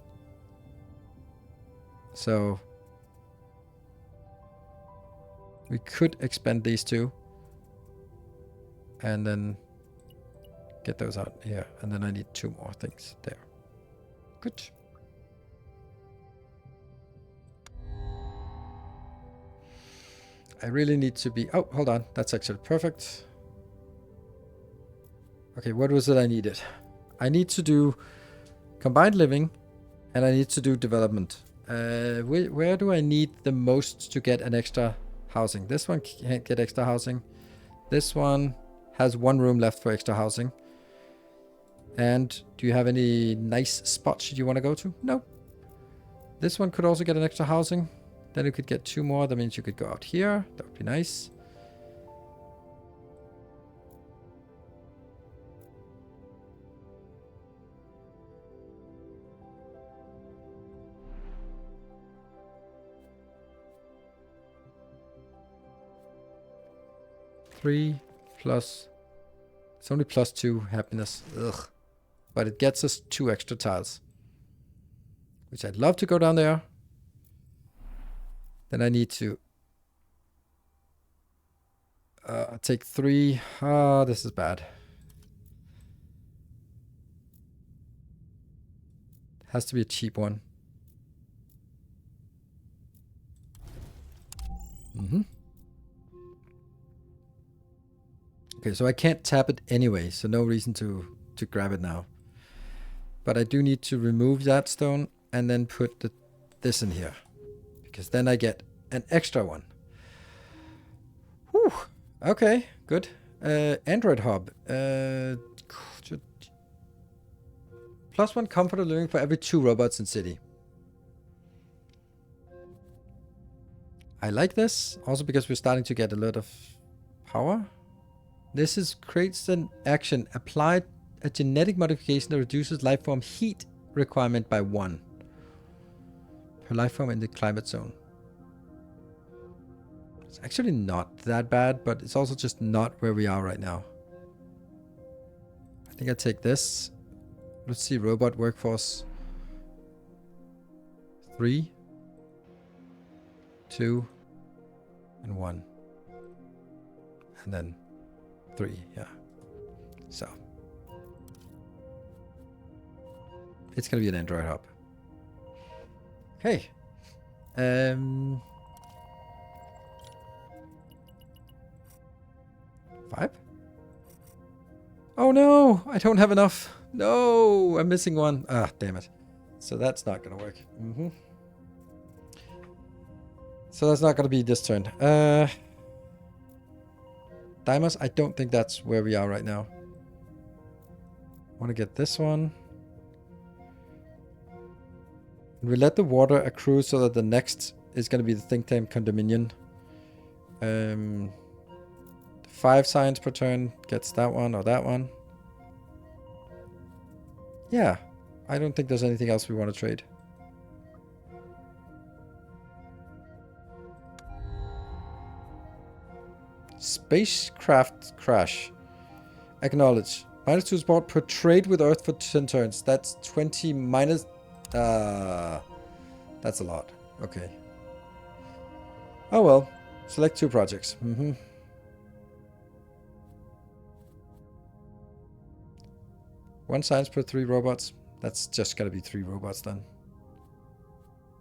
So... we could expend these 2. And then... get those out here. And then I need 2 more things there. Good. I really need to be... oh, hold on. That's actually perfect. Okay, what was it I needed? I need to do combined living, and I need to do development. Where do I need the most to get an extra housing? This one can't get extra housing. This one has 1 room left for extra housing. And do you have any nice spots you want to go to? No. This one could also get an extra housing. Then you could get 2 more. That means you could go out here. That would be nice. Three plus... it's only +2 happiness. Ugh. But it gets us 2 extra tiles. Which I'd love to go down there. Then I need to take 3. Ah, this is bad. Has to be a cheap one. Okay, so I can't tap it anyway, so no reason to grab it now. But I do need to remove that stone and then put this in here. Because then I get an extra one. Whew. Okay, good. Android hub. +1 comfort of living for every 2 robots in city. I like this. Also because we're starting to get a lot of power. This creates an action. Apply a genetic modification that reduces life form heat requirement by 1 per life form in the climate zone. It's actually not that bad, but it's also just not where we are right now. I think I take this. Let's see, robot workforce. 3, 2, and 1. And then 3, yeah. So. It's gonna be an Android hub. Okay. 5? Oh no! I don't have enough. No! I'm missing one. Ah, damn it. So that's not gonna work. So that's not gonna be this turn. Dimers, I don't think that's where we are right now. Want to get this one. We let the water accrue so that the next is going to be the think tank condominion. 5 science per turn gets that one or that one. Yeah, I don't think there's anything else we want to trade. Spacecraft crash. Acknowledge. -2 support per trade with Earth for 10 turns. That's 20 minus... that's a lot. Okay. Oh well. Select 2 projects. Mm-hmm. One science per 3 robots. That's just gotta be 3 robots then.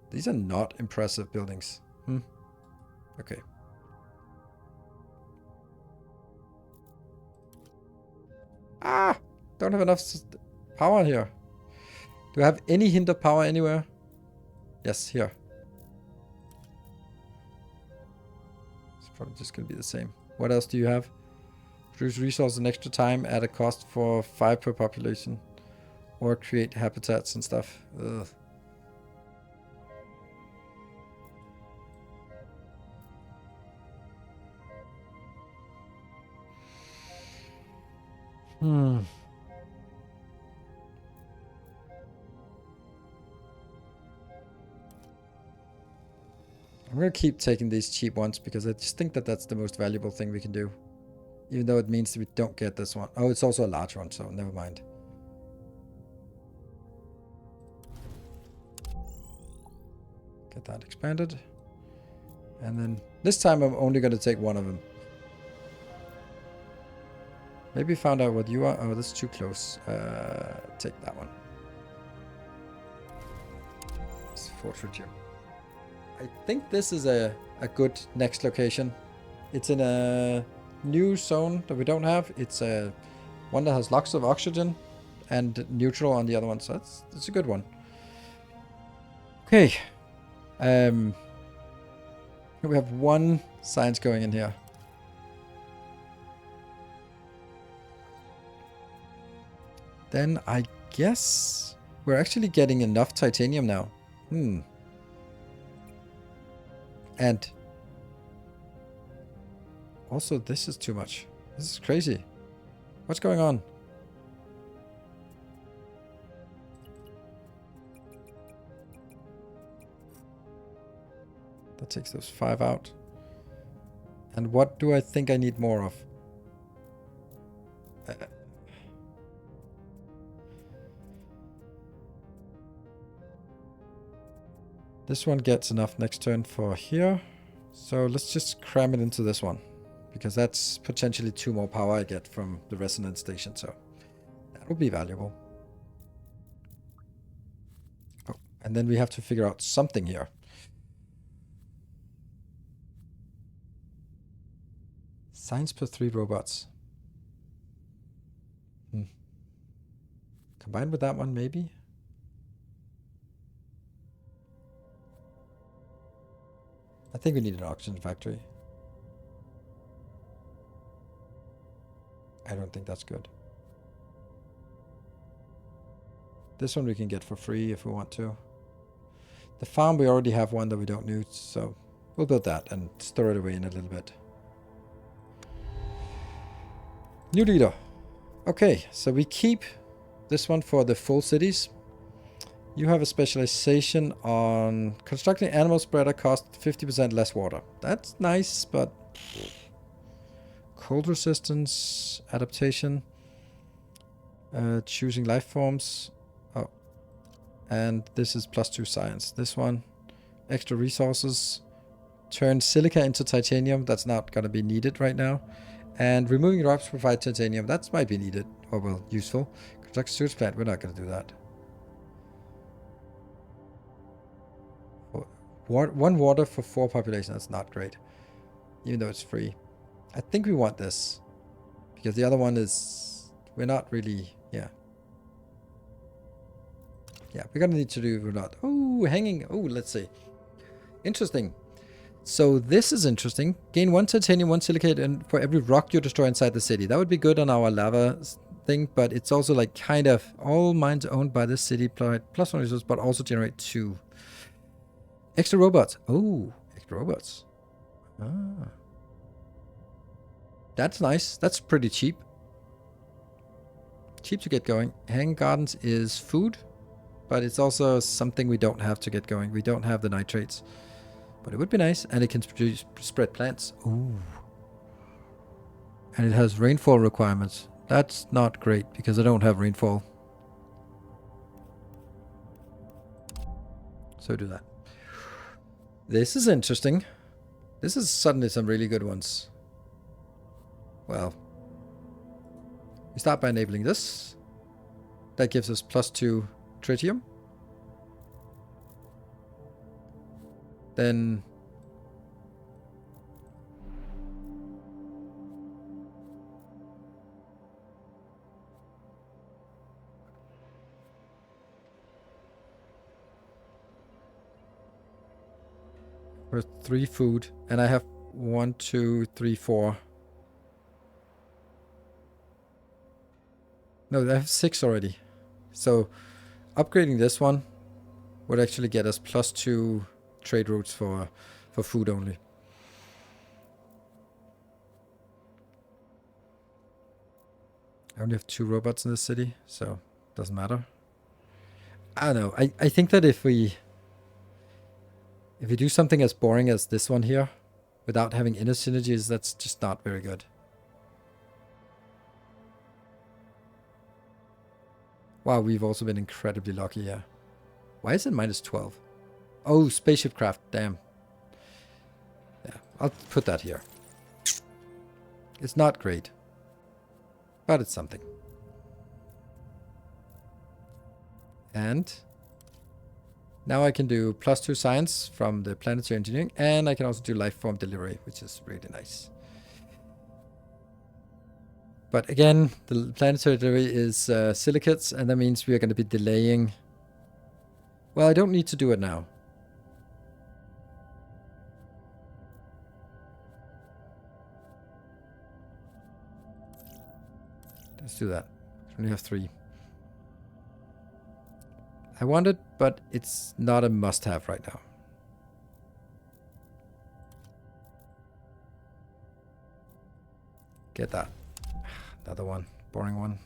These are not impressive buildings. Okay. Ah! Don't have enough power here. Do I have any hint of power anywhere? Yes, here. It's probably just gonna be the same. What else do you have? Produce resources and extra time at a cost for 5 per population. Or create habitats and stuff. Ugh. I'm gonna keep taking these cheap ones because I just think that that's the most valuable thing we can do. Even though it means we don't get this one. Oh, it's also a large one, so never mind. Get that expanded. And then this time I'm only gonna take one of them. Maybe found out what you are. Oh, that's too close. Take that one. It's Fort Gym. I think this is a good next location. It's in a new zone that we don't have. It's a one that has lots of oxygen and neutral on the other one. So it's a good one. Okay. We have one science going in here. Then I guess we're actually getting enough titanium now. And also this is too much. This is crazy. What's going on? That takes those 5 out. And what do I think I need more of? This one gets enough next turn for here. So let's just cram it into this one. Because that's potentially 2 more power I get from the resonance station. So that will be valuable. Oh, and then we have to figure out something here. Science per 3 robots. Combined with that one, maybe? I think we need an oxygen factory. I don't think that's good. This one we can get for free if we want to. The farm, we already have one that we don't use, so we'll build that and store it away in a little bit. New leader. Okay, so we keep this one for the full cities. You have a specialization on constructing animal spreader cost 50% less water. That's nice, but cold resistance, adaptation, choosing life forms. Oh, and this is +2 science. This one, extra resources, turn silica into titanium. That's not going to be needed right now. And removing rocks to provide titanium. That might be needed, or well, useful. Construct sewage plant. We're not going to do that. One water for 4 population. That's not great. Even though it's free. I think we want this. Because the other one is... We're not really... Yeah. Yeah, we're going to need to do... We're not... Oh, hanging... Oh, let's see. Interesting. So this is interesting. Gain 1 titanium, 1 silicate, and for every rock you destroy inside the city. That would be good on our lava thing, but it's also like kind of... All mines owned by this city +1 resource, but also generate 2. Extra robots. Oh, extra robots. Ah. That's nice. That's pretty cheap. Cheap to get going. Hang gardens is food, but it's also something we don't have to get going. We don't have the nitrates. But it would be nice. And it can spread plants. Ooh. And it has rainfall requirements. That's not great because I don't have rainfall. So do that. This is interesting. This is suddenly some really good ones. Well, we start by enabling this. That gives us +2 tritium. Then for 3 food, and I have 1, 2, 3, 4. No, I have 6 already. So upgrading this one would actually get us +2 trade routes for food only. I only have 2 robots in the city, so doesn't matter. I don't know. I think that if we do something as boring as this one here, without having inner synergies, that's just not very good. Wow, we've also been incredibly lucky here. Why is it -12? Oh, spaceship craft, damn. Yeah, I'll put that here. It's not great, but it's something. And now I can do +2 science from the planetary engineering, and I can also do life form delivery, which is really nice. But again, the planetary delivery is silicates, and that means we are going to be delaying. Well, I don't need to do it now. Let's do that. I only have 3. I want it, but it's not a must-have right now. Get that. Another one. Boring one.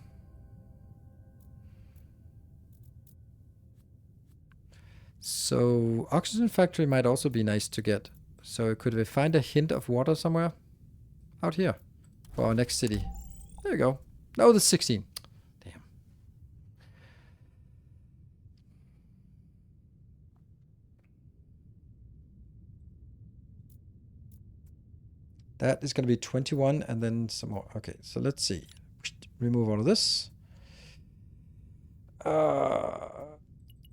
So, oxygen factory might also be nice to get. So, could we find a hint of water somewhere? Out here. For our next city. There you go. No, the 16. Damn. That is going to be 21 and then some more. Okay, so let's see. Remove all of this.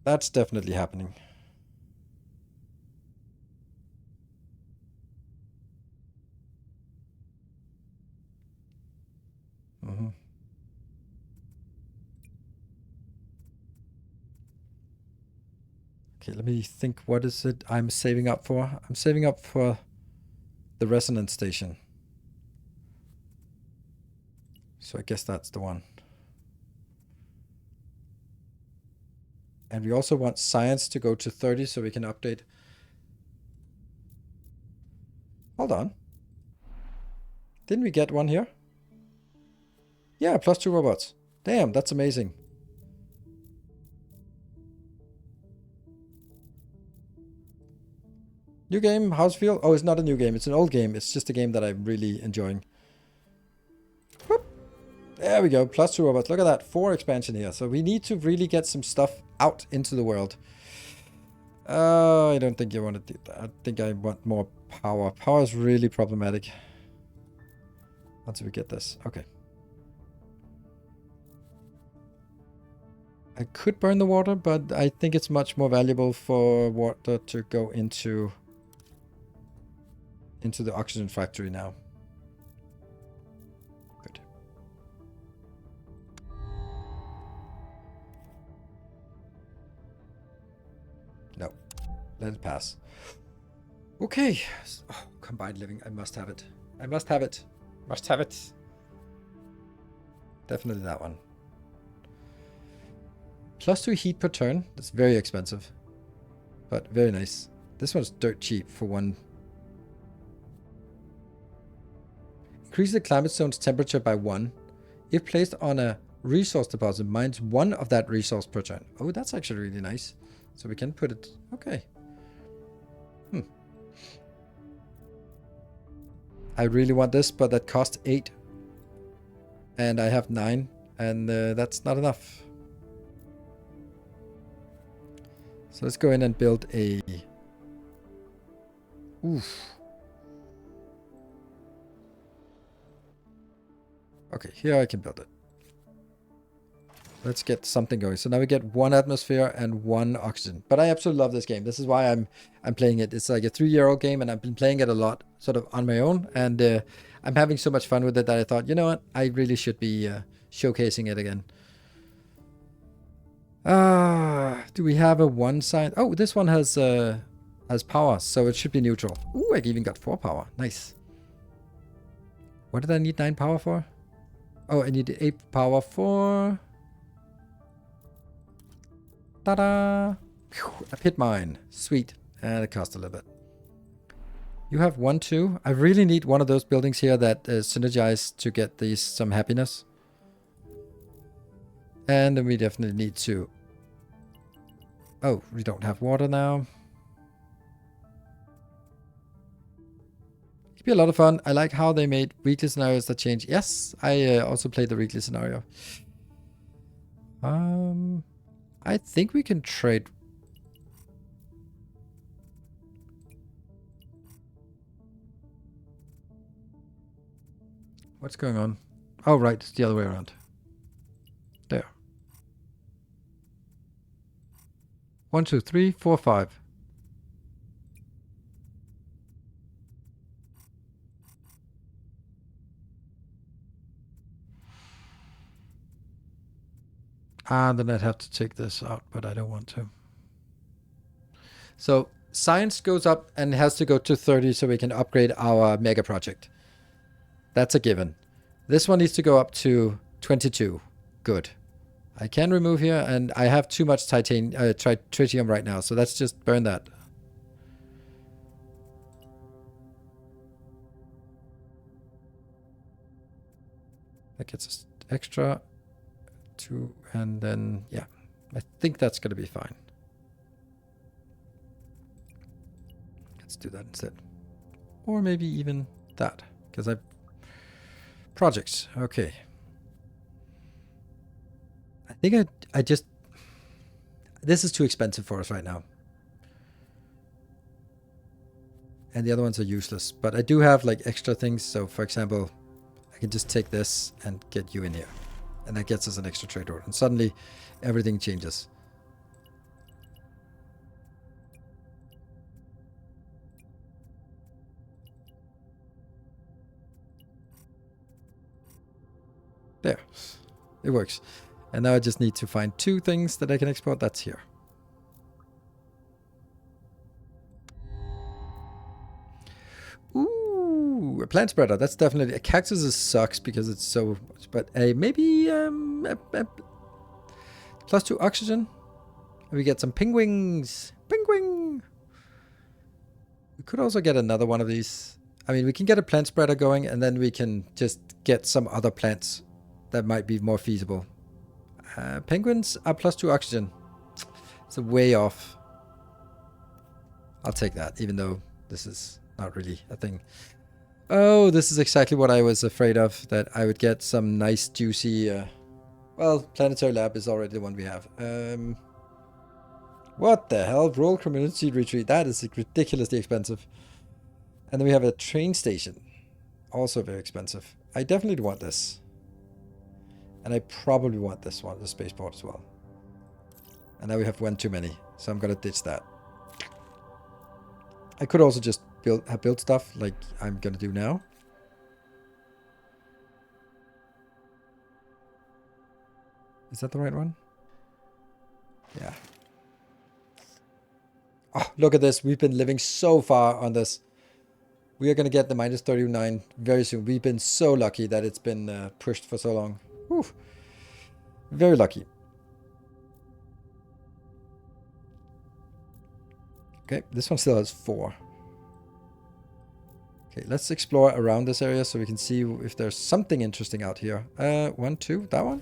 That's definitely happening. Okay, let me think. What is it I'm saving up for? I'm saving up for the resonance station. So I guess that's the one. And we also want science to go to 30 so we can update. Hold on. Didn't we get one here? Yeah, +2 robots. Damn, that's amazing. New game, how's it feel? Oh, it's not a new game. It's an old game. It's just a game that I'm really enjoying. Whoop. There we go. +2 robots. Look at that. 4 expansion here. So we need to really get some stuff out into the world. I don't think you want to do that. I think I want more power. Power is really problematic. Once we get this. Okay. I could burn the water, but I think it's much more valuable for water to go into the oxygen factory now. Good. No. Let it pass. Okay. Oh, combined living. I must have it. I must have it. Must have it. Definitely that one. +2 heat per turn. That's very expensive. But very nice. This one's dirt cheap for 1. Increase the climate zone's temperature by 1. If placed on a resource deposit, mines 1 of that resource per turn. Oh, that's actually really nice. So we can put it... Okay. I really want this, but that costs 8. and I have 9, and that's not enough. So let's go in and build a... Oof. Okay, here I can build it. Let's get something going. So now we get 1 atmosphere and 1 oxygen. But I absolutely love this game. This is why I'm playing it. It's like a 3-year-old game, and I've been playing it a lot, sort of on my own. And I'm having so much fun with it that I thought, you know what, I really should be showcasing it again. Do we have a 1 sign? Oh, this one has power, so it should be neutral. Ooh, I even got 4 power. Nice. What did I need 9 power for? Oh, I need 8 power for... Ta-da! A pit mine. Sweet. And it cost a little bit. You have 1, 2. I really need one of those buildings here that synergize to get these some happiness. And then we definitely need to... Oh, we don't have water now. It'd be a lot of fun. I like how they made weekly scenarios that change. Yes, I also played the weekly scenario. I think we can trade. What's going on? Oh, right. It's the other way around. There. 1, 2, 3, 4, 5. Then I'd have to take this out, but I don't want to. So science goes up and has to go to 30 so we can upgrade our mega project. That's a given. This one needs to go up to 22. Good. I can remove here, and I have too much tritium right now, so let's just burn that. That gets us extra. 2, and then, yeah, I think that's going to be fine. Let's do that instead. Or maybe even that, because I've... Projects, okay. I think I just... This is too expensive for us right now. And the other ones are useless, but I do have like extra things, so for example, I can just take this and get you in here. And that gets us an extra trade order. And suddenly, everything changes. There. It works. And now I just need to find 2 things that I can export. That's here. Ooh, a plant spreader. That's definitely... A cactus sucks because it's so... But maybe... +2 oxygen. We get some penguins. Penguin! We could also get another one of these. I mean, we can get a plant spreader going, and then we can just get some other plants that might be more feasible. Penguins are +2 oxygen. It's a way off. I'll take that, even though this is not really a thing. Oh, this is exactly what I was afraid of, that I would get some nice, juicy... well, Planetary Lab is already the one we have. What the hell? Rural Community Retreat. That is ridiculously expensive. And then we have a train station. Also very expensive. I definitely want this. And I probably want this one, the spaceport as well. And now we have 1 too many, so I'm gonna ditch that. I could also just build stuff like I'm gonna do now. Is that the right one? Yeah. Oh, look at this. We've been living so far on this. We are gonna get the -39 very soon. We've been so lucky that it's been pushed for so long. Whew. Very lucky. Okay, this one still has 4. Okay, let's explore around this area so we can see if there's something interesting out here. 1, 2, that one?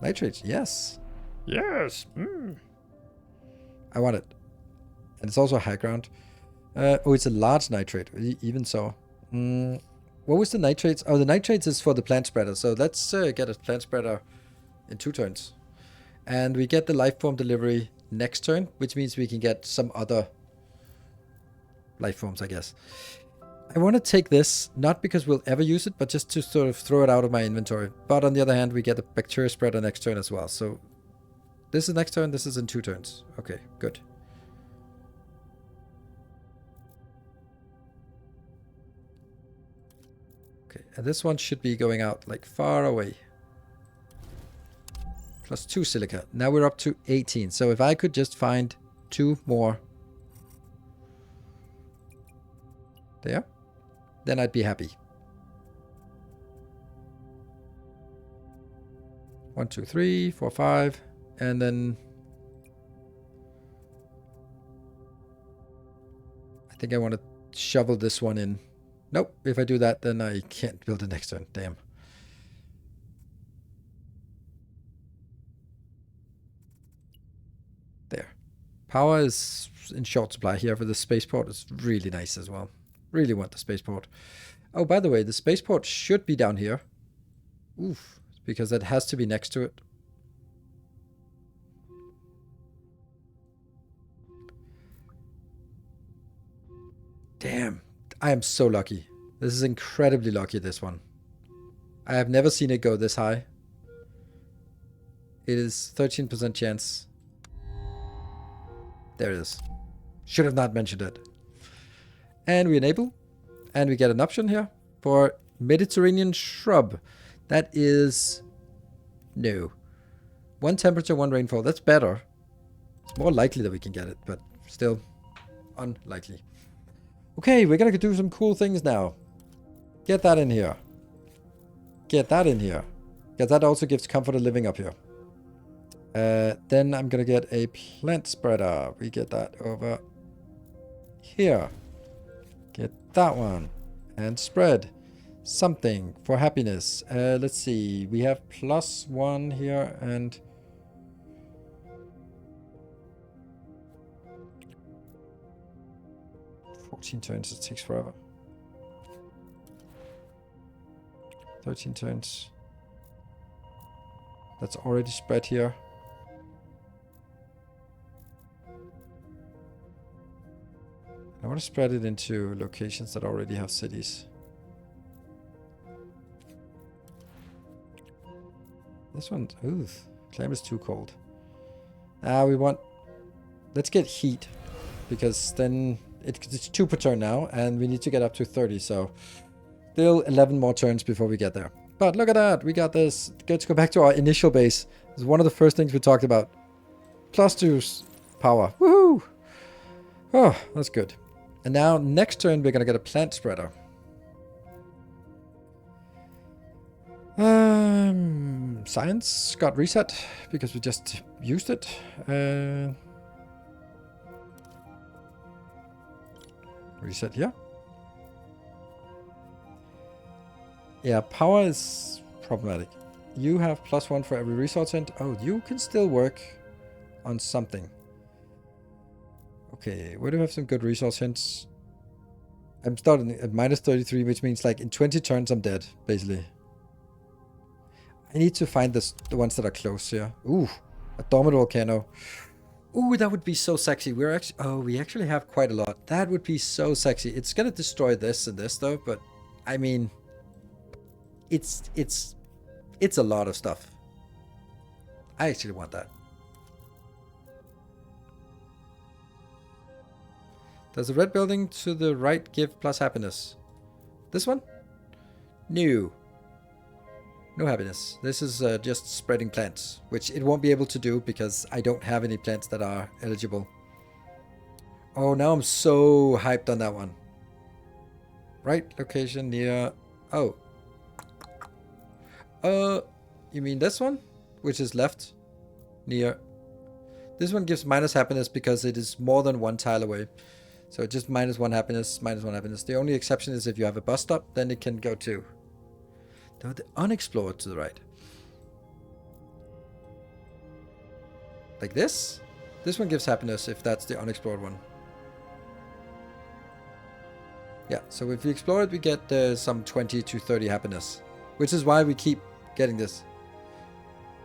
Nitrates, yes. Yes. I want it. And it's also high ground. Oh, it's a large nitrate, even so. 1, What was the nitrates? Oh, the nitrates is for the plant spreader. So let's get a plant spreader in 2 turns. And we get the life form delivery next turn, which means we can get some other life forms, I guess. I want to take this, not because we'll ever use it, but just to sort of throw it out of my inventory. But on the other hand, we get a bacteria spreader next turn as well. So this is next turn, this is in 2 turns. Okay, good. Okay, and this one should be going out like far away. Plus 2 silica. Now we're up to 18. So if I could just find 2 more there, then I'd be happy. 1, 2, 3, 4, 5, and then I think I want to shovel this one in. Nope, if I do that, then I can't build the next turn. Damn. There. Power is in short supply here for the spaceport. It's really nice as well. Really want the spaceport. Oh, by the way, the spaceport should be down here. Oof, because that has to be next to it. Damn, I am so lucky. This is incredibly lucky, this one. I have never seen it go this high. It is 13% chance. There it is. Should have not mentioned it. And we enable. And we get an option here for Mediterranean shrub. That is... no. 1 temperature, 1 rainfall. That's better. It's more likely that we can get it, but still unlikely. Okay, we're gonna do some cool things now. Get that in here. Get that in here. Because that also gives comfort of living up here. Then I'm gonna get a plant spreader. We get that over here. Get that one. And spread something for happiness. Let's see. We have +1 here and... 14 turns, it takes forever. 13 turns. That's already spread here. I want to spread it into locations that already have cities. This one, ooh, claim is too cold. We want, let's get heat, because then it's 2 per turn now, and we need to get up to 30, so still 11 more turns before we get there. But look at that, we got this. Let's go back to our initial base. This is one of the first things we talked about. +2 power, woohoo! Oh, that's good. And now next turn we're gonna get a plant spreader. Science got reset because we just used it. Reset here. Yeah, power is problematic. You have +1 for every resource hint. Oh, you can still work on something. Okay, we do have some good resource hints. I'm starting at -33, which means like in 20 turns I'm dead, basically. I need to find the ones that are close here. Ooh, a dormant volcano. Ooh, that would be so sexy. We're actually... oh, we actually have quite a lot. That would be so sexy. It's gonna destroy this and this though, but I mean... It's a lot of stuff. I actually want that. Does the red building to the right give plus happiness? This one? No. No happiness. This is just spreading plants, which it won't be able to do because I don't have any plants that are eligible. Oh, now I'm so hyped on that one. Right location near... oh. You mean this one? Which is left? Near... this one gives minus happiness because it is more than 1 tile away. So just -1 happiness, -1 happiness. The only exception is if you have a bus stop, then it can go to... no, the unexplored to the right. Like this? This one gives happiness if that's the unexplored one. Yeah, so if we explore it, we get some 20 to 30 happiness, which is why we keep getting this.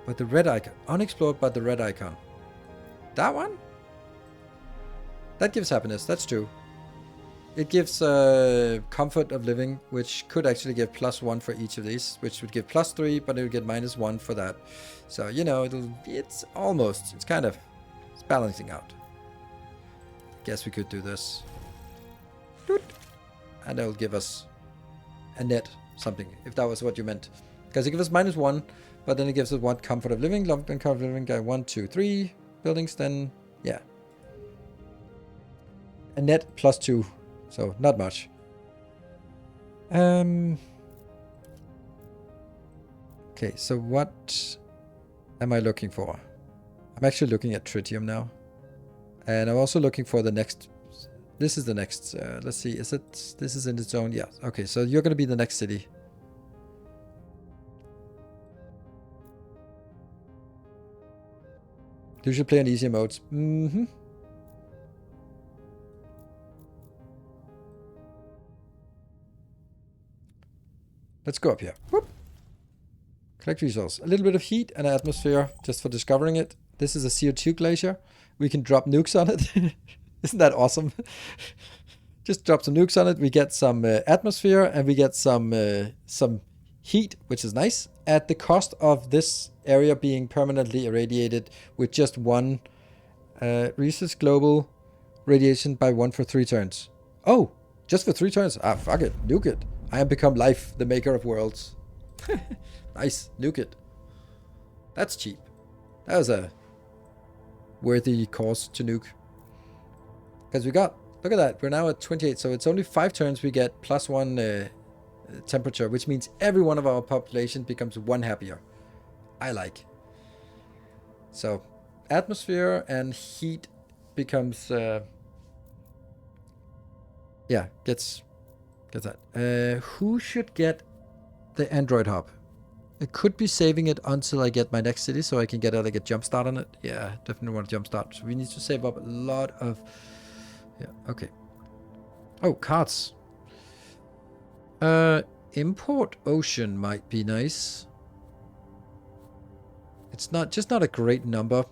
But the red icon, unexplored, but the red icon. That one? That gives happiness, that's true. It gives comfort of living, which could actually give +1 for each of these, which would give +3, but it would get -1 for that. So, you know, it's kind of, it's balancing out. Guess we could do this. And that will give us a net something, if that was what you meant. Because it gives us -1, but then it gives us 1 comfort of living, love and comfort of living, got 1, 2, 3 buildings, then, yeah. A net +2. So, not much. Okay, so what am I looking for? I'm actually looking at tritium now. And I'm also looking for the next... This is the next... let's see, is it... This is in its own... Yeah, okay, so you're going to be the next city. You should play on easier modes. Mm-hmm. Let's go up here. Whoop. Collect resource. A little bit of heat and atmosphere just for discovering it. This is a CO2 glacier. We can drop nukes on it. Isn't that awesome? Just drop some nukes on it. We get some atmosphere and we get some heat, which is nice, at the cost of this area being permanently irradiated with just 1 research global radiation by 1 for 3 turns. Oh, just for 3 turns? Ah, fuck it. Nuke it. I have become life, the maker of worlds. Nice. Nuke it. That's cheap. That was a worthy cause to nuke. Because we got... Look at that. We're now at 28. So it's only 5 turns we get +1 temperature, which means every one of our population becomes 1 happier. I like. So atmosphere and heat becomes... yeah, gets that. Who should get the Android hub? It could be saving it until I get my next city so I can get like a jump start on it. Yeah, definitely want to jump start. So we need to save up a lot of... Yeah, okay. Oh, cards. Import ocean might be nice. It's not a great number.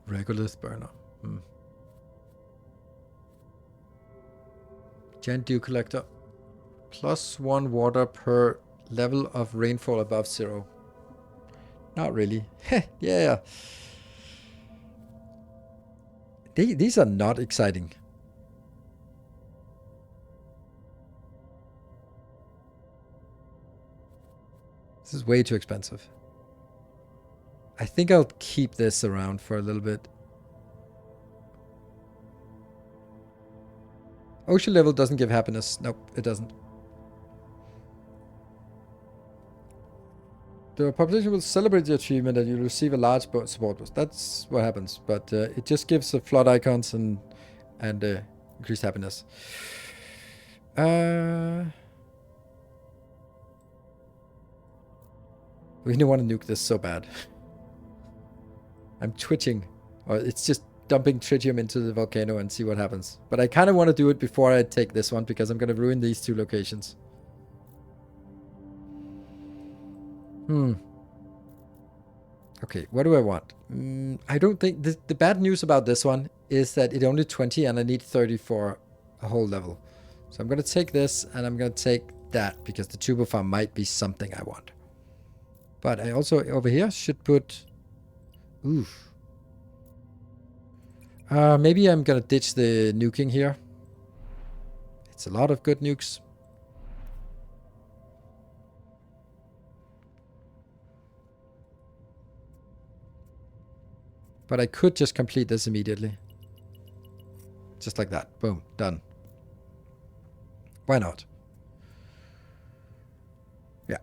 Regolith burner. Giant dew collector. +1 water per level of rainfall above 0. Not really. Yeah. These are not exciting. This is way too expensive. I think I'll keep this around for a little bit. Ocean level doesn't give happiness. Nope, it doesn't. The population will celebrate the achievement and you'll receive a large support boost. That's what happens. But it just gives the flood icons and increased happiness. We don't want to nuke this so bad. I'm twitching. Or it's just dumping tritium into the volcano and see what happens. But I kind of want to do it before I take this one because I'm going to ruin these 2 locations. Okay, what do I want? I don't think... The bad news about this one is that it's only 20 and I need 30 for a whole level. So I'm going to take this and I'm going to take that because the tuber farm might be something I want. But I also, over here, should put... Oof. Maybe I'm going to ditch the nuking here. It's a lot of good nukes. But I could just complete this immediately. Just like that. Boom. Done. Why not? Yeah.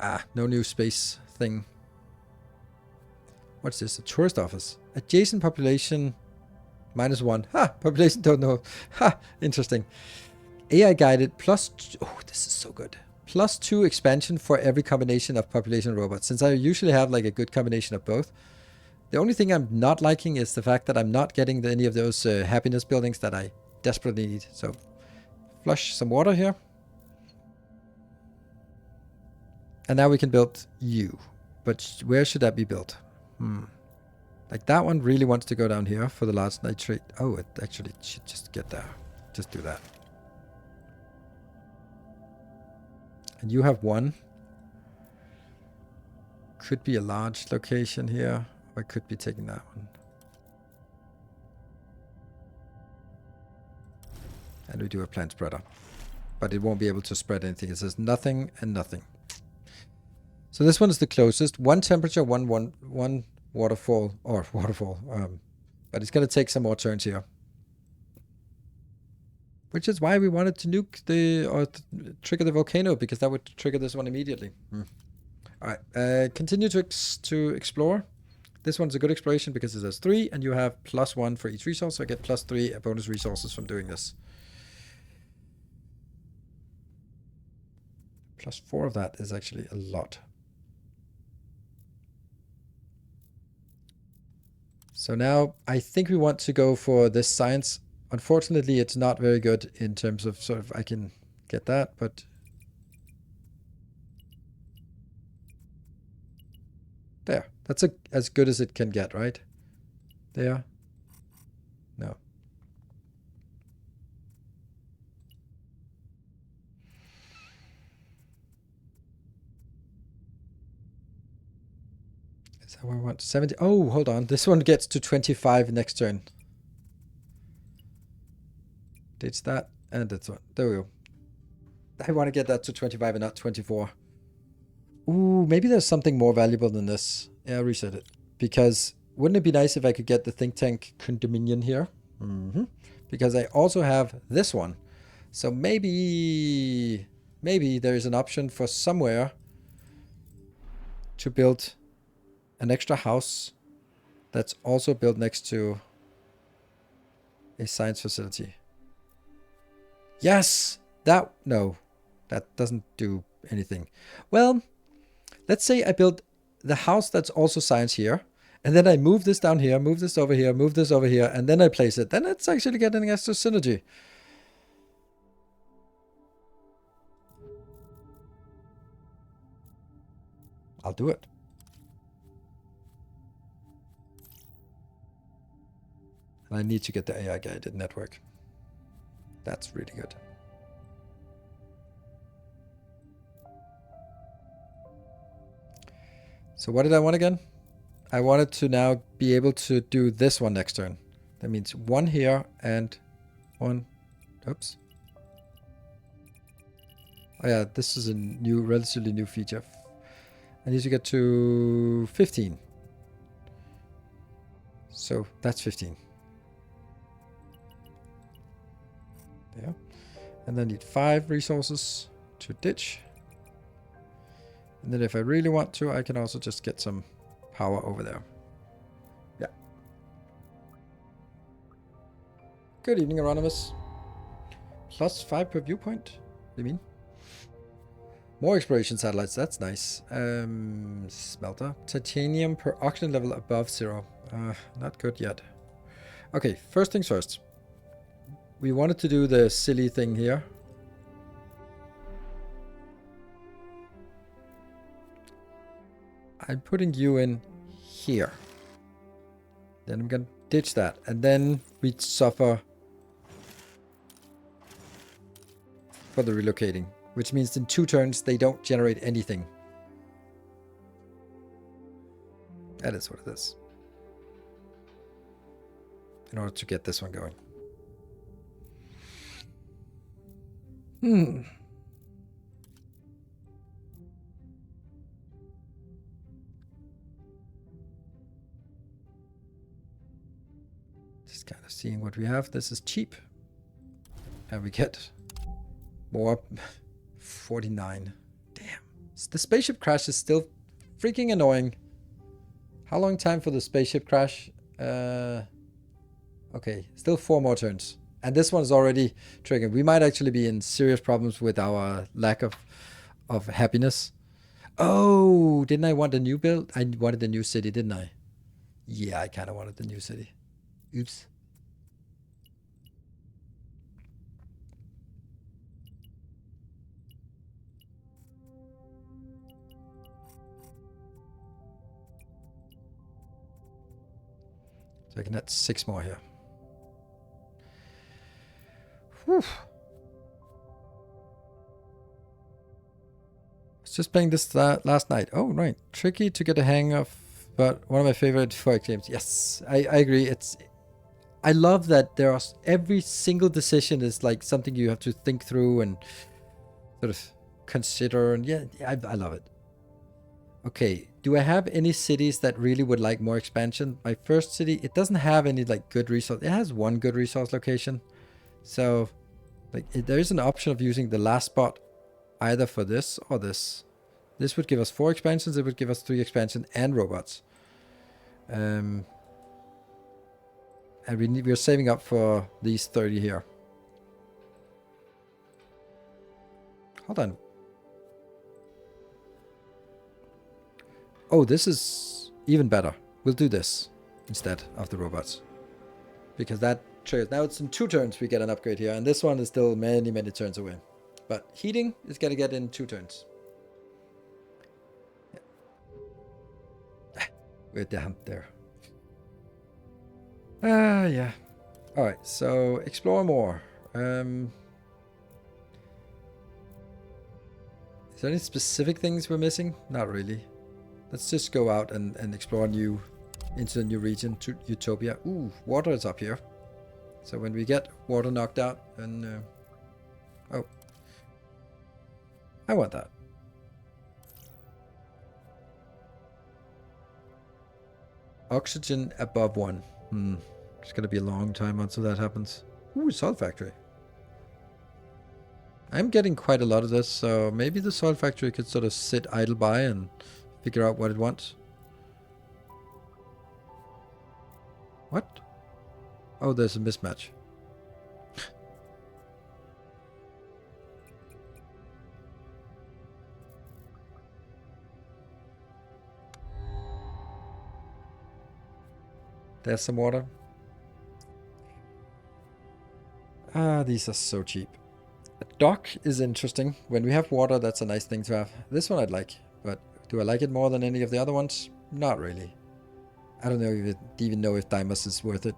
Ah, no new space thing. What's this? A tourist office. Adjacent population -1. Ha! Population don't know. Ha! Interesting. AI guided plus... Oh, this is so good. +2 expansion for every combination of population and robots. Since I usually have like a good combination of both. The only thing I'm not liking is the fact that I'm not getting any of those happiness buildings that I desperately need. So flush some water here. And now we can build you. But where should that be built? Like that one really wants to go down here for the large nitrate. Oh, it actually should just get there. Just do that. And you have one. Could be a large location here. Or I could be taking that one. And we do a plant spreader. But it won't be able to spread anything. It says nothing and nothing. So this one is the closest. One temperature, one waterfall. Or waterfall. But it's going to take some more turns here. Which is why we wanted to nuke trigger the volcano, because that would trigger this one immediately. Alright, continue to explore. This one's a good exploration because it says 3, and you have +1 for each resource, so I get +3 bonus resources from doing this. +4 of that is actually a lot. So now I think we want to go for this science. Unfortunately, it's not very good in terms of sort of, I can get that, but there. That's as good as it can get, right? There. No. Is that where I want? 70? Oh, hold on. This one gets to 25 next turn. Ditch that and that's one. There we go. I want to get that to 25 and not 24. Ooh, maybe there's something more valuable than this. Yeah, reset it. Because wouldn't it be nice if I could get the think tank condominium here? Because I also have this one. So maybe there's an option for somewhere to build an extra house that's also built next to a science facility. Yes! No, that doesn't do anything. Well, let's say I build the house that's also science here, and then I move this down here, move this over here, move this over here, and then I place it. Then it's actually getting extra synergy. I'll do it. And I need to get the AI guided network. That's really good. So what did I want again? I wanted to now be able to do this one next turn. That means one here and one. Oops. Oh yeah, this is a relatively new feature. I need to get to 15. So that's 15. There. And then I need 5 resources to ditch. And then if I really want to, I can also just get some power over there. Yeah. Good evening, Anonymous. +5 per viewpoint, you mean? More exploration satellites, that's nice. Smelter. Titanium per oxygen level above 0. Not good yet. Okay, first things first. We wanted to do the silly thing here. I'm putting you in here. Then I'm going to ditch that. And then we suffer for the relocating. Which means in 2 turns, they don't generate anything. That is what it is. In order to get this one going. Just kind of seeing what we have. This is cheap. And we get more. 49. Damn. The spaceship crash is still freaking annoying. How long time for the spaceship crash? Okay, still 4 more turns. And this one's already triggered. We might actually be in serious problems with our lack of of happiness. Oh, didn't I want a new build? I wanted a new city, didn't I? Yeah, I kind of wanted the new city. Oops. So I can add 6 more here. Whew. I was just playing this last night. Oh, right. Tricky to get a hang of, but one of my favorite fight games. Yes, I agree. I love that there are every single decision is like something you have to think through and sort of consider. And yeah, I love it. Okay, do I have any cities that really would like more expansion? My first city, it doesn't have any like good resource. It has one good resource location. So like there is an option of using the last spot either for this or this. This would give us 4 expansions. It would give us 3 expansion and robots. And we're saving up for these 30 here. Hold on. Oh, this is even better. We'll do this instead of the robots. Because that triggers. Now it's in 2 turns we get an upgrade here. And this one is still many, many turns away. But heating is going to get in 2 turns. Yeah. We're down there. Yeah. Alright, so explore more. Is there any specific things we're missing? Not really. Let's just go out and explore into the new region, to Utopia. Ooh, water is up here. So when we get water knocked out, then... oh. I want that. Oxygen above 1. It's going to be a long time until that happens. Ooh, salt factory. I'm getting quite a lot of this, so maybe the salt factory could sort of sit idle by and figure out what it wants. What? Oh, there's a mismatch. There's some water. Ah, these are so cheap. A dock is interesting. When we have water, that's a nice thing to have. This one I'd like, but do I like it more than any of the other ones? Not really. I don't know even know if Dimos is worth it.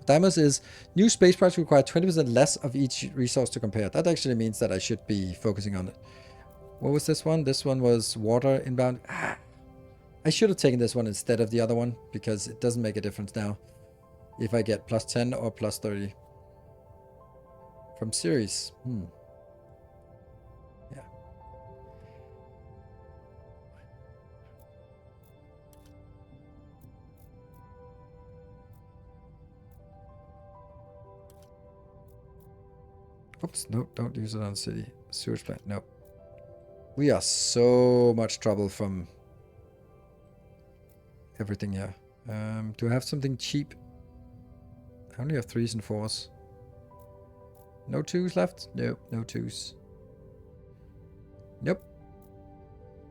Dimos is new space parts require 20% less of each resource to compare. That actually means that I should be focusing on it. What was this one? This one was water inbound. I should have taken this one instead of the other one because it doesn't make a difference now if I get plus 10 or plus 30. From series. Yeah. Oops, no, don't use it on city. Sewage plant, no. We are so much trouble from everything here. Do I have something cheap? I only have 3s and 4s. No 2s left? Nope, no 2s. Nope.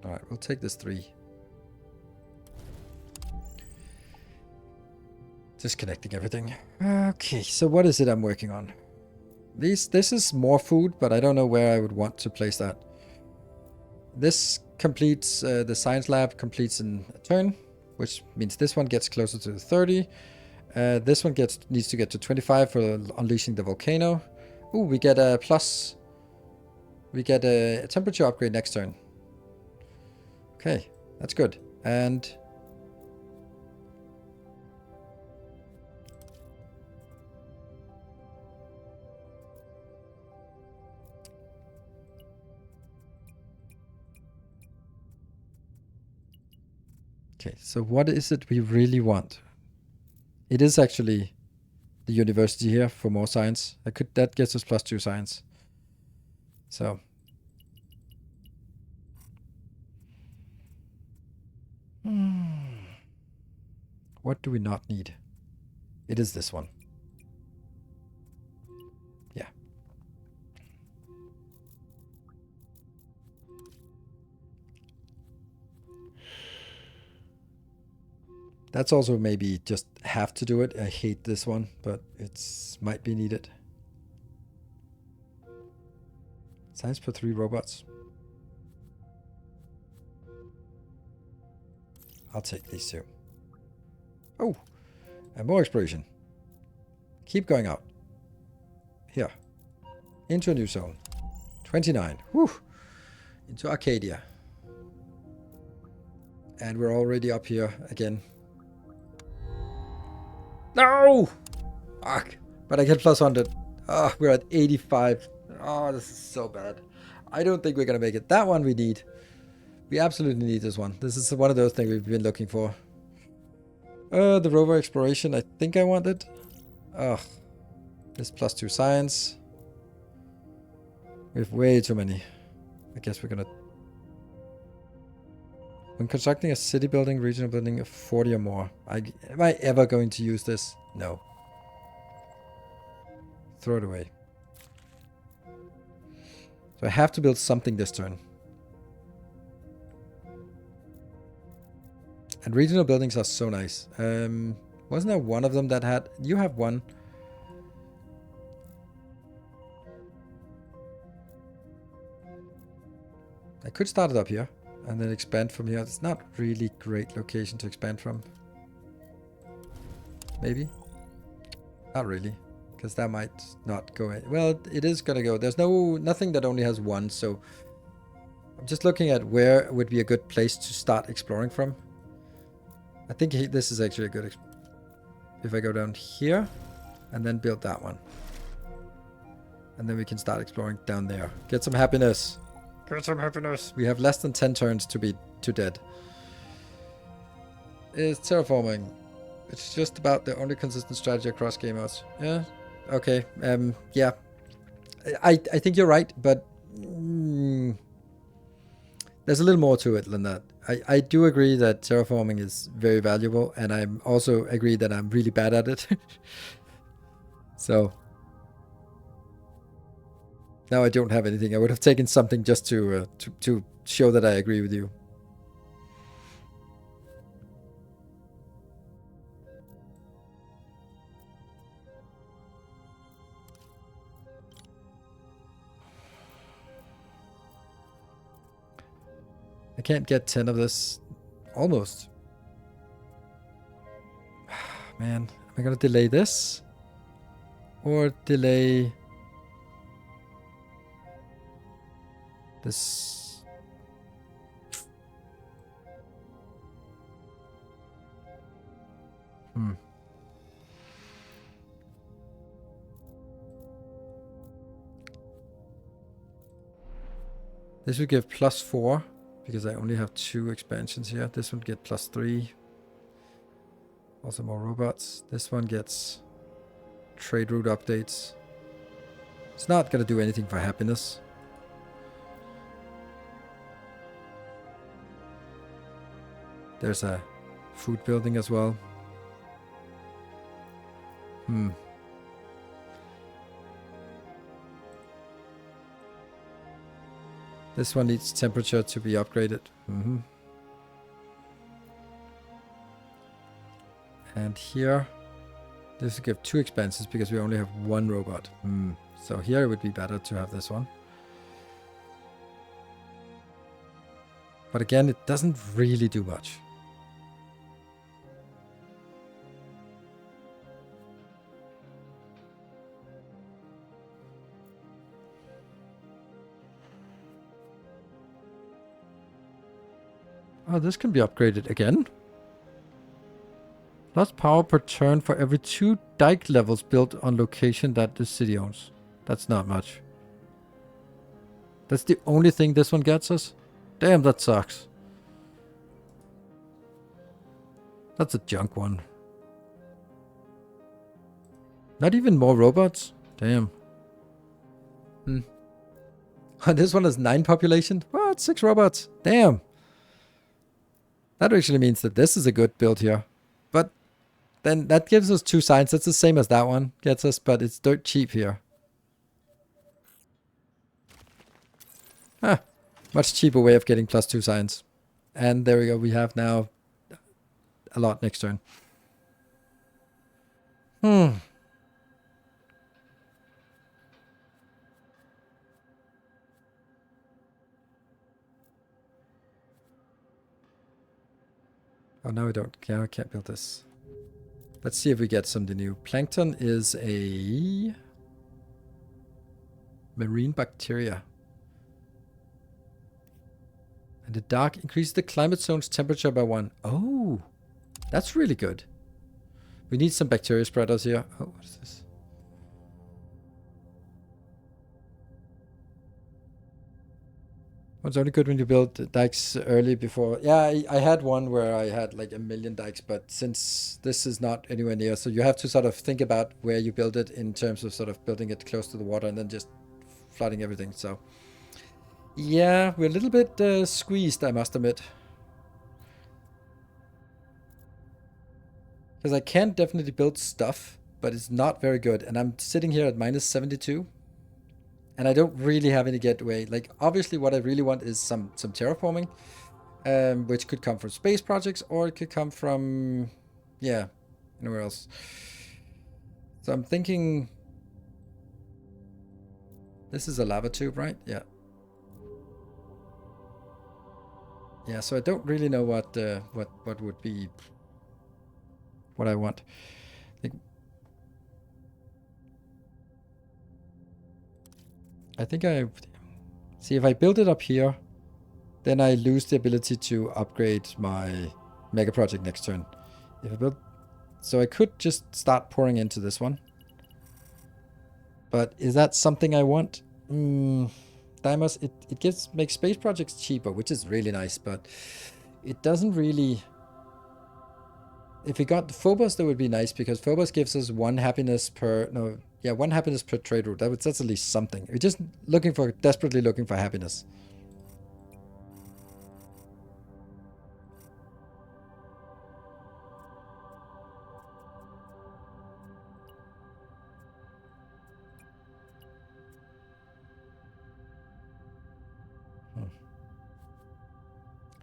Alright, we'll take this 3. Disconnecting everything. Okay, so what is it I'm working on? This is more food, but I don't know where I would want to place that. This completes, the science lab completes in a turn, which means this one gets closer to 30. This one needs to get to 25 for unleashing the volcano. Ooh, we get a plus. We get a temperature upgrade next turn. Okay, that's good. And okay, so what is it we really want? It is actually the university here for more science. That gets us plus 2 science. So what do we not need? It is this one. Yeah. That's also maybe just have to do it. I hate this one, but it's might be needed. Science per 3 robots. I'll take these two. Oh, and more exploration. Keep going out. Here. Into a new zone. 29. Whew. Into Arcadia. And we're already up here again. No! Fuck. But I get plus 100. Oh, we're at 85. Oh, this is so bad. I don't think we're going to make it. That one we need. We absolutely need this one. This is one of those things we've been looking for. The rover exploration, I think I want it. Ugh. This plus 2 science. We have way too many. I guess we're going to... When constructing a city building, regional building of 40 or more. Am I ever going to use this? No. Throw it away. So I have to build something this turn. And regional buildings are so nice. Wasn't there one of them that had... You have one. I could start it up here. And then expand from here. It's not really great location to expand from. Maybe. Not really. Because that might not go in. Well, it is going to go. There's nothing that only has one. So I'm just looking at where would be a good place to start exploring from. I think this is actually a good... If I go down here and then build that one. And then we can start exploring down there. Get some happiness. Get some happiness. We have less than 10 turns to be dead. Is terraforming. It's just about the only consistent strategy across game modes. Yeah. Okay. Yeah. I think you're right, but there's a little more to it than that. I do agree that terraforming is very valuable, and I'm also agree that I'm really bad at it. So now I don't have anything. I would have taken something just to show that I agree with you. I can't get 10 of this. Almost. Man, am I going to delay this? Or delay... this... This would give +4, because I only have 2 expansions here. This one get +3. Also more robots. This one gets trade route updates. It's not going to do anything for happiness. There's a food building as well. This one needs temperature to be upgraded. And here, this will give 2 expanses because we only have 1 robot. So here it would be better to have this one. But again, it doesn't really do much. Oh, this can be upgraded again. Plus power per turn for every 2 dike levels built on location that the city owns. That's not much. That's the only thing this one gets us? Damn, that sucks. That's a junk one. Not even more robots? Damn. This one has 9 population? What? 6 robots? Damn. That actually means that this is a good build here. But then that gives us 2 signs. That's the same as that one gets us, but it's dirt cheap here. Much cheaper way of getting +2 signs. And there we go. We have now a lot next turn. Hmm. Oh, no, I don't. Yeah, I can't build this. Let's see if we get something new. Plankton is a marine bacteria. And the dark increases the climate zone's temperature by 1. Oh, that's really good. We need some bacteria spreaders here. Oh, what is this? It's only good when you build dikes early before. Yeah, I had one where I had like 1,000,000 dikes, but since this is not anywhere near, so you have to sort of think about where you build it in terms of sort of building it close to the water and then just flooding everything. So yeah, we're a little bit squeezed, I must admit. Because I can definitely build stuff, but it's not very good. And I'm sitting here at minus 72. And I don't really have any getaway. Like, obviously, what I really want is some terraforming, which could come from space projects, or it could come from, yeah, anywhere else. So I'm thinking, this is a lava tube, right? Yeah. Yeah. So I don't really know what would be what I want. I think I see if I build it up here, then I lose the ability to upgrade my mega project next turn. If I build, so I could just start pouring into this one. But is that something I want? Dimos, it makes space projects cheaper, which is really nice, but it doesn't really. If we got Phobos, that would be nice because Phobos gives us 1 happiness per 1 happiness per trade route. That's at least something. We're just desperately looking for happiness.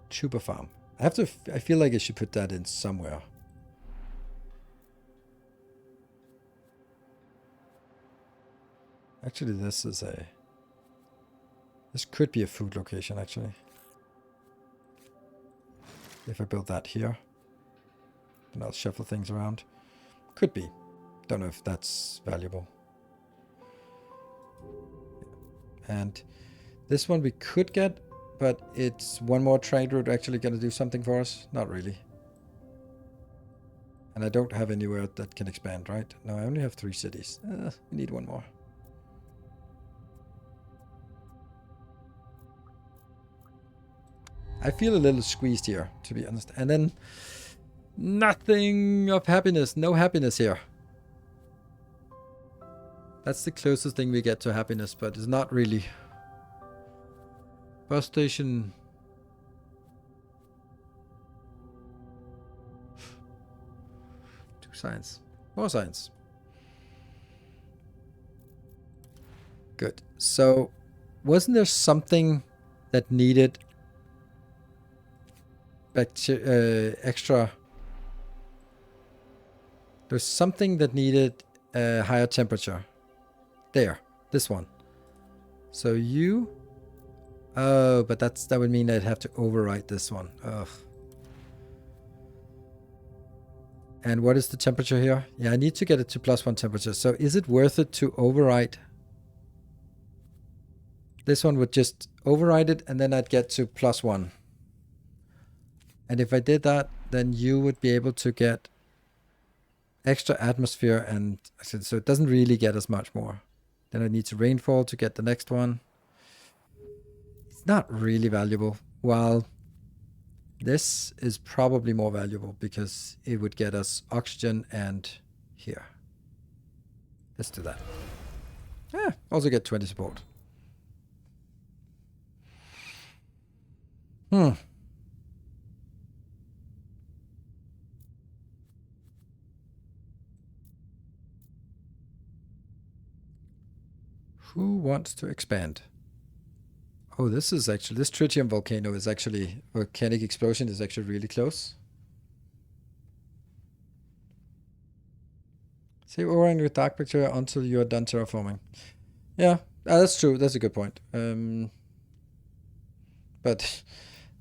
Chupa farm. I feel like I should put that in somewhere. Actually, this could be a food location, actually. If I build that here, then I'll shuffle things around. Could be. Don't know if that's valuable. And this one we could get, but it's 1 more trade route actually going to do something for us? Not really. And I don't have anywhere that can expand, right? No, I only have 3 cities. We need 1 more. I feel a little squeezed here, to be honest. And then nothing of happiness. No happiness here. That's the closest thing we get to happiness, but it's not really. Bus station. Science. More science. Good. So, wasn't there something that needed extra? There's something that needed a higher temperature. There. This one. So you... Oh, but that would mean I'd have to overwrite this one. Ugh. And what is the temperature here? Yeah, I need to get it to +1 temperature. So is it worth it to overwrite? This one would just override it and then I'd get to +1. And if I did that, then you would be able to get extra atmosphere and so it doesn't really get as much more. Then I need to rainfall to get the next one. It's not really valuable. While this is probably more valuable because it would get us oxygen and here. Let's do that. Yeah, also get 20 support. Who wants to expand? Oh, this tritium volcano is actually, volcanic explosion is actually really close. Save overhang with dark bacteria until you are done terraforming. Yeah, that's true. That's a good point. But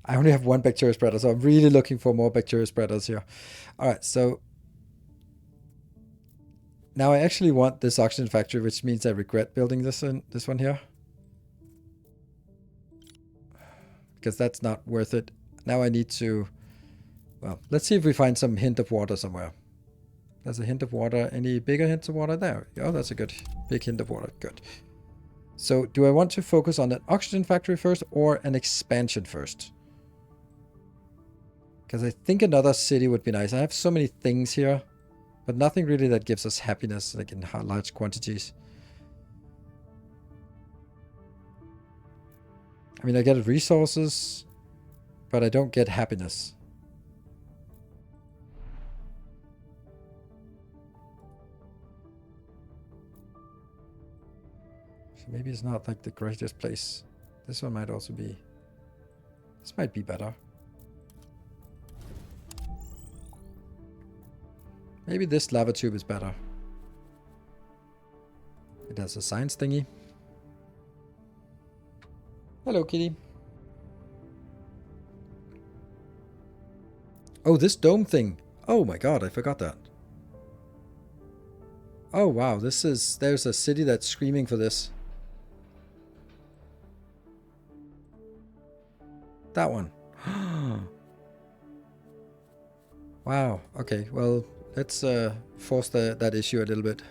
I only have one bacteria spreader, so I'm really looking for more bacteria spreaders here. All right, so now I actually want this oxygen factory, which means I regret building this one here. Because that's not worth it. Now I need to... Well, let's see if we find some hint of water somewhere. There's a hint of water. Any bigger hints of water there? Oh, that's a good big hint of water. Good. So do I want to focus on an oxygen factory first or an expansion first? Because I think another city would be nice. I have so many things here, but nothing really that gives us happiness, like in large quantities. I mean, I get resources, but I don't get happiness. So maybe it's not like the greatest place. This one might also be... This might be better. Maybe this lava tube is better. It has a science thingy. Hello, kitty. Oh, this dome thing. Oh my god, I forgot that. Oh wow, this is... There's a city that's screaming for this. That one. Wow, okay, well, let's force that issue a little bit.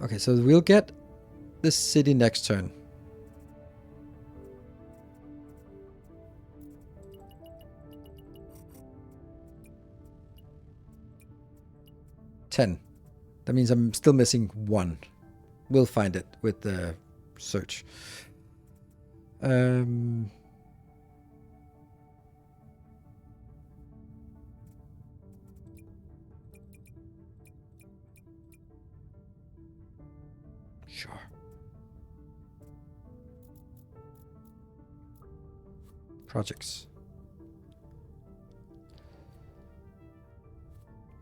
Okay, so we'll get this city next turn. $10. That means I'm still missing 1. We'll find it with the search. Sure. Projects.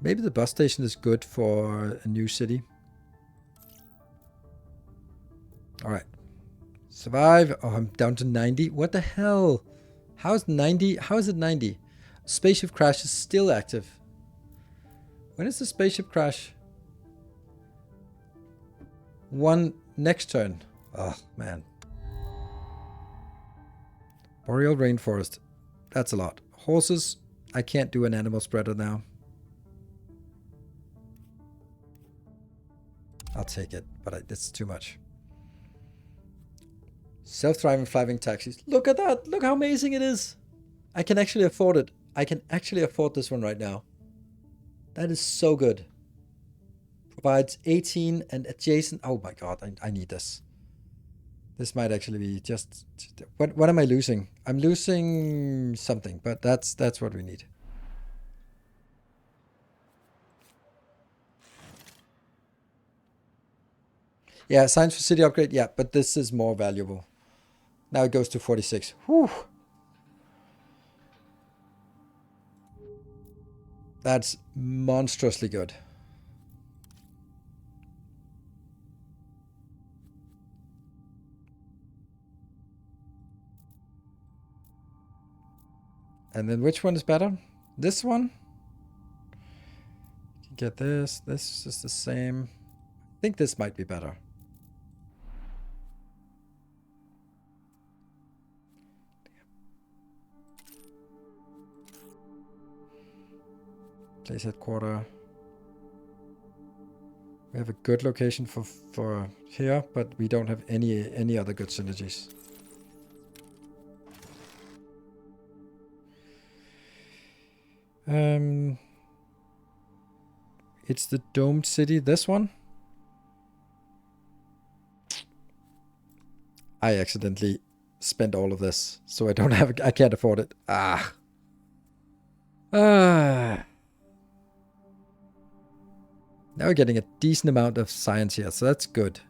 Maybe the bus station is good for a new city. Alright. Survive. Oh, I'm down to 90. What the hell? How's 90? How is it 90? Spaceship crash is still active. When is the spaceship crash? One next turn. Oh, man. Boreal rainforest. That's a lot. Horses. I can't do an animal spreader now. I'll take it, but it's too much. Self-driving flying taxis. Look at that. Look how amazing it is. I can actually afford it. I can actually afford this one right now. That is so good. Provides 18 and adjacent. Oh my god, I need this. This might actually be just... What am I losing? I'm losing something, but that's what we need. Yeah, science for city upgrade. Yeah, but this is more valuable. Now it goes to 46. Whew. That's monstrously good. And then which one is better? This one? Get this. This is the same. I think this might be better. Place headquarter. We have a good location for here, but we don't have any other good synergies. It's the domed city, this one. I accidentally spent all of this, so I can't afford it. Ah. Now we're getting a decent amount of science here, so that's good.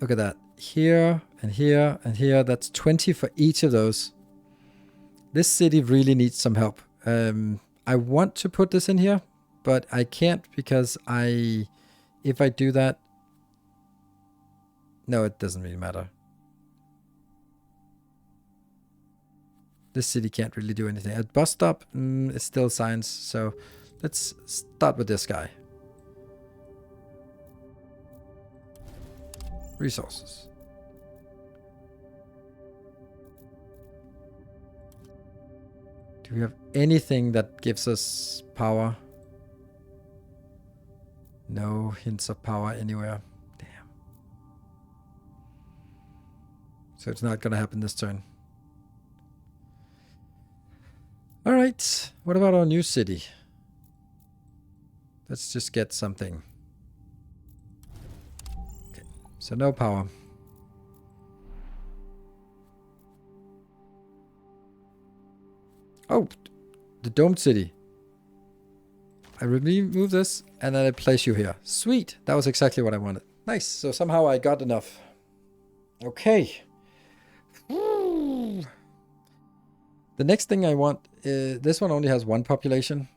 Look at that. Here, and here, and here. That's 20 for each of those. This city really needs some help. I want to put this in here, but I can't because if I do that, no, it doesn't really matter. This city can't really do anything. At bus stop, it's still science, so let's start with this guy. Resources. Do we have anything that gives us power? No hints of power anywhere. Damn. So it's not going to happen this turn. All right. What about our new city? Let's just get something. Okay. So no power. Oh, the domed city. I remove this and then I place you here. Sweet. That was exactly what I wanted. Nice. So somehow I got enough. Okay. Woo. The next thing I want is this one only has one population.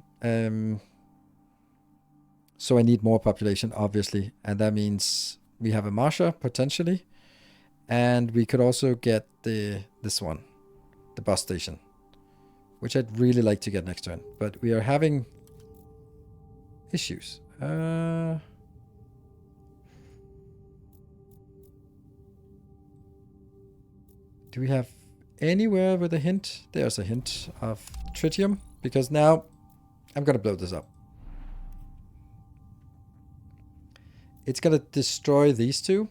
So I need more population, obviously. And that means we have a Marsha potentially. And we could also get this one, the bus station, which I'd really like to get next turn. But we are having issues. Do we have anywhere with a hint? There's a hint of tritium, because now I'm going to blow this up. It's going to destroy these two.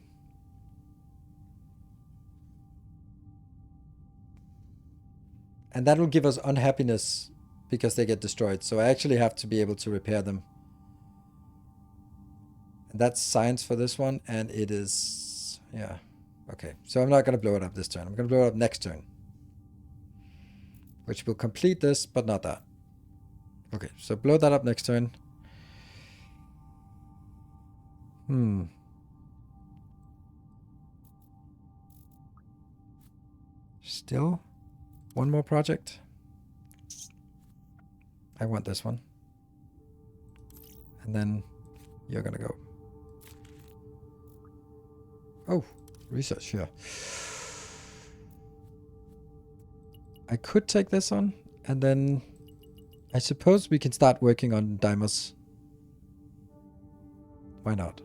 And that will give us unhappiness because they get destroyed. So I actually have to be able to repair them. And that's science for this one. And it is... yeah. Okay. So I'm not going to blow it up this turn. I'm going to blow it up next turn. Which will complete this, but not that. Okay. So blow that up next turn. Still one more project. I want this one. And then you're gonna go. Oh, research, yeah. I could take this on, and then I suppose we can start working on dimers. Why not?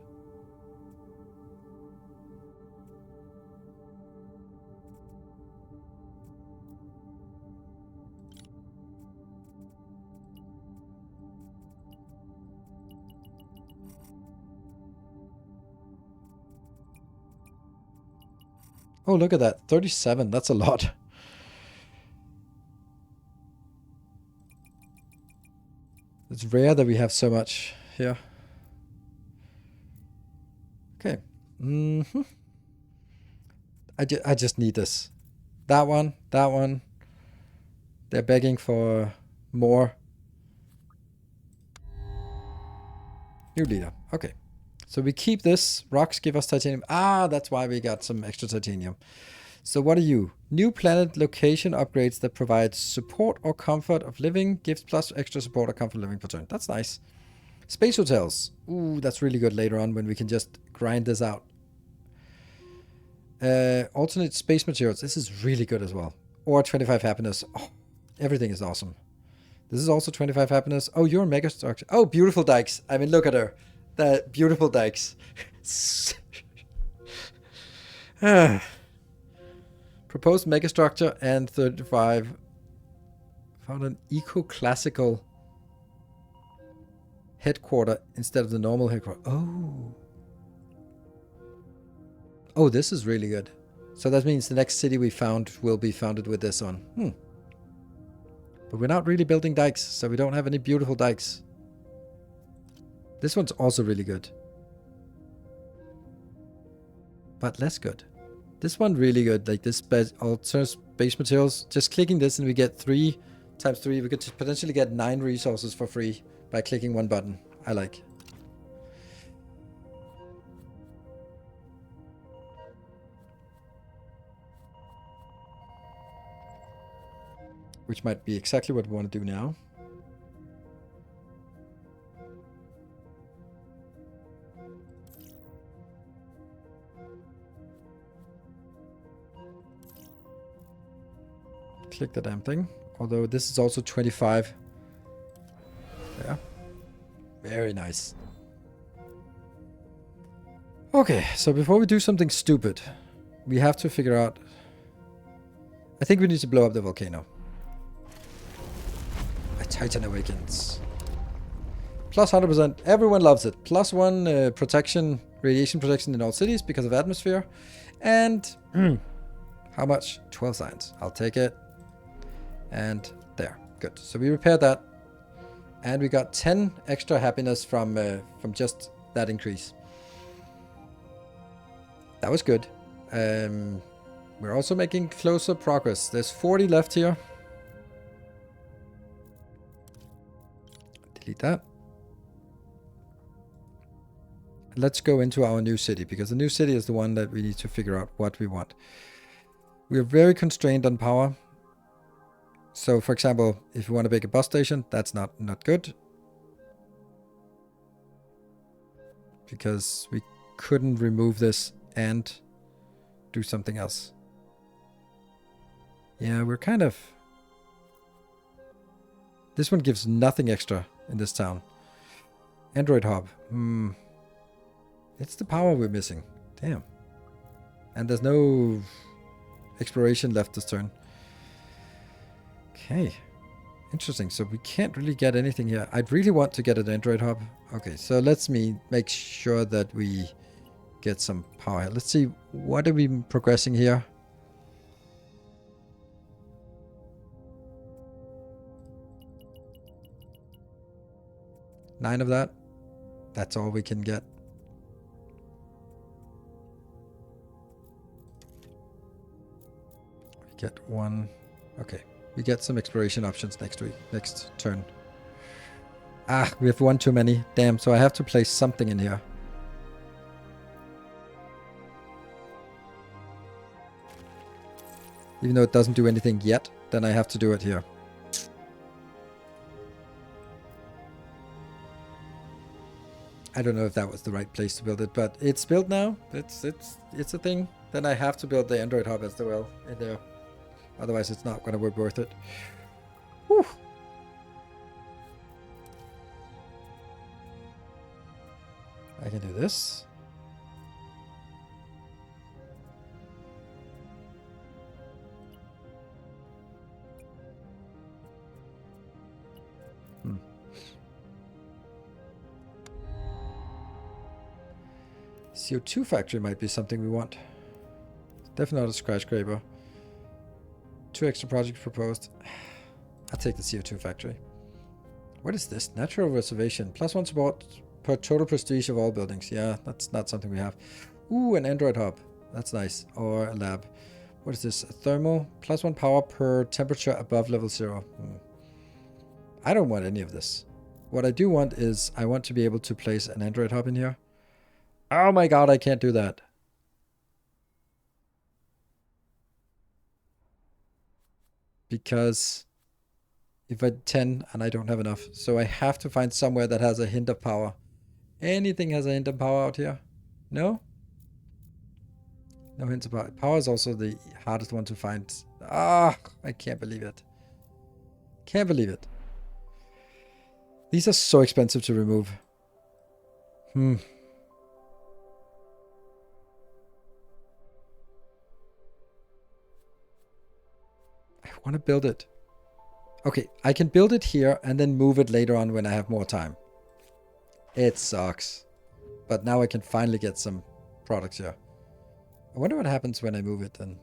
Oh, look at that. 37. That's a lot. It's rare that we have so much here. Okay. I just need this. That one. That one. They're begging for more. New leader. Okay. So we keep this. Rocks give us titanium. Ah, that's why we got some extra titanium. So what are you? New planet location upgrades that provide support or comfort of living. Gives plus extra support or comfort of living per turn. That's nice. Space hotels. Ooh, that's really good later on when we can just grind this out. Alternate space materials. This is really good as well. Or 25 happiness. Oh, everything is awesome. This is also 25 happiness. Oh, you're a mega structure. Oh, beautiful dikes. I mean, look at her. The beautiful dikes. Proposed megastructure and 35. Found an eco-classical headquarter instead of the normal headquarter. Oh. Oh, this is really good. So that means the next city we found will be founded with this one. But we're not really building dikes, so we don't have any beautiful dikes. This one's also really good. But less good. This one really good. Like this alternate space materials. Just clicking this and we get 3 times 3. We could potentially get 9 resources for free by clicking one button. I like. which might be exactly what we want to do now. Click the damn thing. Although this is also 25. Yeah. Very nice. Okay, so before we do something stupid, we have to figure out... I think we need to blow up the volcano. A Titan Awakens. Plus 100%. Everyone loves it. Plus 1 protection, radiation protection in all cities because of atmosphere. And how much? 12 science. I'll take it. And there. Good. So we repaired that. And we got 10 extra happiness from just that increase. That was good. We're also making closer progress. There's 40 left here. Delete that. Let's go into our new city, because the new city is the one that we need to figure out what we want. We are very constrained on power. So, for example, if you want to make a bus station, that's not good. Because we couldn't remove this and do something else. Yeah, we're kind of... This one gives nothing extra in this town. Android hub. It's the power we're missing. Damn. And there's no exploration left this turn. Okay. Interesting. So we can't really get anything here. I'd really want to get an Android hub. Okay, so let's make sure that we get some power. Let's see, what are we progressing here? Nine of that. That's all we can get. We get one. Okay. We get some exploration options next turn. Ah, we have one too many. Damn, so I have to place something in here. Even though it doesn't do anything yet, then I have to do it here. I don't know if that was the right place to build it, but it's built now. It's a thing. Then I have to build the Android hub as well in there. Otherwise, it's not going to be worth it. Whew. I can do this. CO2 factory might be something we want. Definitely not a skyscraper. 2 extra projects proposed. I'll take the CO2 factory. What is this? Natural reservation. +1 support per total prestige of all buildings. Yeah, that's not something we have. Ooh, an Android hub. That's nice. Or a lab. What is this? A thermal. +1 power per temperature above level 0. I don't want any of this. What I do want is I want to be able to place an Android hub in here. Oh my god, I can't do that. Because if I 10 and I don't have enough. So I have to find somewhere that has a hint of power. Anything has a hint of power out here? No? No hints of power. Power is also the hardest one to find. Ah, I can't believe it. Can't believe it. These are so expensive to remove. I want to build it. Okay, I can build it here and then move it later on when I have more time. It sucks. But now I can finally get some products here. I wonder what happens when I move it then.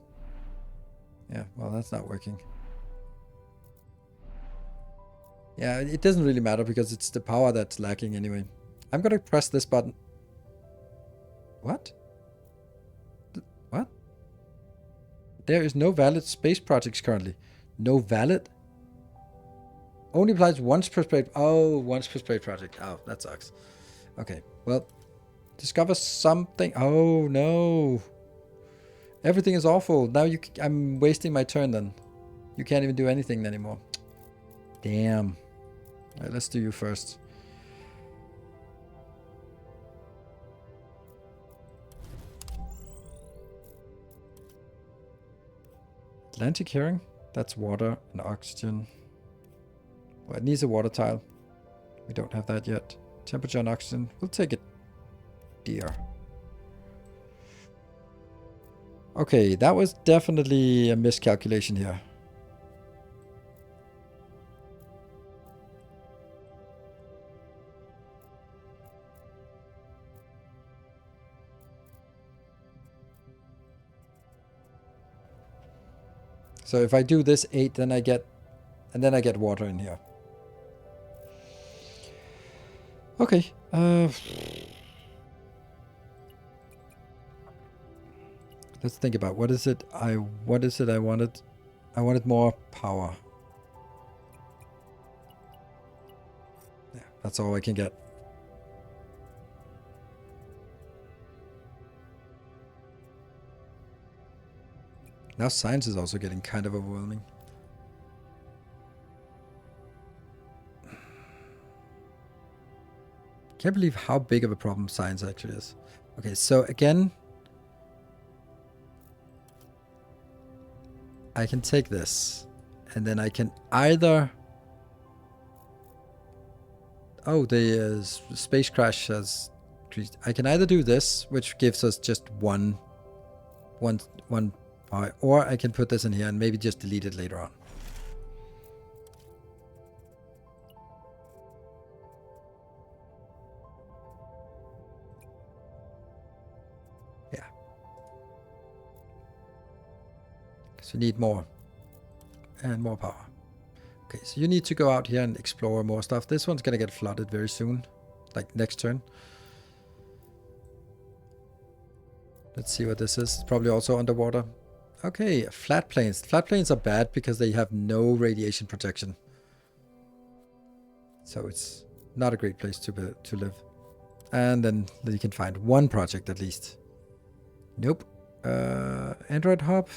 Yeah, well, that's not working. Yeah, it doesn't really matter because it's the power that's lacking anyway. I'm going to press this button. What? What? There is no valid space projects currently. No valid? Only applies once per space. Oh, once per space project. Oh, that sucks. Okay, well, discover something. Oh, no. Everything is awful. Now I'm wasting my turn then. You can't even do anything anymore. Damn. Alright, let's do you first. Atlantic herring? That's water and oxygen. Well, it needs a water tile. We don't have that yet. Temperature and oxygen. We'll take it. Deer. Okay, that was definitely a miscalculation here. So if I do this 8, then I get... And then I get water in here. Okay. Let's think about what is it I wanted. I wanted more power. Yeah, that's all I can get. Now science is also getting kind of overwhelming. Can't believe how big of a problem science actually is. Okay, so again, I can take this, and then I can either... Oh, the space crash has... I can either do this, which gives us just one power, or I can put this in here and maybe just delete it later on. Yeah. So you need more. And more power. Okay, so you need to go out here and explore more stuff. This one's gonna get flooded very soon. Like next turn. Let's see what this is. Probably also underwater. Okay, flat plains. Flat plains are bad because they have no radiation protection. So it's not a great place to live. And then you can find one project at least. Nope. Android hub.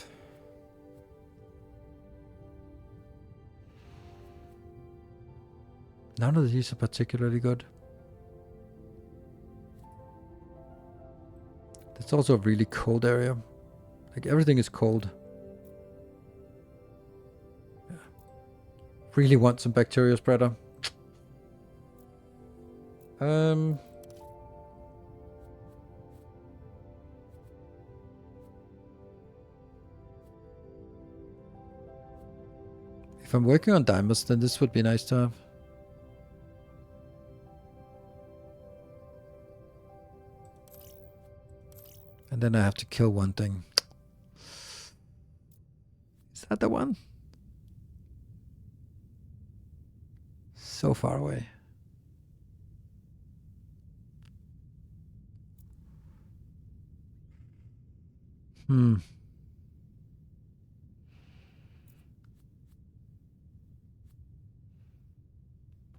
None of these are particularly good. It's also a really cold area. Like everything is cold. Yeah. Really want some bacteria spreader. If I'm working on diamonds, then this would be nice to have. And then I have to kill one thing. Is that the one? So far away.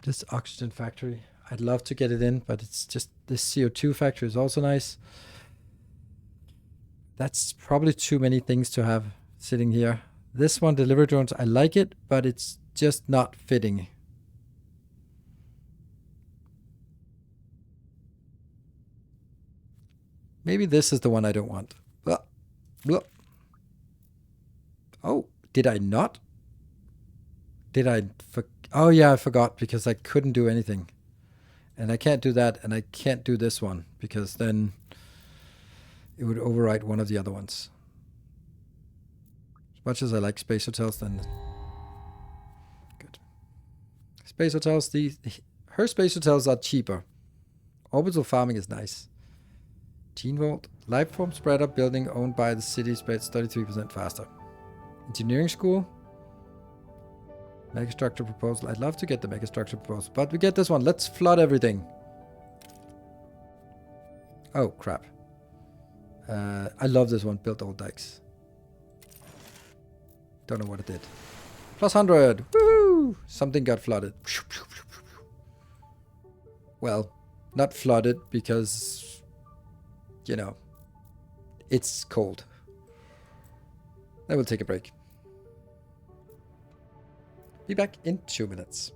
This oxygen factory. I'd love to get it in, but it's just this CO2 factory is also nice. That's probably too many things to have sitting here. This one, delivery drones, I like it, but it's just not fitting. Maybe this is the one I don't want. Blah. Blah. Oh, did I not? Did I... Oh yeah, I forgot because I couldn't do anything. And I can't do that, and I can't do this one because then it would override one of the other ones. As much as I like space hotels, then good. Space hotels, her space hotels are cheaper. Orbital farming is nice. Gene Vault, Lifeform spreader building owned by the city spreads 33% faster. Engineering school. Megastructure proposal. I'd love to get the megastructure proposal, but we get this one. Let's flood everything. Oh, crap. I love this one. Built old dikes. Don't know what it did. Plus 100. Woo! Something got flooded. Well, not flooded because, you know, it's cold. I will take a break. Be back in 2 minutes.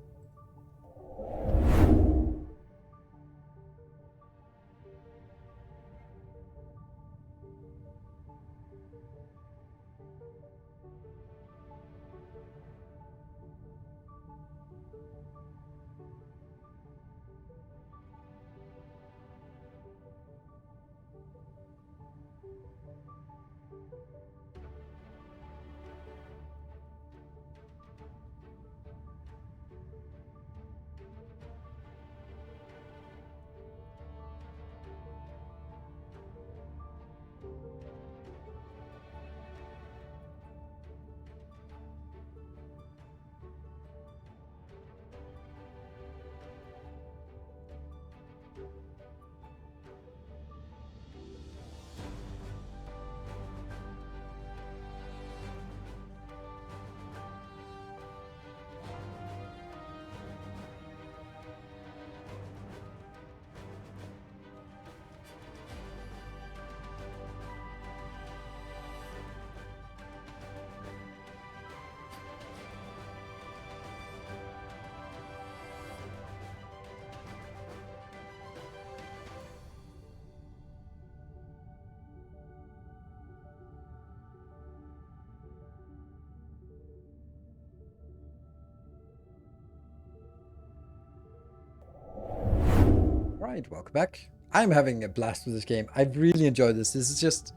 Right, welcome back. I'm having a blast with this game. I've really enjoyed this. This is just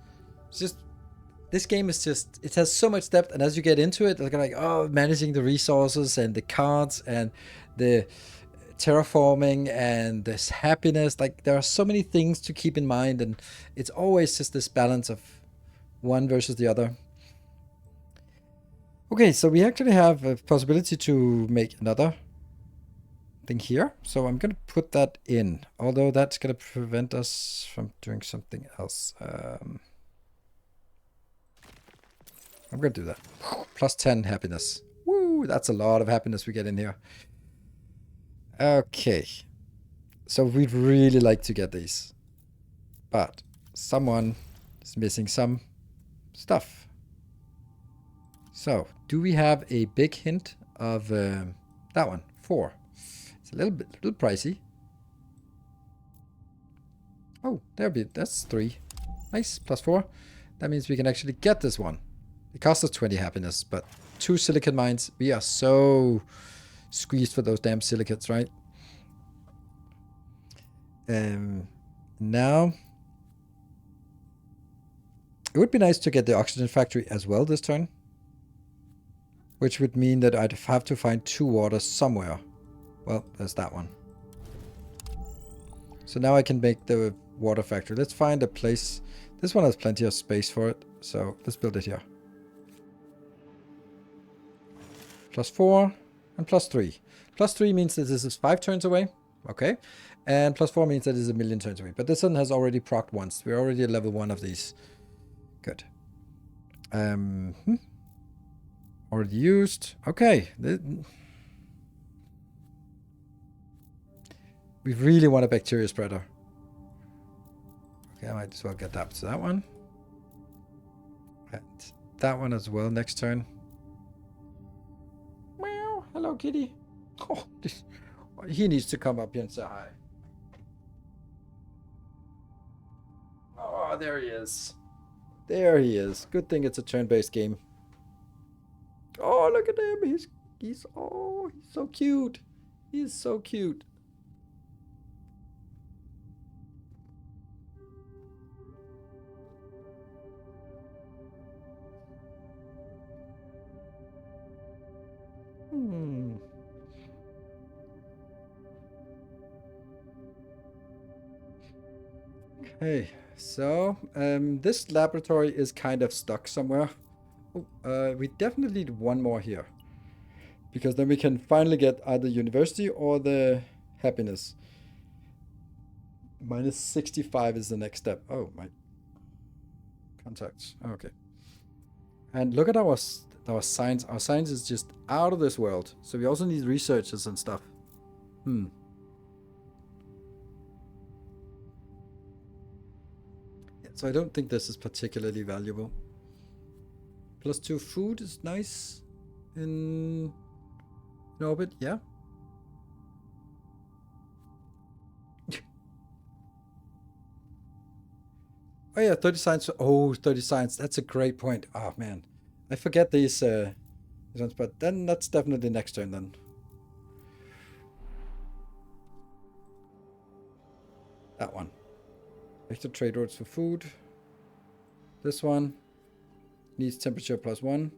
this game is just, it has so much depth, and as you get into it, like oh, managing the resources and the cards and the terraforming and this happiness, like there are so many things to keep in mind, and it's always just this balance of one versus the other. Okay, so we actually have a possibility to make another thing here, so I'm gonna put that in, although that's gonna prevent us from doing something else. I'm gonna do that. Plus 10 happiness. Woo, that's a lot of happiness we get in here. Okay, so we'd really like to get these, but someone is missing some stuff. So do we have a big hint of that one? 4. It's a little pricey. Oh, that's 3. Nice, plus 4. That means we can actually get this one. It costs us 20 happiness, but 2 silicate mines. We are so squeezed for those damn silicates, right? Now, it would be nice to get the oxygen factory as well this turn, which would mean that I'd have to find 2 waters somewhere. Well, there's that one. So now I can make the water factory. Let's find a place. This one has plenty of space for it, so let's build it here. Plus 4 and plus 3. Plus 3 means that this is 5 turns away. Okay. And plus 4 means that it's 1,000,000 turns away. But this one has already procced once. We're already at level 1 of these. Good. Already used. Okay. We really want a bacteria spreader. Okay, I might as well get that to that one. And that one as well next turn. Meow. Hello, kitty. Oh, he needs to come up here and say hi. Oh, there he is. There he is. Good thing it's a turn-based game. Oh, look at him. He's so cute. He's so cute. Okay, so this laboratory is kind of stuck somewhere. Oh, we definitely need one more here, because then we can finally get either university or the happiness. Minus 65 is the next step. Oh, my contacts. Okay. And look at our science. Our science is just out of this world. So we also need researchers and stuff. Yeah, so I don't think this is particularly valuable. Plus 2 food is nice. in orbit, yeah. Oh yeah, 30 science. Oh, 30 science. That's a great point. Oh man, I forget these ones, but then that's definitely next turn then. That one. Extra trade routes for food. This one needs temperature +1.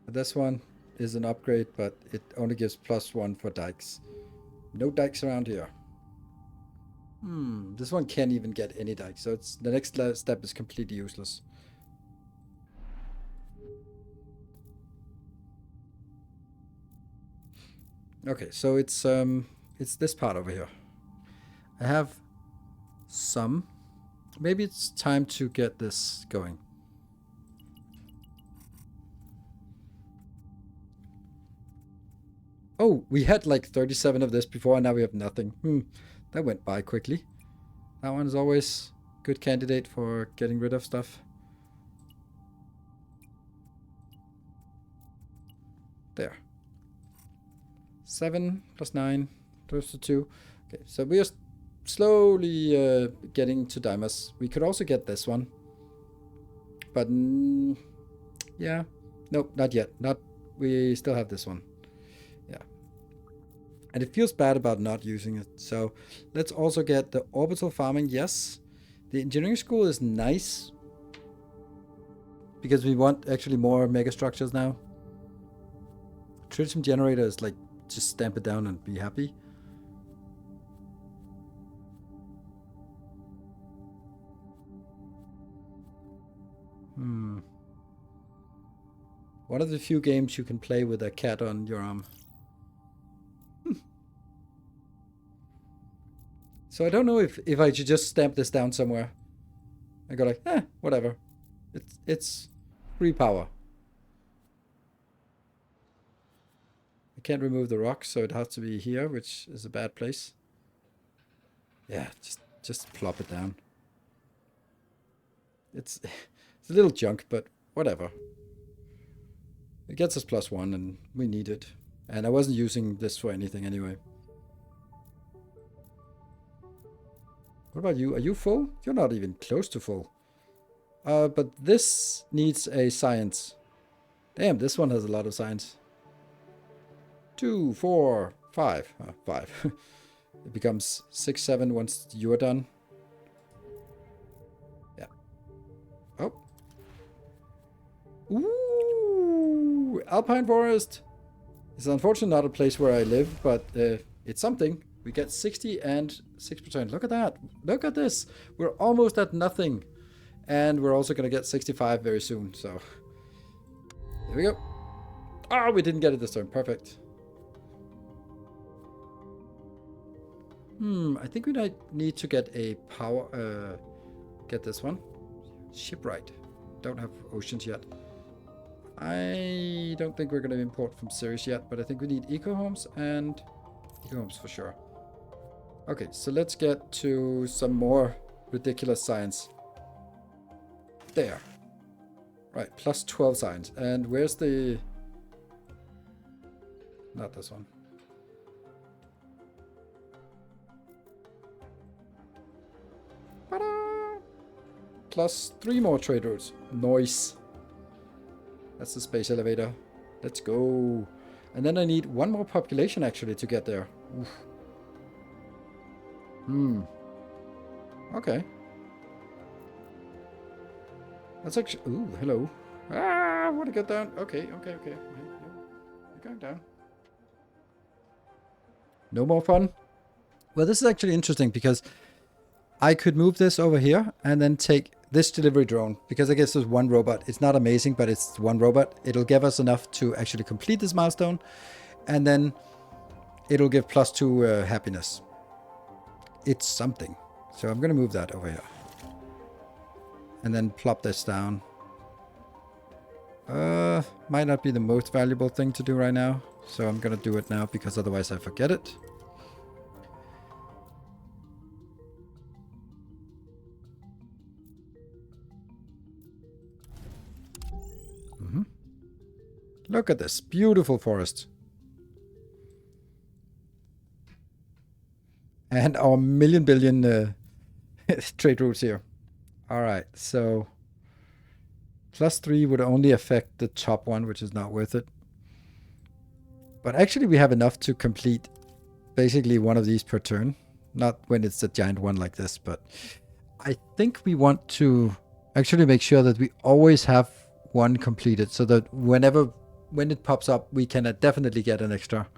This one is an upgrade, but it only gives +1 for dikes. No dikes around here. This one can't even get any dikes, so it's the next step is completely useless. Okay, so it's this part over here. I have some. Maybe it's time to get this going. Oh, we had like 37 of this before, and now we have nothing. That went by quickly. That one is always a good candidate for getting rid of stuff. There. 7 + 9 close to 2. Okay, so we are slowly getting to Dimas. We could also get this one. But yeah. Nope, not yet. We still have this one. Yeah. And it feels bad about not using it. So let's also get the orbital farming. Yes. The engineering school is nice. Because we want actually more mega structures now. Tritium generator is like just stamp it down and be happy. One of the few games you can play with a cat on your arm. So I don't know if I should just stamp this down somewhere. I go like, whatever. It's free power. I can't remove the rock, so it has to be here, which is a bad place. Yeah, just plop it down. It's a little junk, but whatever. It gets us +1, and we need it. And I wasn't using this for anything anyway. What about you? Are you full? You're not even close to full. But this needs a science. Damn, this one has a lot of science. 2, 4, 5. 5. It becomes 6, 7 once you are done. Yeah. Oh. Ooh, Alpine Forest. It's unfortunately not a place where I live, but it's something. We get 60 and 6%. Look at that. Look at this. We're almost at nothing. And we're also going to get 65 very soon. So, there we go. Oh, we didn't get it this time. Perfect. I think we need to get a power... get this one. Shipwright. Don't have oceans yet. I don't think we're going to import from Ceres yet, but I think we need eco-homes and eco-homes for sure. Okay, so let's get to some more ridiculous science. There. Right, +12 science. And where's the... Not this one. Ta-da! +3 more trade routes. Nice. That's the space elevator. Let's go. And then I need one more population actually to get there. Oof. Okay. That's actually... Ooh, hello. I want to get down. Okay. You're going down. No more fun? Well, this is actually interesting because I could move this over here and then take this delivery drone, because I guess there's one robot. It's not amazing, but it's one robot. It'll give us enough to actually complete this milestone, and then it'll give +2 happiness. It's something. So I'm going to move that over here. And then plop this down. Might not be the most valuable thing to do right now. So I'm going to do it now, because otherwise I forget it. Look at this beautiful forest. And our million billion trade routes here. Alright, so +3 would only affect the top one, which is not worth it. But actually we have enough to complete basically one of these per turn. Not when it's a giant one like this, but I think we want to actually make sure that we always have one completed so that when it pops up, we can definitely get an extra.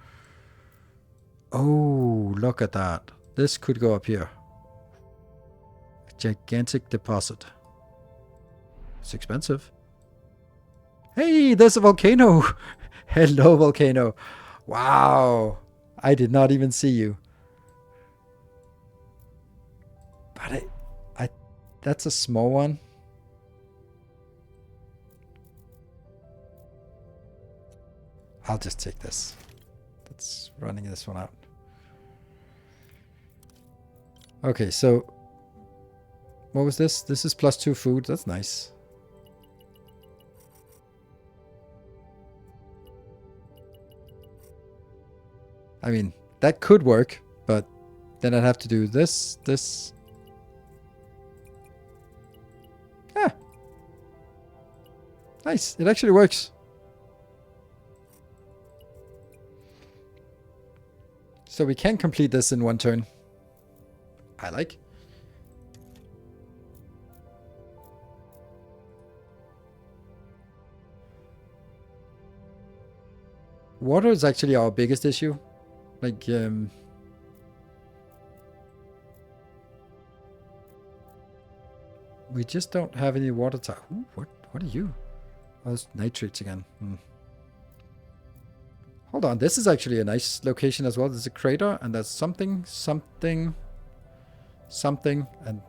Oh, look at that. This could go up here. A gigantic deposit. It's expensive. Hey, there's a volcano. Hello, volcano. Wow. I did not even see you. But that's a small one. I'll just take this. That's running this one out. Okay, so what was this? This is +2 food. That's nice. I mean, that could work, but then I'd have to do this. Ah. Nice. It actually works. So we can complete this in one turn. I like. Water is actually our biggest issue. Like, we just don't have any water type. What are you? Oh, it's nitrates again. Hold on, this is actually a nice location as well. There's a crater, and there's something, and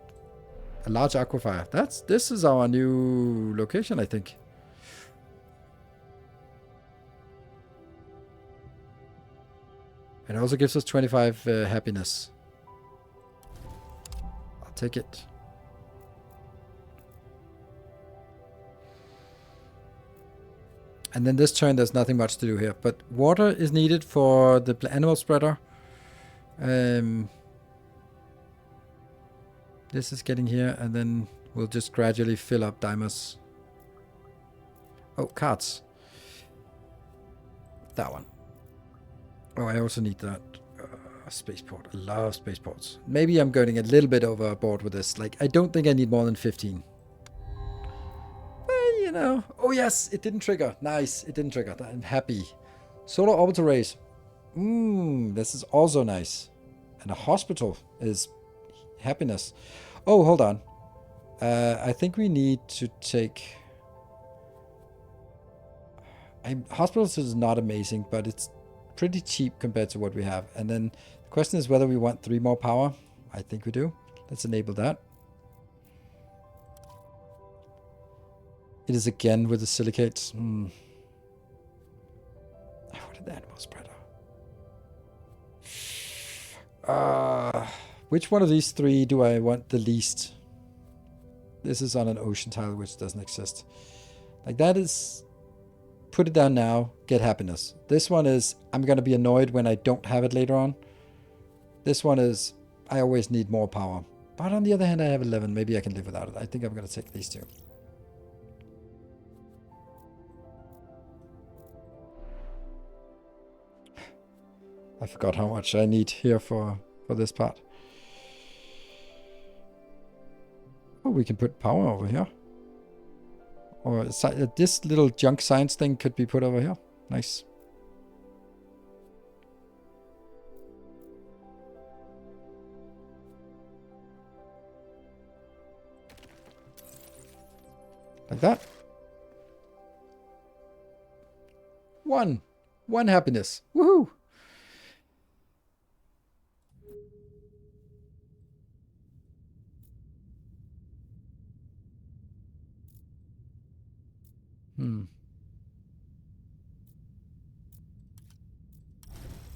a large aquifer. This is our new location, I think. It also gives us 25 happiness. I'll take it. And then this turn, there's nothing much to do here. But water is needed for the animal spreader. This is getting here, and then we'll just gradually fill up dimers. Oh, cards. That one. Oh, I also need that spaceport. I love spaceports. Maybe I'm going a little bit overboard with this. Like, I don't think I need more than 15. You know. Oh, yes, it didn't trigger. Nice, it didn't trigger. I'm happy. Solar orbital rays. This is also nice. And a hospital is happiness. Oh, hold on. I think we need to take... Hospitals is not amazing, but it's pretty cheap compared to what we have. And then the question is whether we want 3 more power. I think we do. Let's enable that. It is again with the silicates. I wanted the animal spreader. Which one of these 3 do I want the least? This is on an ocean tile, which doesn't exist. Like, that is... Put it down now, get happiness. This one is, I'm going to be annoyed when I don't have it later on. This one is, I always need more power. But on the other hand, I have 11. Maybe I can live without it. I think I'm going to take these 2. I forgot how much I need here for this part. Oh, we can put power over here. Or this little junk science thing could be put over here. Nice. Like that. One happiness. Woohoo!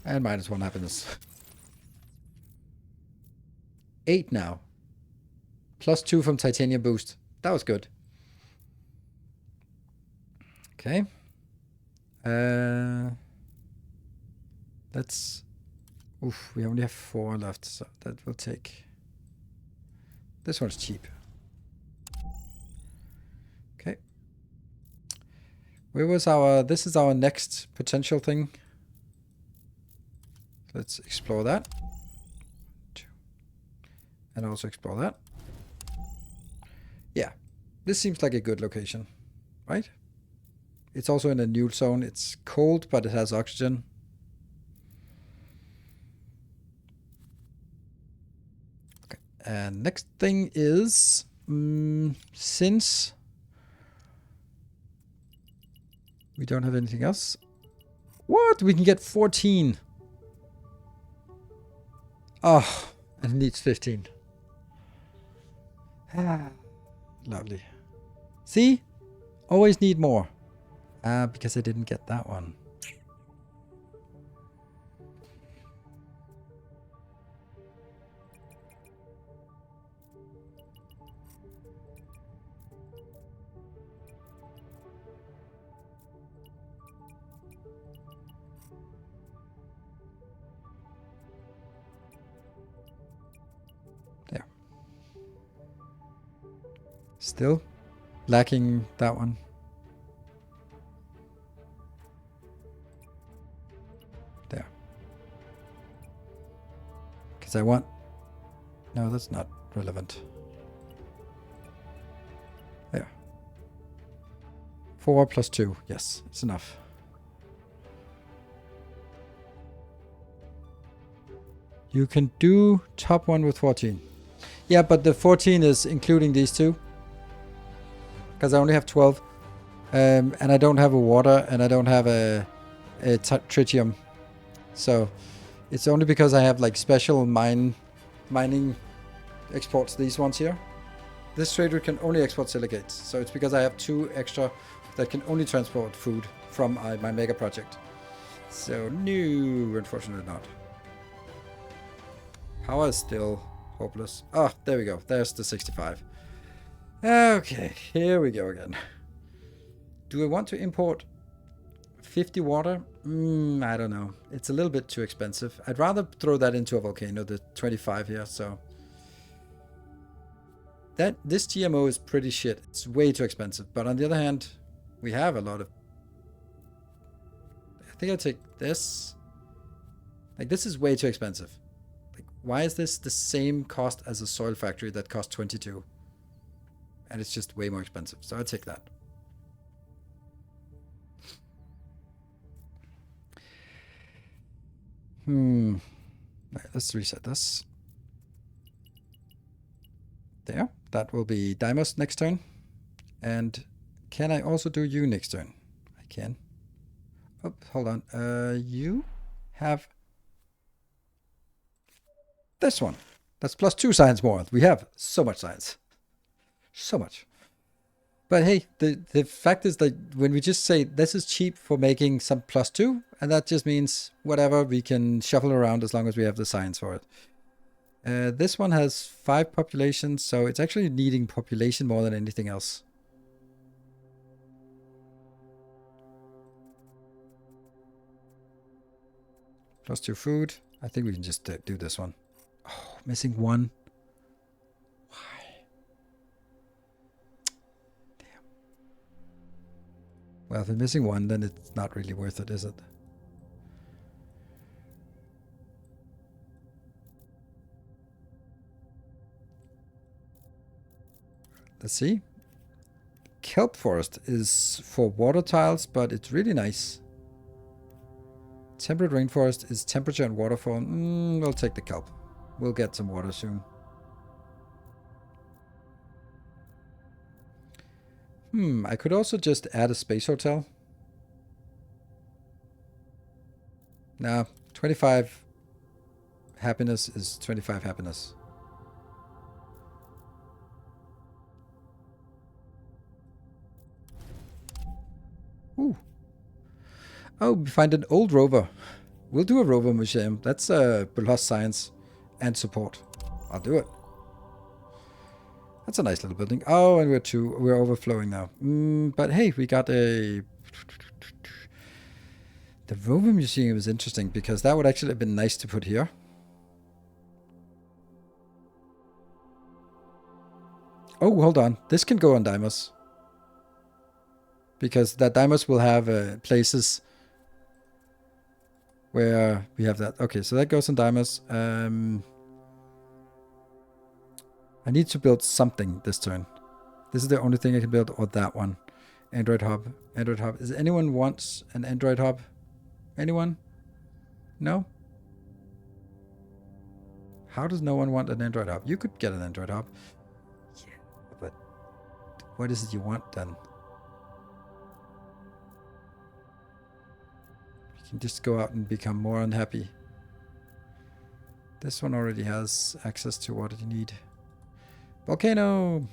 And -1 happiness. 8 now. +2 from titanium boost. That was good. Okay. Let's... Oof, we only have 4 left, so that will take... This one's cheap. Okay. Where was our... This is our next potential thing. Let's explore that. 2. And also explore that. Yeah. This seems like a good location. Right? It's also in a new zone. It's cold, but it has oxygen. Okay. And next thing is... since... we don't have anything else. What? We can get 14. Oh, and it needs 15. Lovely. See? Always need more. Because I didn't get that one. There. Still lacking that one. There. Because I want... No, that's not relevant. There. 4 plus 2. Yes, it's enough. You can do top one with 14. Yeah, but the 14 is including these two. Because I only have 12. And I don't have a water, and I don't have a tritium. So it's only because I have like special mining exports, these ones here. This trade route can only export silicates. So it's because I have 2 extra that can only transport food from my mega project. So no, unfortunately not. Power is still hopeless. Ah, there we go. There's the 65. Okay, here we go again. Do I want to import 50 water? I don't know. It's a little bit too expensive. I'd rather throw that into a volcano, the 25 here, so... This GMO is pretty shit. It's way too expensive. But on the other hand, we have a lot of... I think I'll take this. Like, this is way too expensive. Like, why is this the same cost as a soil factory that costs 22? And it's just way more expensive. So I'll take that. Right, let's reset this. There. That will be Dimos next turn. And can I also do you next turn? I can. Oh, hold on. You have this one. That's +2 science more. We have so much science. So much. But hey, the fact is that when we just say this is cheap for making some +2, and that just means whatever, we can shuffle around as long as we have the science for it. This one has 5 population, so it's actually needing population more than anything else. +2 food. I think we can just do this one. Oh, missing 1. Why? Damn. Well, if it's missing 1, then it's not really worth it, is it? Let's see. Kelp forest is for water tiles, but it's really nice. Temperate rainforest is temperature and waterfall. We'll take the kelp. We'll get some water soon. I could also just add a space hotel. Now, 25 happiness is 25 happiness. Ooh. Oh, we find an old rover. We'll do a rover museum. That's plus science and support. I'll do it. That's a nice little building. Oh, and we're overflowing now. But hey, we got a The Rover Museum is interesting because that would actually have been nice to put here. Oh, hold on. This can go on Dimos. Because that Dimos will have places where we have that. Okay, so that goes on Dimos. I need to build something this turn. This is the only thing I can build, or that one. Android Hub. Android Hub. Does anyone wants an Android Hub? Anyone? No? How does no one want an Android Hub? You could get an Android Hub. Yeah, but what is it you want then? You can just go out and become more unhappy. This one already has access to what you need. Volcano!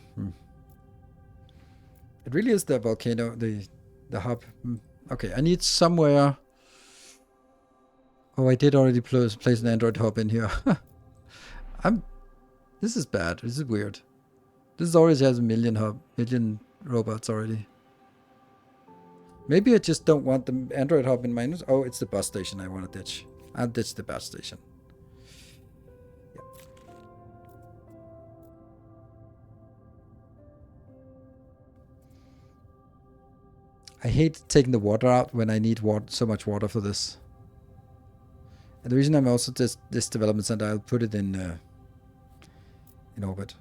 It really is the volcano, the hub. Okay, I need somewhere. Oh, I did already place an Android hub in here. This is bad. This is weird. This already has a million robots already. Maybe I just don't want the Android hub in my. Oh, it's the bus station I want to ditch. I'll ditch the bus station. Yeah. I hate taking the water out when I need so much water for this. And the reason I'm also this development center, I'll put it in orbit.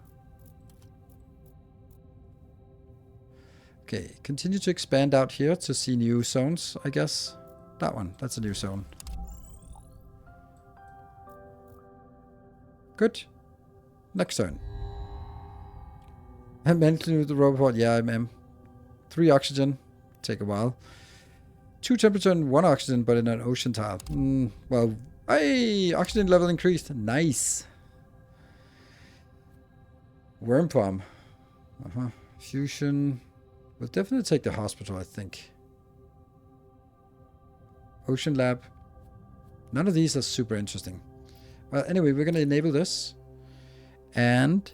Okay, continue to expand out here to see new zones, I guess. That one, that's a new zone. Good. Next turn. I'm entering the robot. Yeah, I'm 3 oxygen. Take a while. 2 temperature and 1 oxygen, but in an ocean tile. Well, hey, oxygen level increased. Nice. Worm farm. Fusion. We'll definitely take the hospital, I think. Ocean lab. None of these are super interesting. Well, anyway, we're going to enable this. And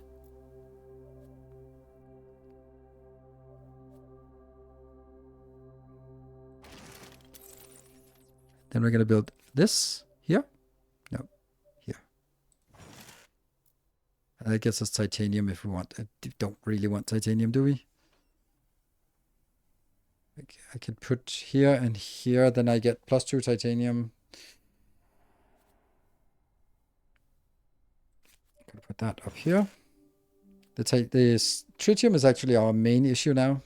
then we're going to build this here. No, here. And that gets us titanium if we want. I don't really want titanium, do we? I could put here and here, then I get +2 titanium. Could put that up here. The tritium is actually our main issue now.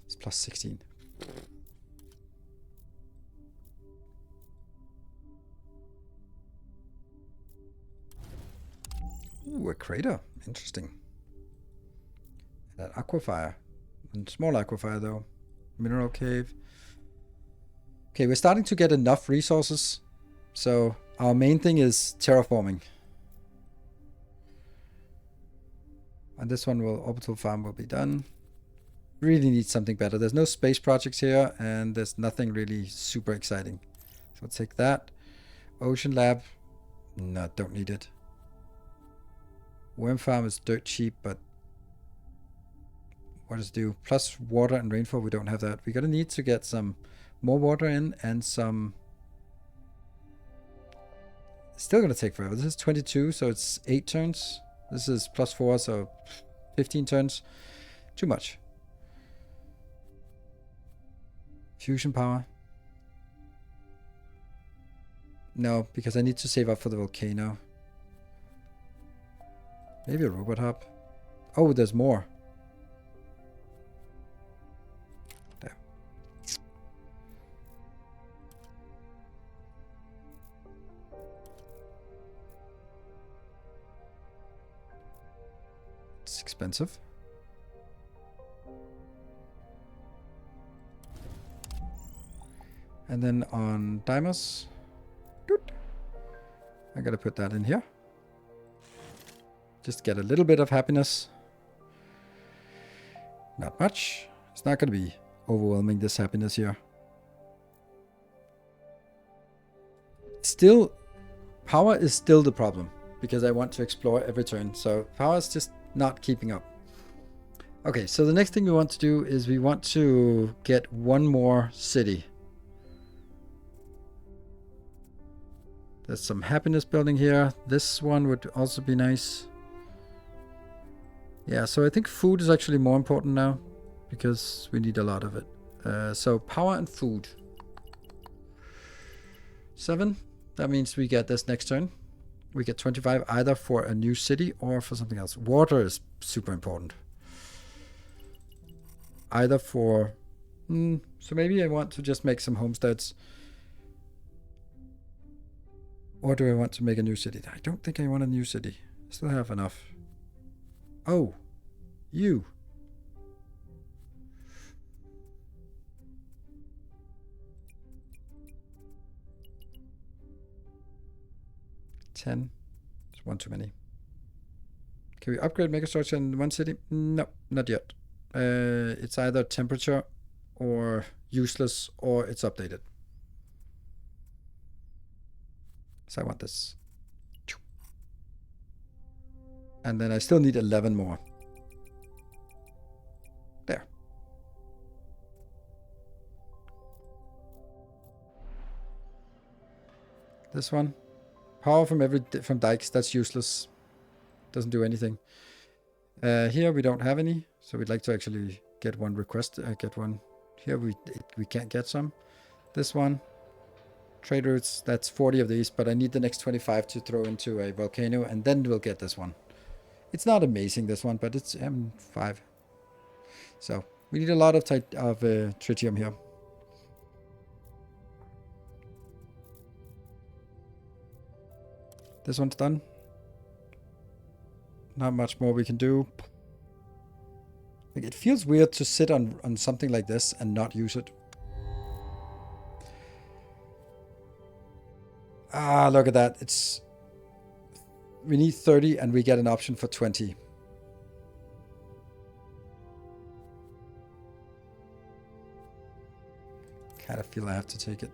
It's +16. Ooh, a crater. Interesting. That aquifer. And small aquifer though. Mineral cave. Okay, we're starting to get enough resources. So our main thing is terraforming. And this one orbital farm will be done. Really need something better. There's no space projects here and there's nothing really super exciting. So we'll take that. Ocean lab. No, don't need it. Worm farm is dirt cheap, but what does it do? Plus water and rainfall, we don't have that. We're gonna need to get some more water in and some. Still gonna take forever. This is 22, so it's 8 turns. This is +4, so 15 turns. Too much. Fusion power. No, because I need to save up for the volcano. Maybe a robot hub. Oh, there's more. There. It's expensive. And then on Dimos, I gotta put that in here. Just get a little bit of happiness. Not much. It's not going to be overwhelming, this happiness here. Still, power is still the problem. Because I want to explore every turn. So power is just not keeping up. Okay, so the next thing we want to do is we want to get one more city. There's some happiness building here. This one would also be nice. Yeah, so I think food is actually more important now because we need a lot of it. So power and food. 7. That means we get this next turn. We get 25 either for a new city or for something else. Water is super important. Either for... so maybe I want to just make some homesteads. Or do I want to make a new city? I don't think I want a new city. I still have enough. Oh, you. Ten. It's one too many. Can we upgrade megastructure in one city? No, not yet. It's either temperature or useless or it's updated. So I want this. And then I still need 11 more. There. This one. Power from dikes. That's useless. Doesn't do anything. Here we don't have any, so we'd like to actually get one request. Get one. Here we can't get some. This one. Trade routes. That's 40 of these, but I need the next 25 to throw into a volcano, and then we'll get this one. It's not amazing, this one, but it's M5. So we need a lot of tritium here. This one's done. Not much more we can do. Like, it feels weird to sit on something like this and not use it. Ah, look at that. We need 30 and we get an option for 20. Kind of feel I have to take it.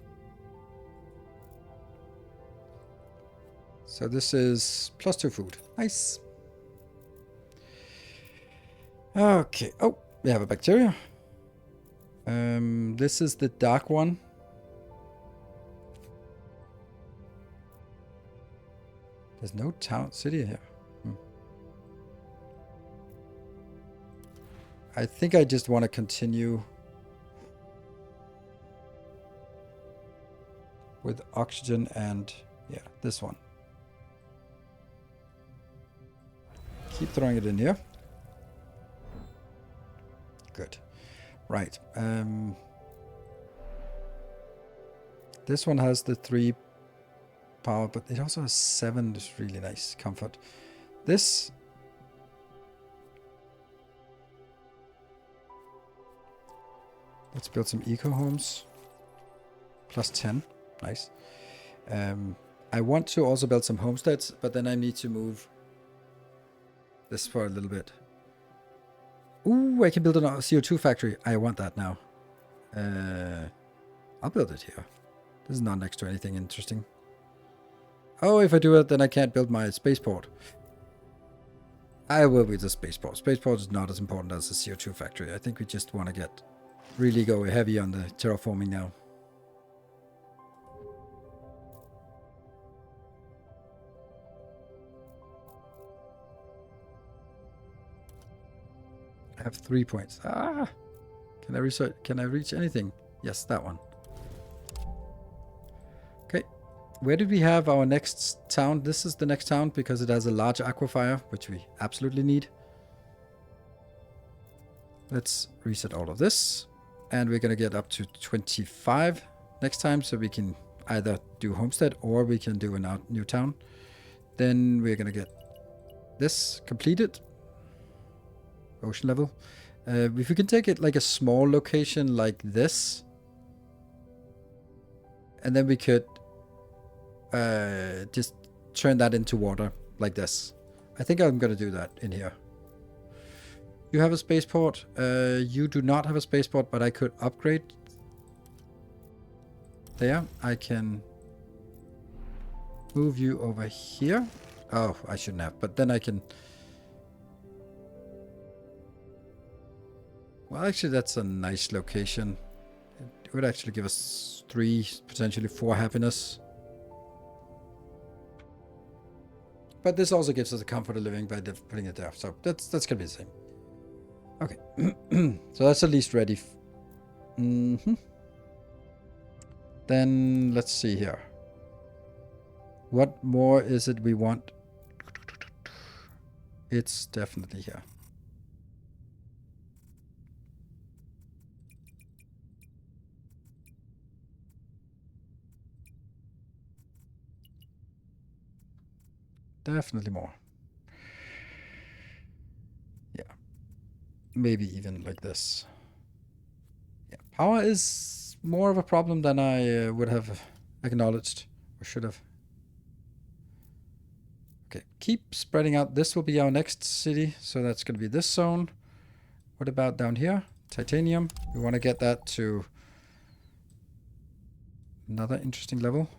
So this is +2 food. Nice. Okay. Oh, we have a bacteria. This is the dark one. There's no city here. I think I just want to continue with oxygen and, yeah, this one. Keep throwing it in here. Good. Right. This one has the 3 power, but it also has 7. It's really nice comfort. This... Let's build some eco homes. +10. Nice. I want to also build some homesteads, but then I need to move this for a little bit. Ooh, I can build a CO2 factory. I want that now. I'll build it here. This is not next to anything interesting. Oh, if I do it, then I can't build my spaceport. I will with the spaceport. Spaceport is not as important as the CO2 factory. I think we just want to really go heavy on the terraforming now. I have 3 points. Ah! Can I reach anything? Yes, that one. Okay. Where did we have our next town? This is the next town because it has a large aquifer, which we absolutely need. Let's reset all of this. And we're going to get up to 25 next time, so we can either do homestead or we can do a new town. Then we're going to get this completed. Ocean level. If we can take it like a small location like this, and then we could just turn that into water like this. I think I'm gonna do that in here. You have a spaceport. You do not have a spaceport, but I could upgrade. There, I can move you over here. Oh, I shouldn't have, but then I can Well, actually, that's a nice location. It would actually give us 3, potentially 4 happiness. But this also gives us a comfort of living by putting it there. So that's gonna be the same. Okay. So that's at least ready. Then let's see here. What more is it we want? It's definitely here. Definitely more. Yeah. Maybe even like this. Yeah. Power is more of a problem than I would have acknowledged. Or should have. Okay. Keep spreading out. This will be our next city. So that's going to be this zone. What about down here? Titanium. We want to get that to another interesting level.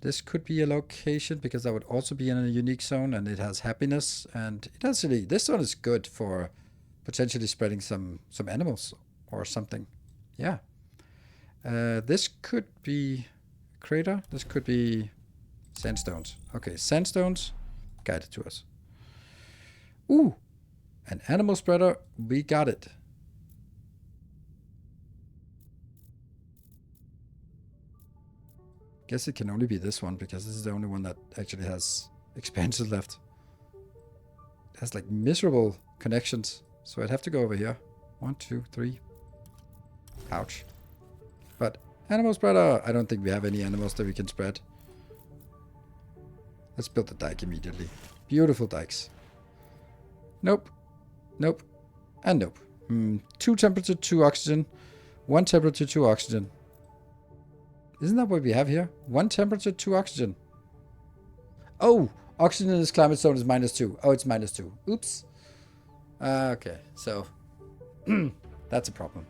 This could be a location because that would also be in a unique zone, and it has happiness, and it has really, this one is good for potentially spreading some animals or something. Yeah. This could be crater. This could be sandstones. Okay, sandstones guided to us. Ooh, an animal spreader. We got it. Guess it can only be this one because this is the only one that actually has expansions left. It has like miserable connections. So I'd have to go over here. 1, 2, 3. Ouch. But animal spreader. I don't think we have any animals that we can spread. Let's build the dike immediately. Beautiful dikes. Nope. Nope. And nope. 2 temperature, 2 oxygen. 1 temperature, 2 oxygen. Isn't that what we have here? 1 temperature, 2 oxygen. Oh! Oxygen in this climate zone is -2. Oh, it's -2. Oops. Okay, so that's a problem.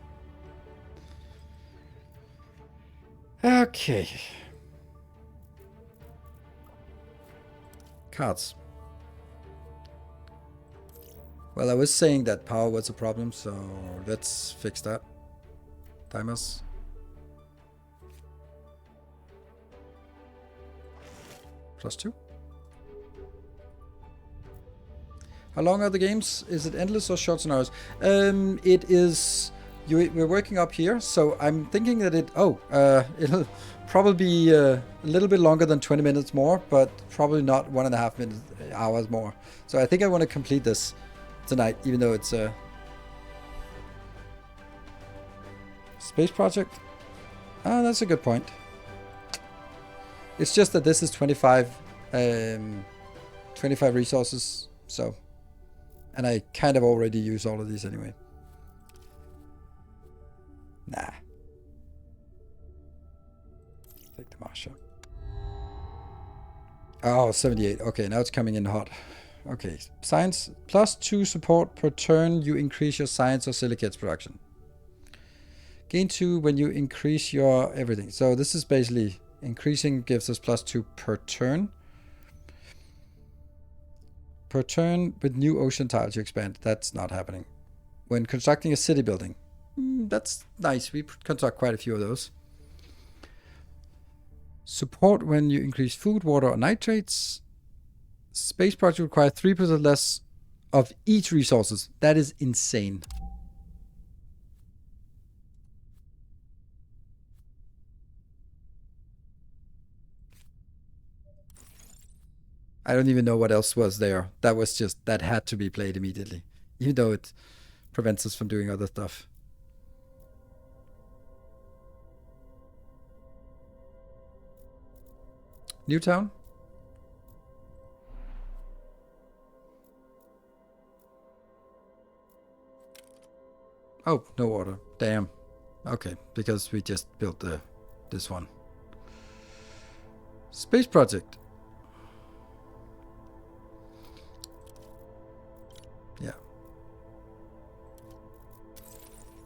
Okay. Cards. Well, I was saying that power was a problem, so let's fix that. Timers. +2. How long are the games? Is it endless or shorts and hours? It is. We're working up here, so I'm thinking that it'll probably be a little bit longer than 20 minutes more, but probably not 1.5 hours more. So I think I want to complete this tonight, even though it's a space project. Ah, that's a good point. It's just that this is 25 resources, so, and I kind of already use all of these anyway. Nah. Take the Marsha. Oh, 78. Okay, now it's coming in hot. Okay, science +2 support per turn. You increase your science or silicates production. Gain 2 when you increase your everything. So this is basically increasing, gives us +2 per turn. Per turn with new ocean tiles you expand. That's not happening. When constructing a city building. That's nice. We construct quite a few of those. Support when you increase food, water, or nitrates. Space project requires 3% less of each resources. That is insane. I don't even know what else was there. That was just, that had to be played immediately. Even though it prevents us from doing other stuff. Newtown? Oh, no water. Damn. Okay, because we just built this one. Space project. Yeah.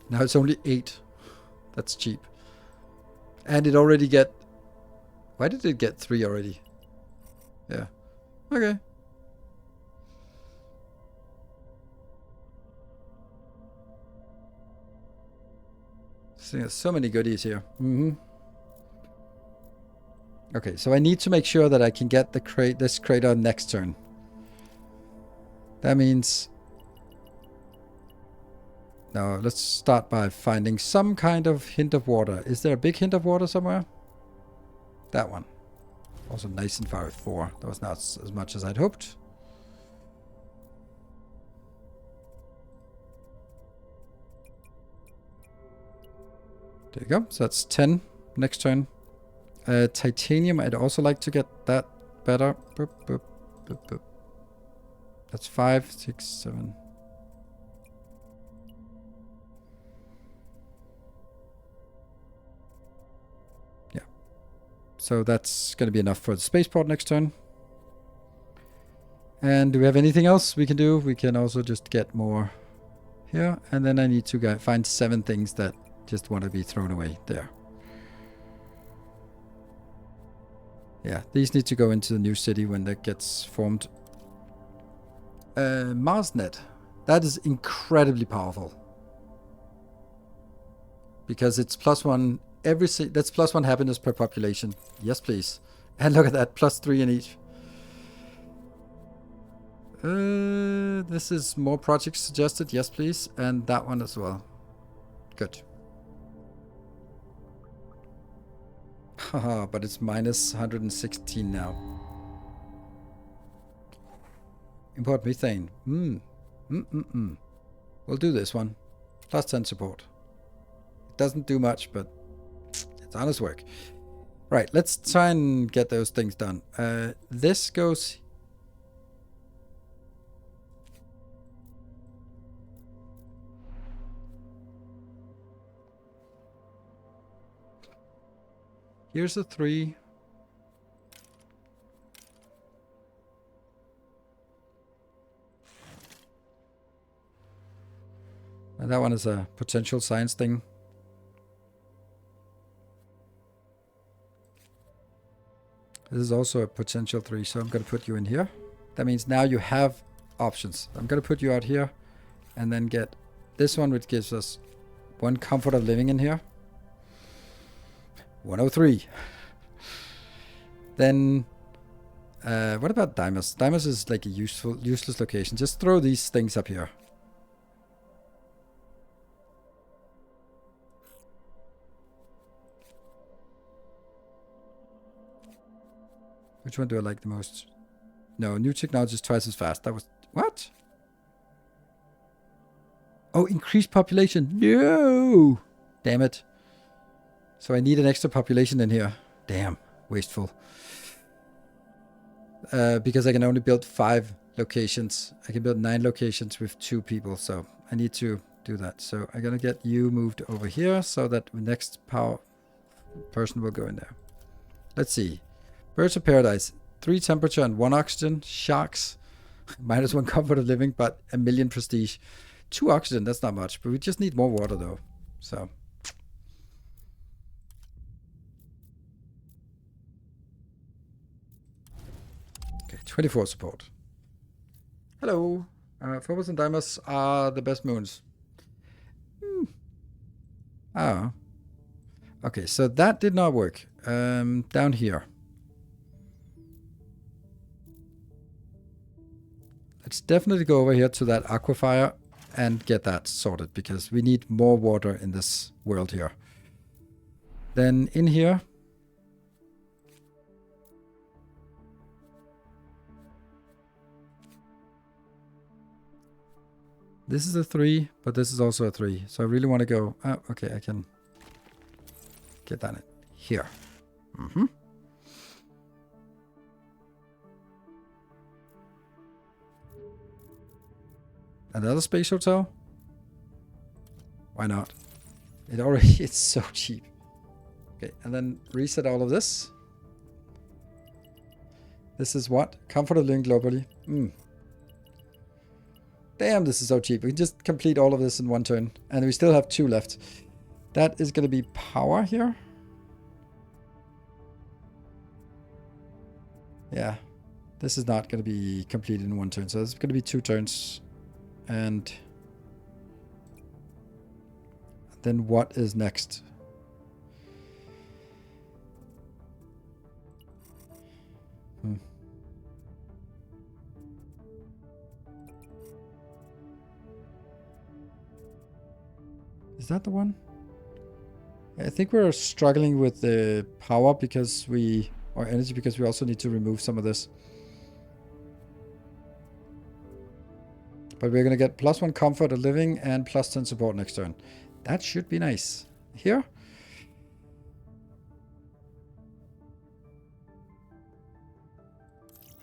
Now it's only 8. That's cheap. And it already get... Why did it get 3 already? Yeah. Okay. So there's so many goodies here. Okay, so I need to make sure that I can get the this crater next turn. That means... Now, let's start by finding some kind of hint of water. Is there a big hint of water somewhere? That one. Also nice and far with 4. That was not as much as I'd hoped. There you go. So that's 10 next turn. Titanium, I'd also like to get that better. Boop, boop, boop, boop. That's 5, 6, 7. Yeah. So that's going to be enough for the spaceport next turn. And do we have anything else we can do? We can also just get more here. And then I need to find 7 things that just want to be thrown away there. Yeah, these need to go into the new city when that gets formed. MarsNet. That is incredibly powerful. Because it's +1 every... That's +1 happiness per population. Yes, please. And look at that, +3 in each. This is more projects suggested. Yes, please. And that one as well. Good. Haha, but it's minus 116 now. Import methane. We'll do this one. +10 support. It doesn't do much, but it's honest work. Right, let's try and get those things done. This goes... Here's a 3. And that one is a potential science thing. This is also a potential 3, so I'm going to put you in here. That means now you have options. I'm going to put you out here and then get this one, which gives us 1 comfort of living in here. 103. Then, what about Dimers? Dimers is like a useless location. Just throw these things up here. Which one do I like the most? No, new technology is twice as fast. That was... What? Oh, increased population. No! Damn it. So I need an extra population in here. Damn, wasteful. Because I can only build 5 locations. I can build 9 locations with 2 people, so I need to do that. So I'm gonna get you moved over here so that the next power person will go in there. Let's see. Birds of Paradise. 3 temperature and 1 oxygen. Sharks. -1 comfort of living, but 1 million prestige. 2 oxygen, that's not much, but we just need more water though. So... Okay, 24 support. Hello. Phobos and Deimos are the best moons. Oh. Okay, so that did not work. Down here. Let's definitely go over here to that aquifer and get that sorted, because we need more water in this world here. Then in here... This is a 3, but this is also a 3. So I really want to go... Oh, okay, I can get that in here. Another space hotel? Why not? It already... It's so cheap. Okay, and then reset all of this. This is what? Comfort of living globally. Damn, this is so cheap. We can just complete all of this in 1 turn. And we still have 2 left. That is going to be power here. Yeah. This is not going to be completed in 1 turn. So it's going to be 2 turns. And then what is next? Is that the one? I think we're struggling with the power or energy because we also need to remove some of this. But we're going to get +1 comfort of living and +10 support next turn. That should be nice. Here?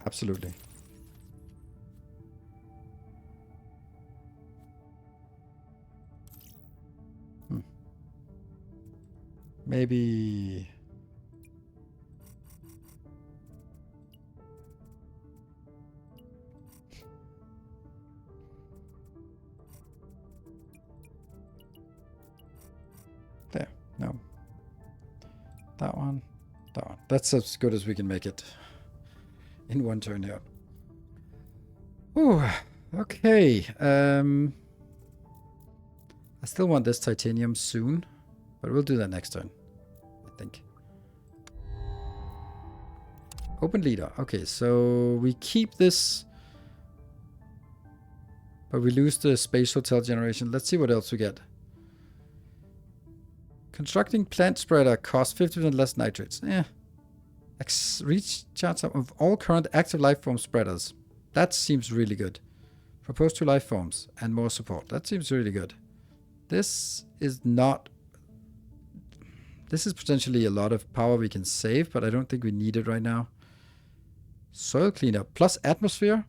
Absolutely. Maybe... There. No. That one. That one. That's as good as we can make it. In one turn here. Ooh. Okay. I still want this titanium soon. But we'll do that next turn. I think. Open leader. Okay, so we keep this. But we lose the space hotel generation. Let's see what else we get. Constructing plant spreader costs 50% less nitrates. Recharge of all current active life form spreaders. That seems really good. Propose 2 life forms and more support. That seems really good. This is not... This is potentially a lot of power we can save, but I don't think we need it right now. Soil cleanup plus atmosphere.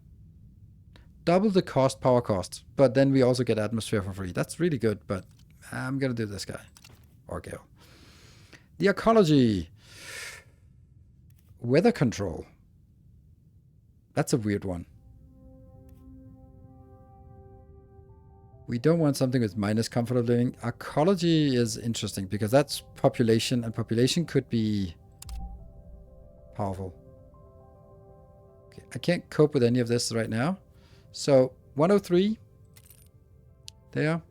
Double the power cost. But then we also get atmosphere for free. That's really good, but I'm going to do this guy. Or Gale. The ecology. Weather control. That's a weird one. We don't want something with minus comfort of living. Ecology is interesting because that's population, and population could be powerful. Okay, I can't cope with any of this right now. So 103 there,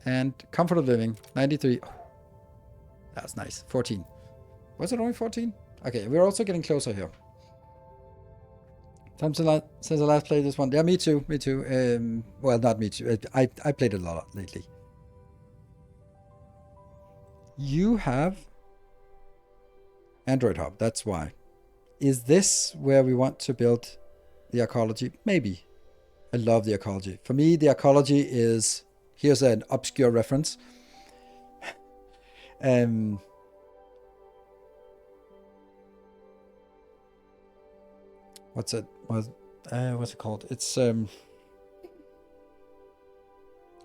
and comfort of living 93. Oh, that's nice. 14. Was it only 14? Okay, we're also getting closer here. Time since I last played this one. Yeah, me too. Me too. Well, not me too. I played it a lot lately. You have Android Hub. That's why. Is this where we want to build the ecology? Maybe. I love the ecology. For me, the ecology is... Here's an obscure reference. What's it? What's it called? It's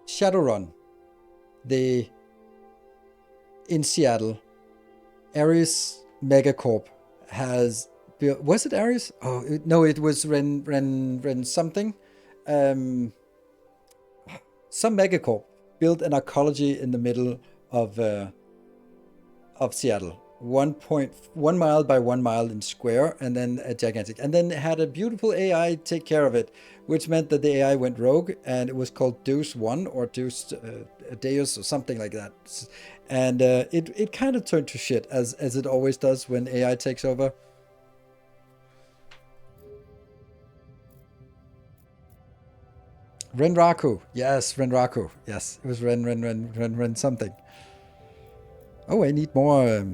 Shadowrun. In Seattle, Ares Megacorp has built. Was it Ares? Oh no, it was Ren something. Some Megacorp built an ecology in the middle of Seattle. 1.1 mile by 1 mile in square, and then a gigantic, and then it had a beautiful AI take care of it, which meant that the AI went rogue, and it was called Deus 1 or Deus or something like that, and it kind of turned to shit as it always does when AI takes over. Renraku, yes, Renraku, yes, it was Ren something. Oh, I need more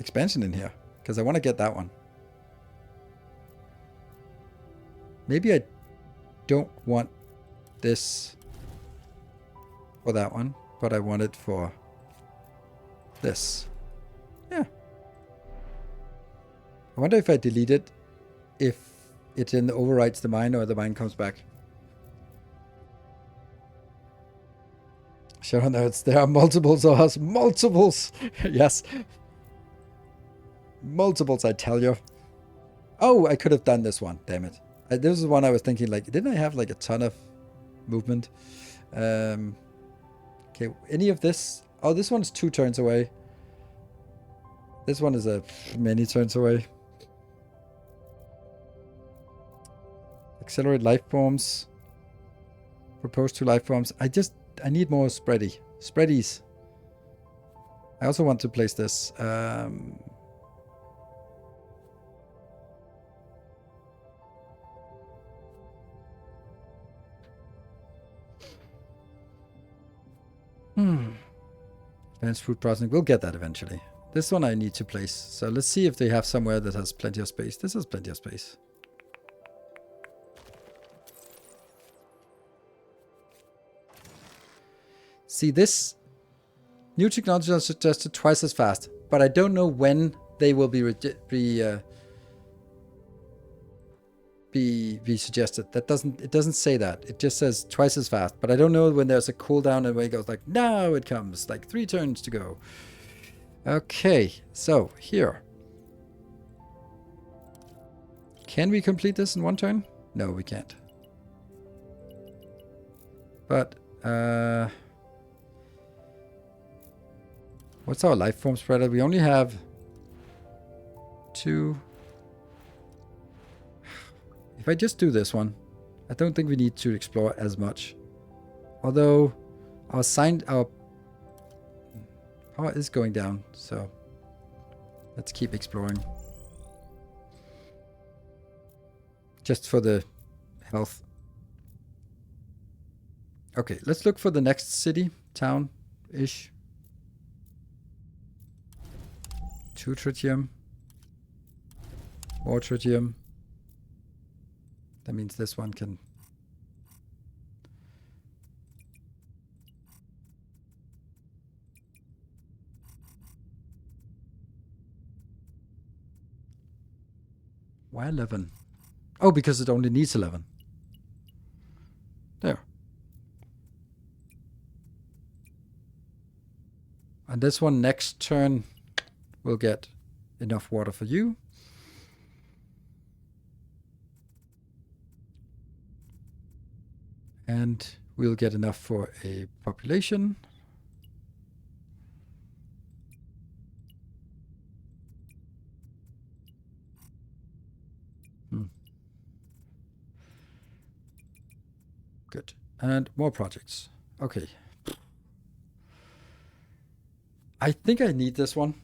expansion in here because I want to get that one. Maybe I don't want this for that one, but I want it for this. Yeah. I wonder if I delete it, if it then overwrites the mine or the mine comes back. Shadow Nerds, there are multiples of us. Multiples! Yes. Multiples, I tell you. Oh, I could have done this one. Damn it. This is one I was thinking, like, didn't I have, like, a ton of movement? Okay, any of this? Oh, this one's 2 turns away. This one is many turns away. Accelerate life forms. Propose 2 life forms. I need more spready. Spreadies. I also want to place this. Advanced food processing. We'll get that eventually. This one I need to place. So let's see if they have somewhere that has plenty of space. This has plenty of space. See, this new technology is suggested twice as fast, but I don't know when they will be suggested. It doesn't say that. It just says twice as fast, but I don't know when there's a cooldown and when it goes like, now it comes, like 3 turns to go. Okay, so here. Can we complete this in 1 turn? No, we can't. But, what's our life form spreader? We only have 2. If I just do this one, I don't think we need to explore as much. Although our power is going down, so let's keep exploring. Just for the health. Okay, let's look for the next city, town-ish. 2 tritium. More tritium. That means this one can... Why 11? Oh, because it only needs 11. There. And this one next turn will get enough water for you. And we'll get enough for a population. Good. And more projects. Okay. I think I need this one.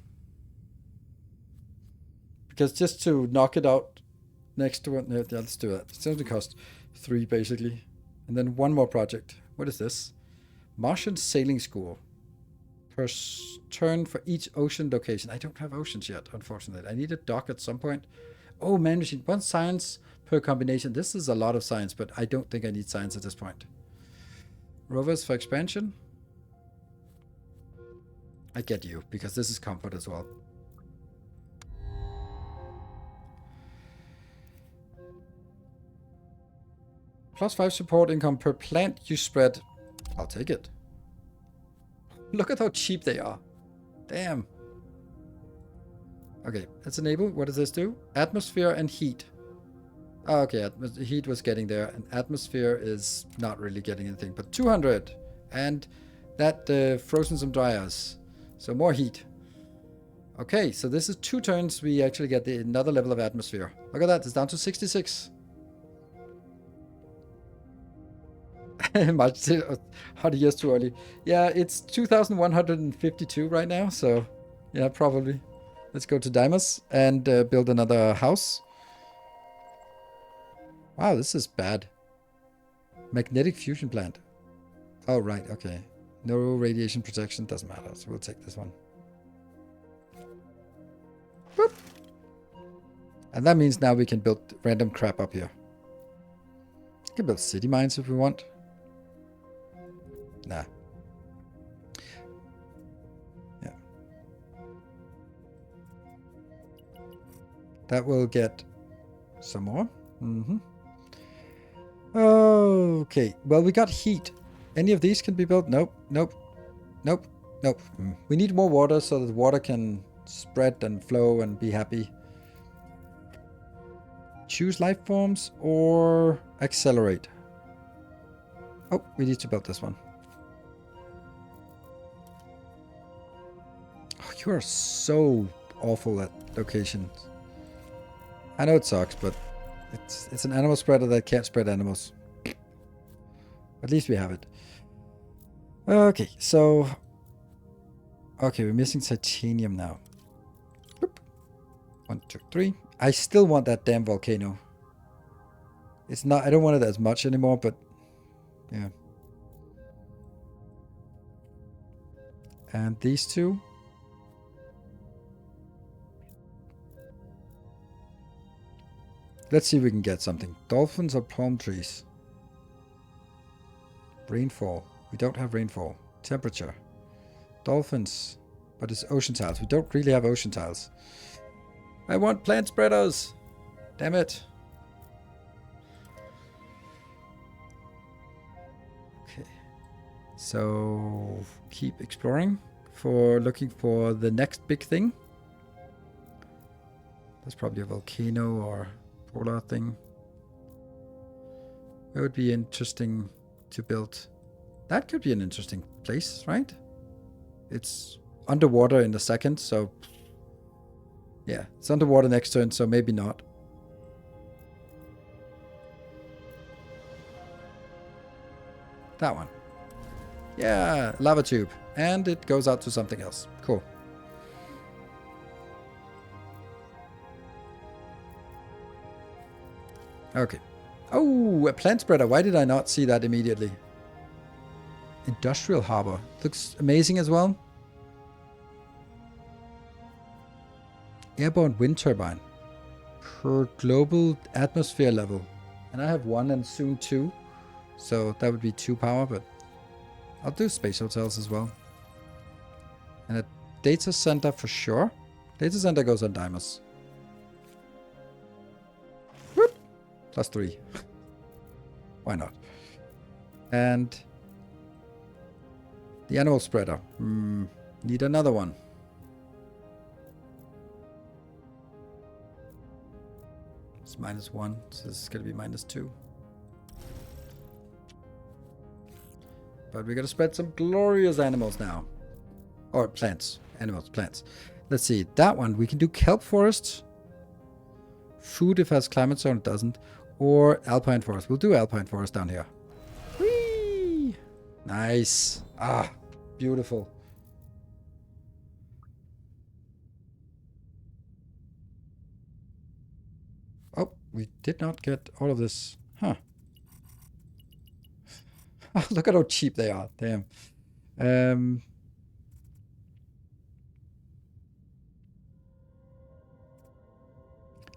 Because just to knock it out next to it, yeah, let's do that. It's going to cost 3 basically. And then 1 more project. What is this? Martian Sailing School. Per turn for each ocean location. I don't have oceans yet, unfortunately. I need a dock at some point. Oh, man machine. 1 science per combination. This is a lot of science, but I don't think I need science at this point. Rovers for expansion. I get you, because this is comfort as well. +5 support income per plant you spread. I'll take it. Look at how cheap they are. Damn. Okay, let's enable. What does this do? Atmosphere and heat. Oh, okay, heat was getting there, and atmosphere is not really getting anything, but 200. And that frozen some dryers. So more heat. Okay, so this is 2 turns. We actually get another level of atmosphere. Look at that, it's down to 66. Much 100 years too early. Yeah, it's 2152 right now, so yeah, probably. Let's go to Dimos and build another house. Wow, this is bad. Magnetic fusion plant. Oh, right, okay. No radiation protection, doesn't matter, so we'll take this one. Boop. And that means now we can build random crap up here. We can build city mines if we want. Nah. Yeah. That will get some more. Okay. Well, we got heat. Any of these can be built? Nope. Nope. Nope. Nope. We need more water so that the water can spread and flow and be happy. Choose life forms or accelerate. Oh, we need to build this one. Oh, you are so awful at locations. I know it sucks, but it's an animal spreader that can't spread animals. At least we have it. Okay, so... Okay, we're missing titanium now. Boop. 1, 2, 3. I still want that damn volcano. It's not... I don't want it as much anymore, but... Yeah. And these two. Let's see if we can get something. Dolphins or palm trees? Rainfall. We don't have rainfall. Temperature. Dolphins. But it's ocean tiles. We don't really have ocean tiles. I want plant spreaders. Damn it. Okay. So keep exploring for looking for the next big thing. There's probably a volcano or polar thing. It would be interesting to build. That could be an interesting place, right? It's underwater in a second, so yeah, it's underwater next turn, so maybe not. That one. Yeah, lava tube. And it goes out to something else. Cool. Okay. Oh, a plant spreader. Why did I not see that immediately? Industrial harbor. Looks amazing as well. Airborne wind turbine. Per global atmosphere level. And I have 1 and soon 2. So that would be 2 power, but I'll do space hotels as well. And a data center for sure. Data center goes on Dimers. Whoop! +3. Why not? And the animal spreader. Need another one. It's -1, so this is going to be -2. But we're going to spread some glorious animals now. Or plants. Animals, plants. Let's see. That one, we can do kelp forest. Food if it has climate zone, it doesn't. Or alpine forest. We'll do alpine forest down here. Whee! Nice. Ah, beautiful. Oh, we did not get all of this. Huh. Look at how cheap they are. Damn.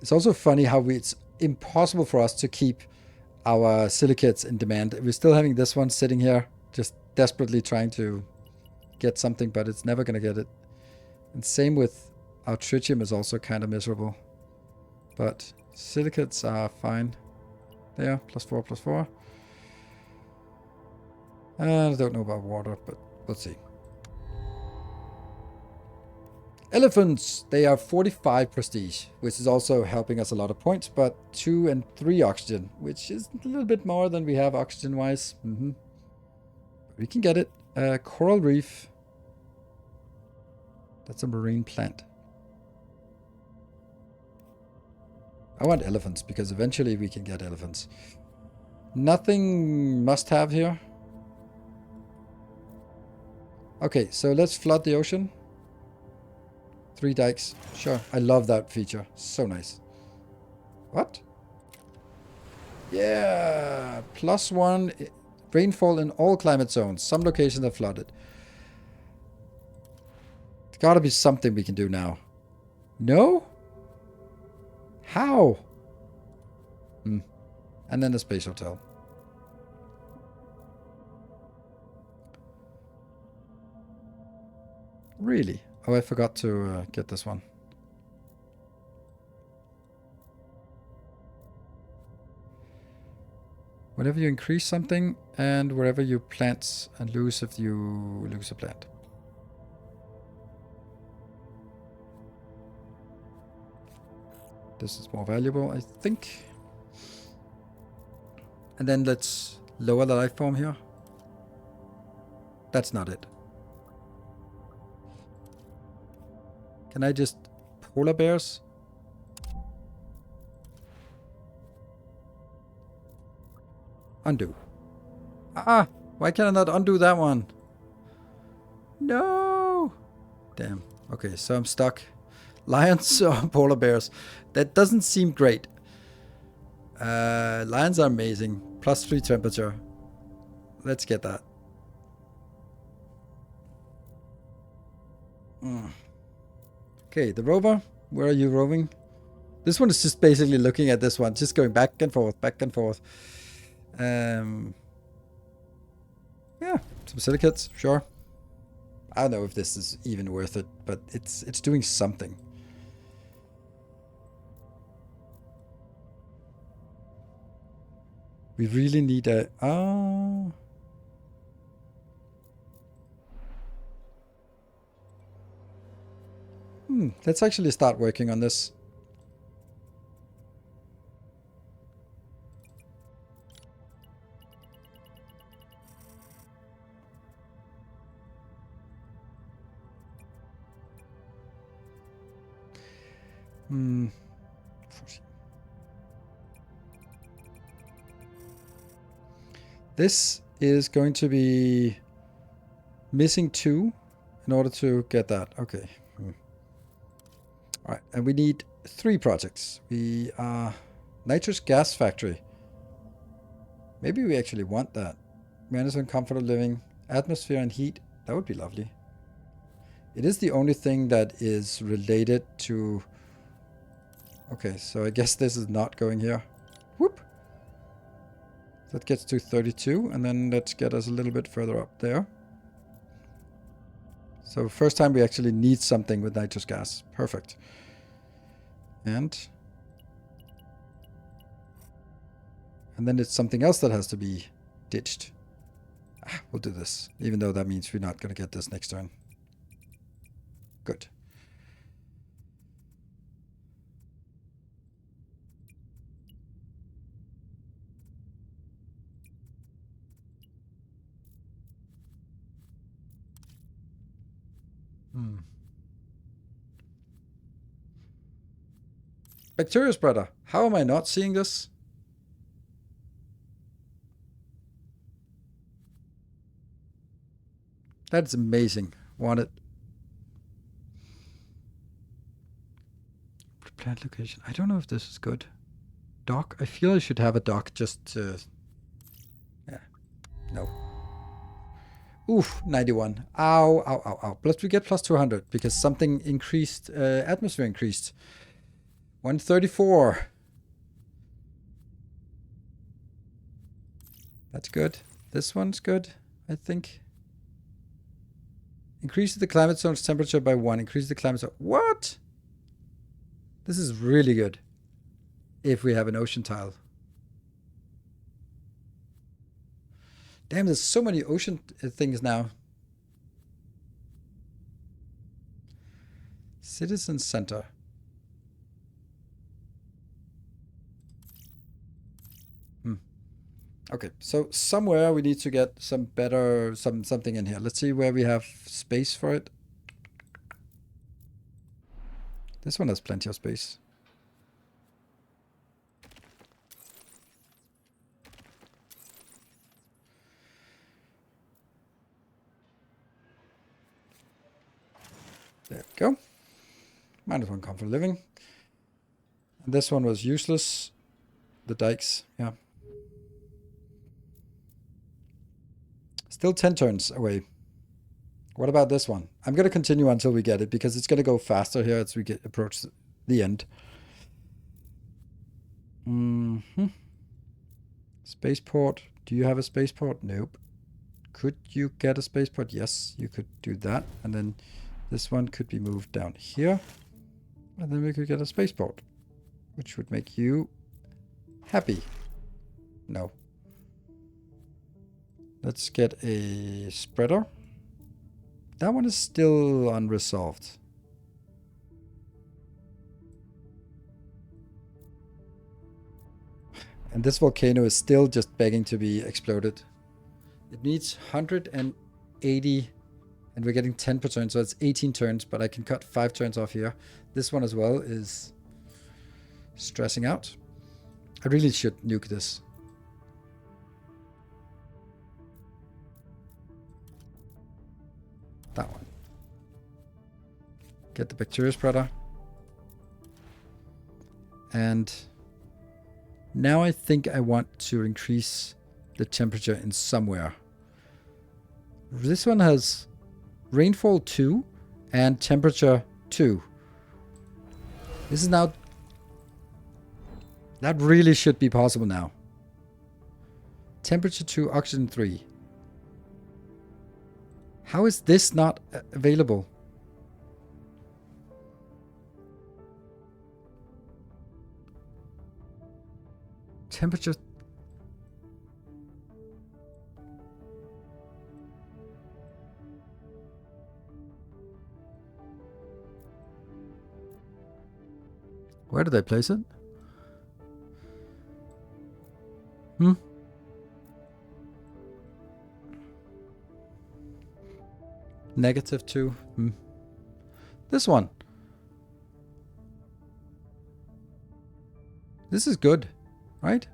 It's also funny how it's impossible for us to keep our silicates in demand. We're still having this one sitting here, just desperately trying to get something, but it's never going to get it. And same with our tritium is also kind of miserable. But silicates are fine. There, +4, +4. I don't know about water, but we'll see. Elephants! They are 45 prestige, which is also helping us a lot of points, but 2 and 3 oxygen, which is a little bit more than we have oxygen-wise. We can get it. Coral reef. That's a marine plant. I want elephants, because eventually we can get elephants. Nothing must have here. Okay, so let's flood the ocean. 3 dikes. Sure. I love that feature. So nice. What? Yeah. +1 rainfall in all climate zones. Some locations are flooded. There's gotta be something we can do now. No? How? And then a space hotel. Really? Oh, I forgot to get this one. Whenever you increase something, and wherever you plant and lose if you lose a plant. This is more valuable, I think. And then let's lower the life form here. That's not it. Can I just... polar bears? Undo. Ah! Why can I not undo that one? No! Damn. Okay, so I'm stuck. Lions or polar bears? That doesn't seem great. Lions are amazing. +3 temperature. Let's get that. Okay, the rover. Where are you roving? This one is just basically looking at this one. Just going back and forth, back and forth. Yeah, some silicates, sure. I don't know if this is even worth it, but it's doing something. We really need a... let's actually start working on this. This is going to be missing 2 in order to get that. Okay. Alright, and we need 3 projects. We are nitrous gas factory. Maybe we actually want that. Management, comfort of living, atmosphere and heat. That would be lovely. It is the only thing that is related to... Okay, so I guess this is not going here. Whoop! That gets to 32, and then let's get us a little bit further up there. So first time we actually need something with nitrous gas. Perfect. And then it's something else that has to be ditched. We'll do this, even though that means we're not going to get this next turn. Good. Bacteria spreader. How am I not seeing this? That's amazing. Want it. Plant location. I don't know if this is good. Dock. I feel I should have a dock just to... Yeah. No. Oof, 91. Ow, ow, ow, ow. Plus we get plus 200 because something increased, atmosphere increased. 134. That's good. This one's good, I think. Increase the climate zone's temperature by 1. Increase the climate zone. What? This is really good. If we have an ocean tile. Damn, there's so many ocean things now. Citizen Center. Okay, so somewhere we need to get some better, something in here. Let's see where we have space for it. This one has plenty of space. There we go. -1 comfort living. And this one was useless. The dikes, yeah. Still 10 turns away. What about this one? I'm going to continue until we get it because it's going to go faster here as we approach the end. Spaceport. Do you have a spaceport? Nope. Could you get a spaceport? Yes, you could do that. And then this one could be moved down here. And then we could get a spaceport, which would make you happy. No. Let's get a spreader. That one is still unresolved. And this volcano is still just begging to be exploded. It needs 180 and we're getting 10 per turn, so it's 18 turns, but I can cut 5 turns off here. This one as well is stressing out. I really should nuke this. That one. Get the bacteria spreader. And now I think I want to increase the temperature in somewhere. This one has rainfall 2 and temperature 2. This is now... That really should be possible now. Temperature 2, oxygen 3. How is this not available? Temperature... Where did I place it? -2. This one. This is good, right?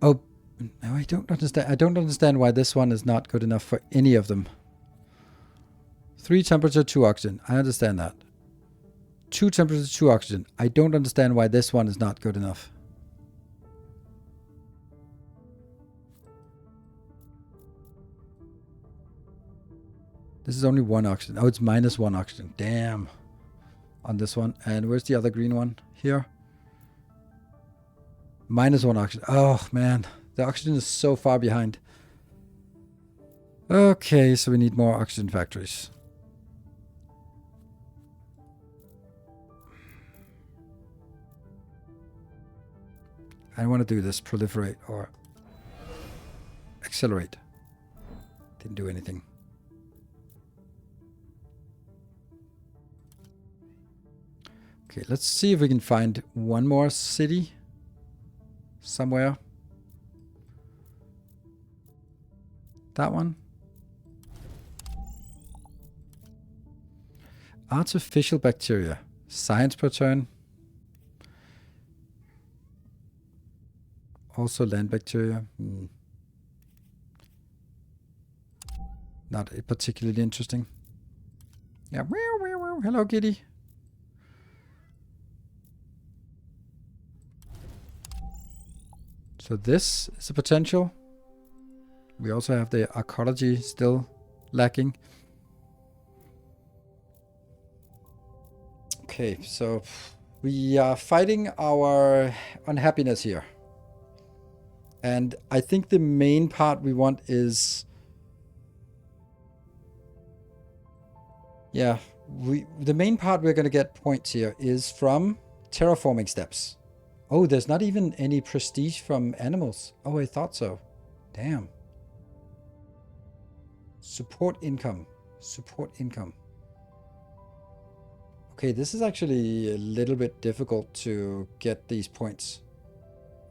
Oh, no, I don't understand. I don't understand why this one is not good enough for any of them. 3 temperature, 2 oxygen. I understand that. 2 temperature, 2 oxygen. I don't understand why this one is not good enough. This is only 1 oxygen. Oh, it's -1 oxygen. Damn. On this one. And where's the other green one? Here. -1 oxygen. Oh, man. The oxygen is so far behind. Okay, so we need more oxygen factories. I want to do this. Proliferate or accelerate. Didn't do anything. Okay, let's see if we can find one more city somewhere. That one. Artificial bacteria. Science per turn. Also land bacteria. Not particularly interesting. Yeah. Hello, kitty. So this is a potential. We also have the archaeology still lacking. Okay, so we are fighting our unhappiness here. And I think the main part we want is... Yeah, the main part we're going to get points here is from terraforming steps. Oh, there's not even any prestige from animals. Oh, I thought so. Damn. Support income. Support income. Okay, this is actually a little bit difficult to get these points.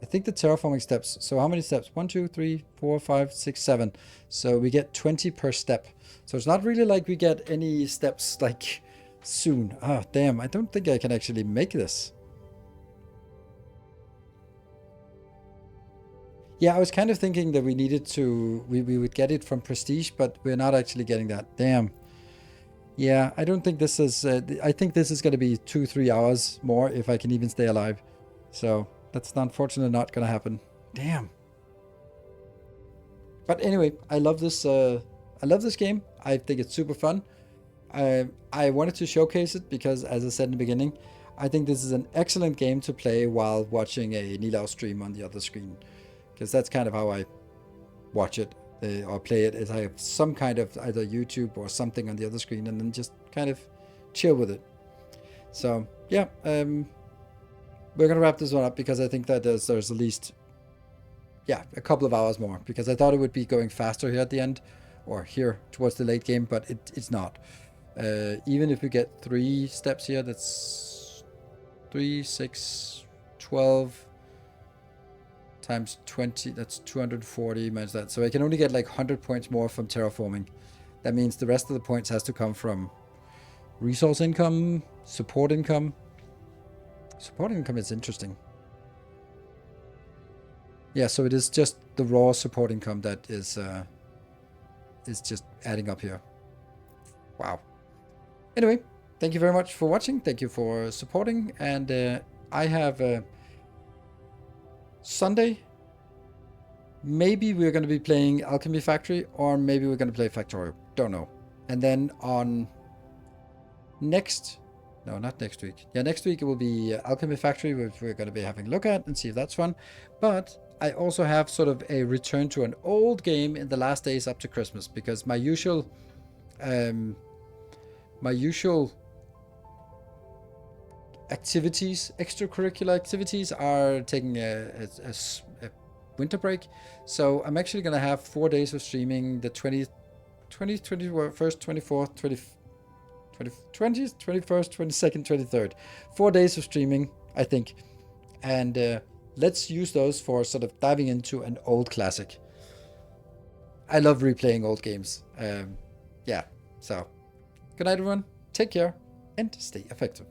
I think the terraforming steps. So how many steps? 1, 2, 3, 4, 5, 6, 7. So we get 20 per step. So it's not really like we get any steps like soon. Ah, damn. I don't think I can actually make this. Yeah, I was kind of thinking that we needed to... We would get it from prestige, but we're not actually getting that. Damn. Yeah, I don't think this is... I think this is going to be 2-3 hours more if I can even stay alive. So that's unfortunately not going to happen. Damn. But anyway, I love this. I love this game. I think it's super fun. I wanted to showcase it because, as I said in the beginning, I think this is an excellent game to play while watching a Nilau stream on the other screen. Because that's kind of how I watch it or play it, is I have some kind of either YouTube or something on the other screen and then just kind of chill with it. So yeah, we're gonna wrap this one up because I think that there's at least a couple of hours more, because I thought it would be going faster here at the end or here towards the late game, but it's not. Even if we get 3 steps here, that's 3, 6, 12 times 20, that's 240 minus that. So I can only get like 100 points more from terraforming. That means the rest of the points has to come from resource income, support income. Support income is interesting. Yeah, so it is just the raw support income that is just adding up here. Wow. Anyway, thank you very much for watching. Thank you for supporting. And I have Sunday. Maybe we're going to be playing Alchemy Factory, or maybe we're going to play Factorio. Don't know. And then on not next week. Yeah, next week it will be Alchemy Factory, which we're going to be having a look at and see if that's fun. But I also have sort of a return to an old game in the last days up to Christmas, because my usual activities, extracurricular activities, are taking a winter break. So I'm actually going to have 4 days of streaming: the 20th, 21st, 24th, 20th, 21st, 22nd, 23rd. 4 days of streaming, I think. And let's use those for sort of diving into an old classic. I love replaying old games. Yeah, so good night, everyone. Take care and stay effective.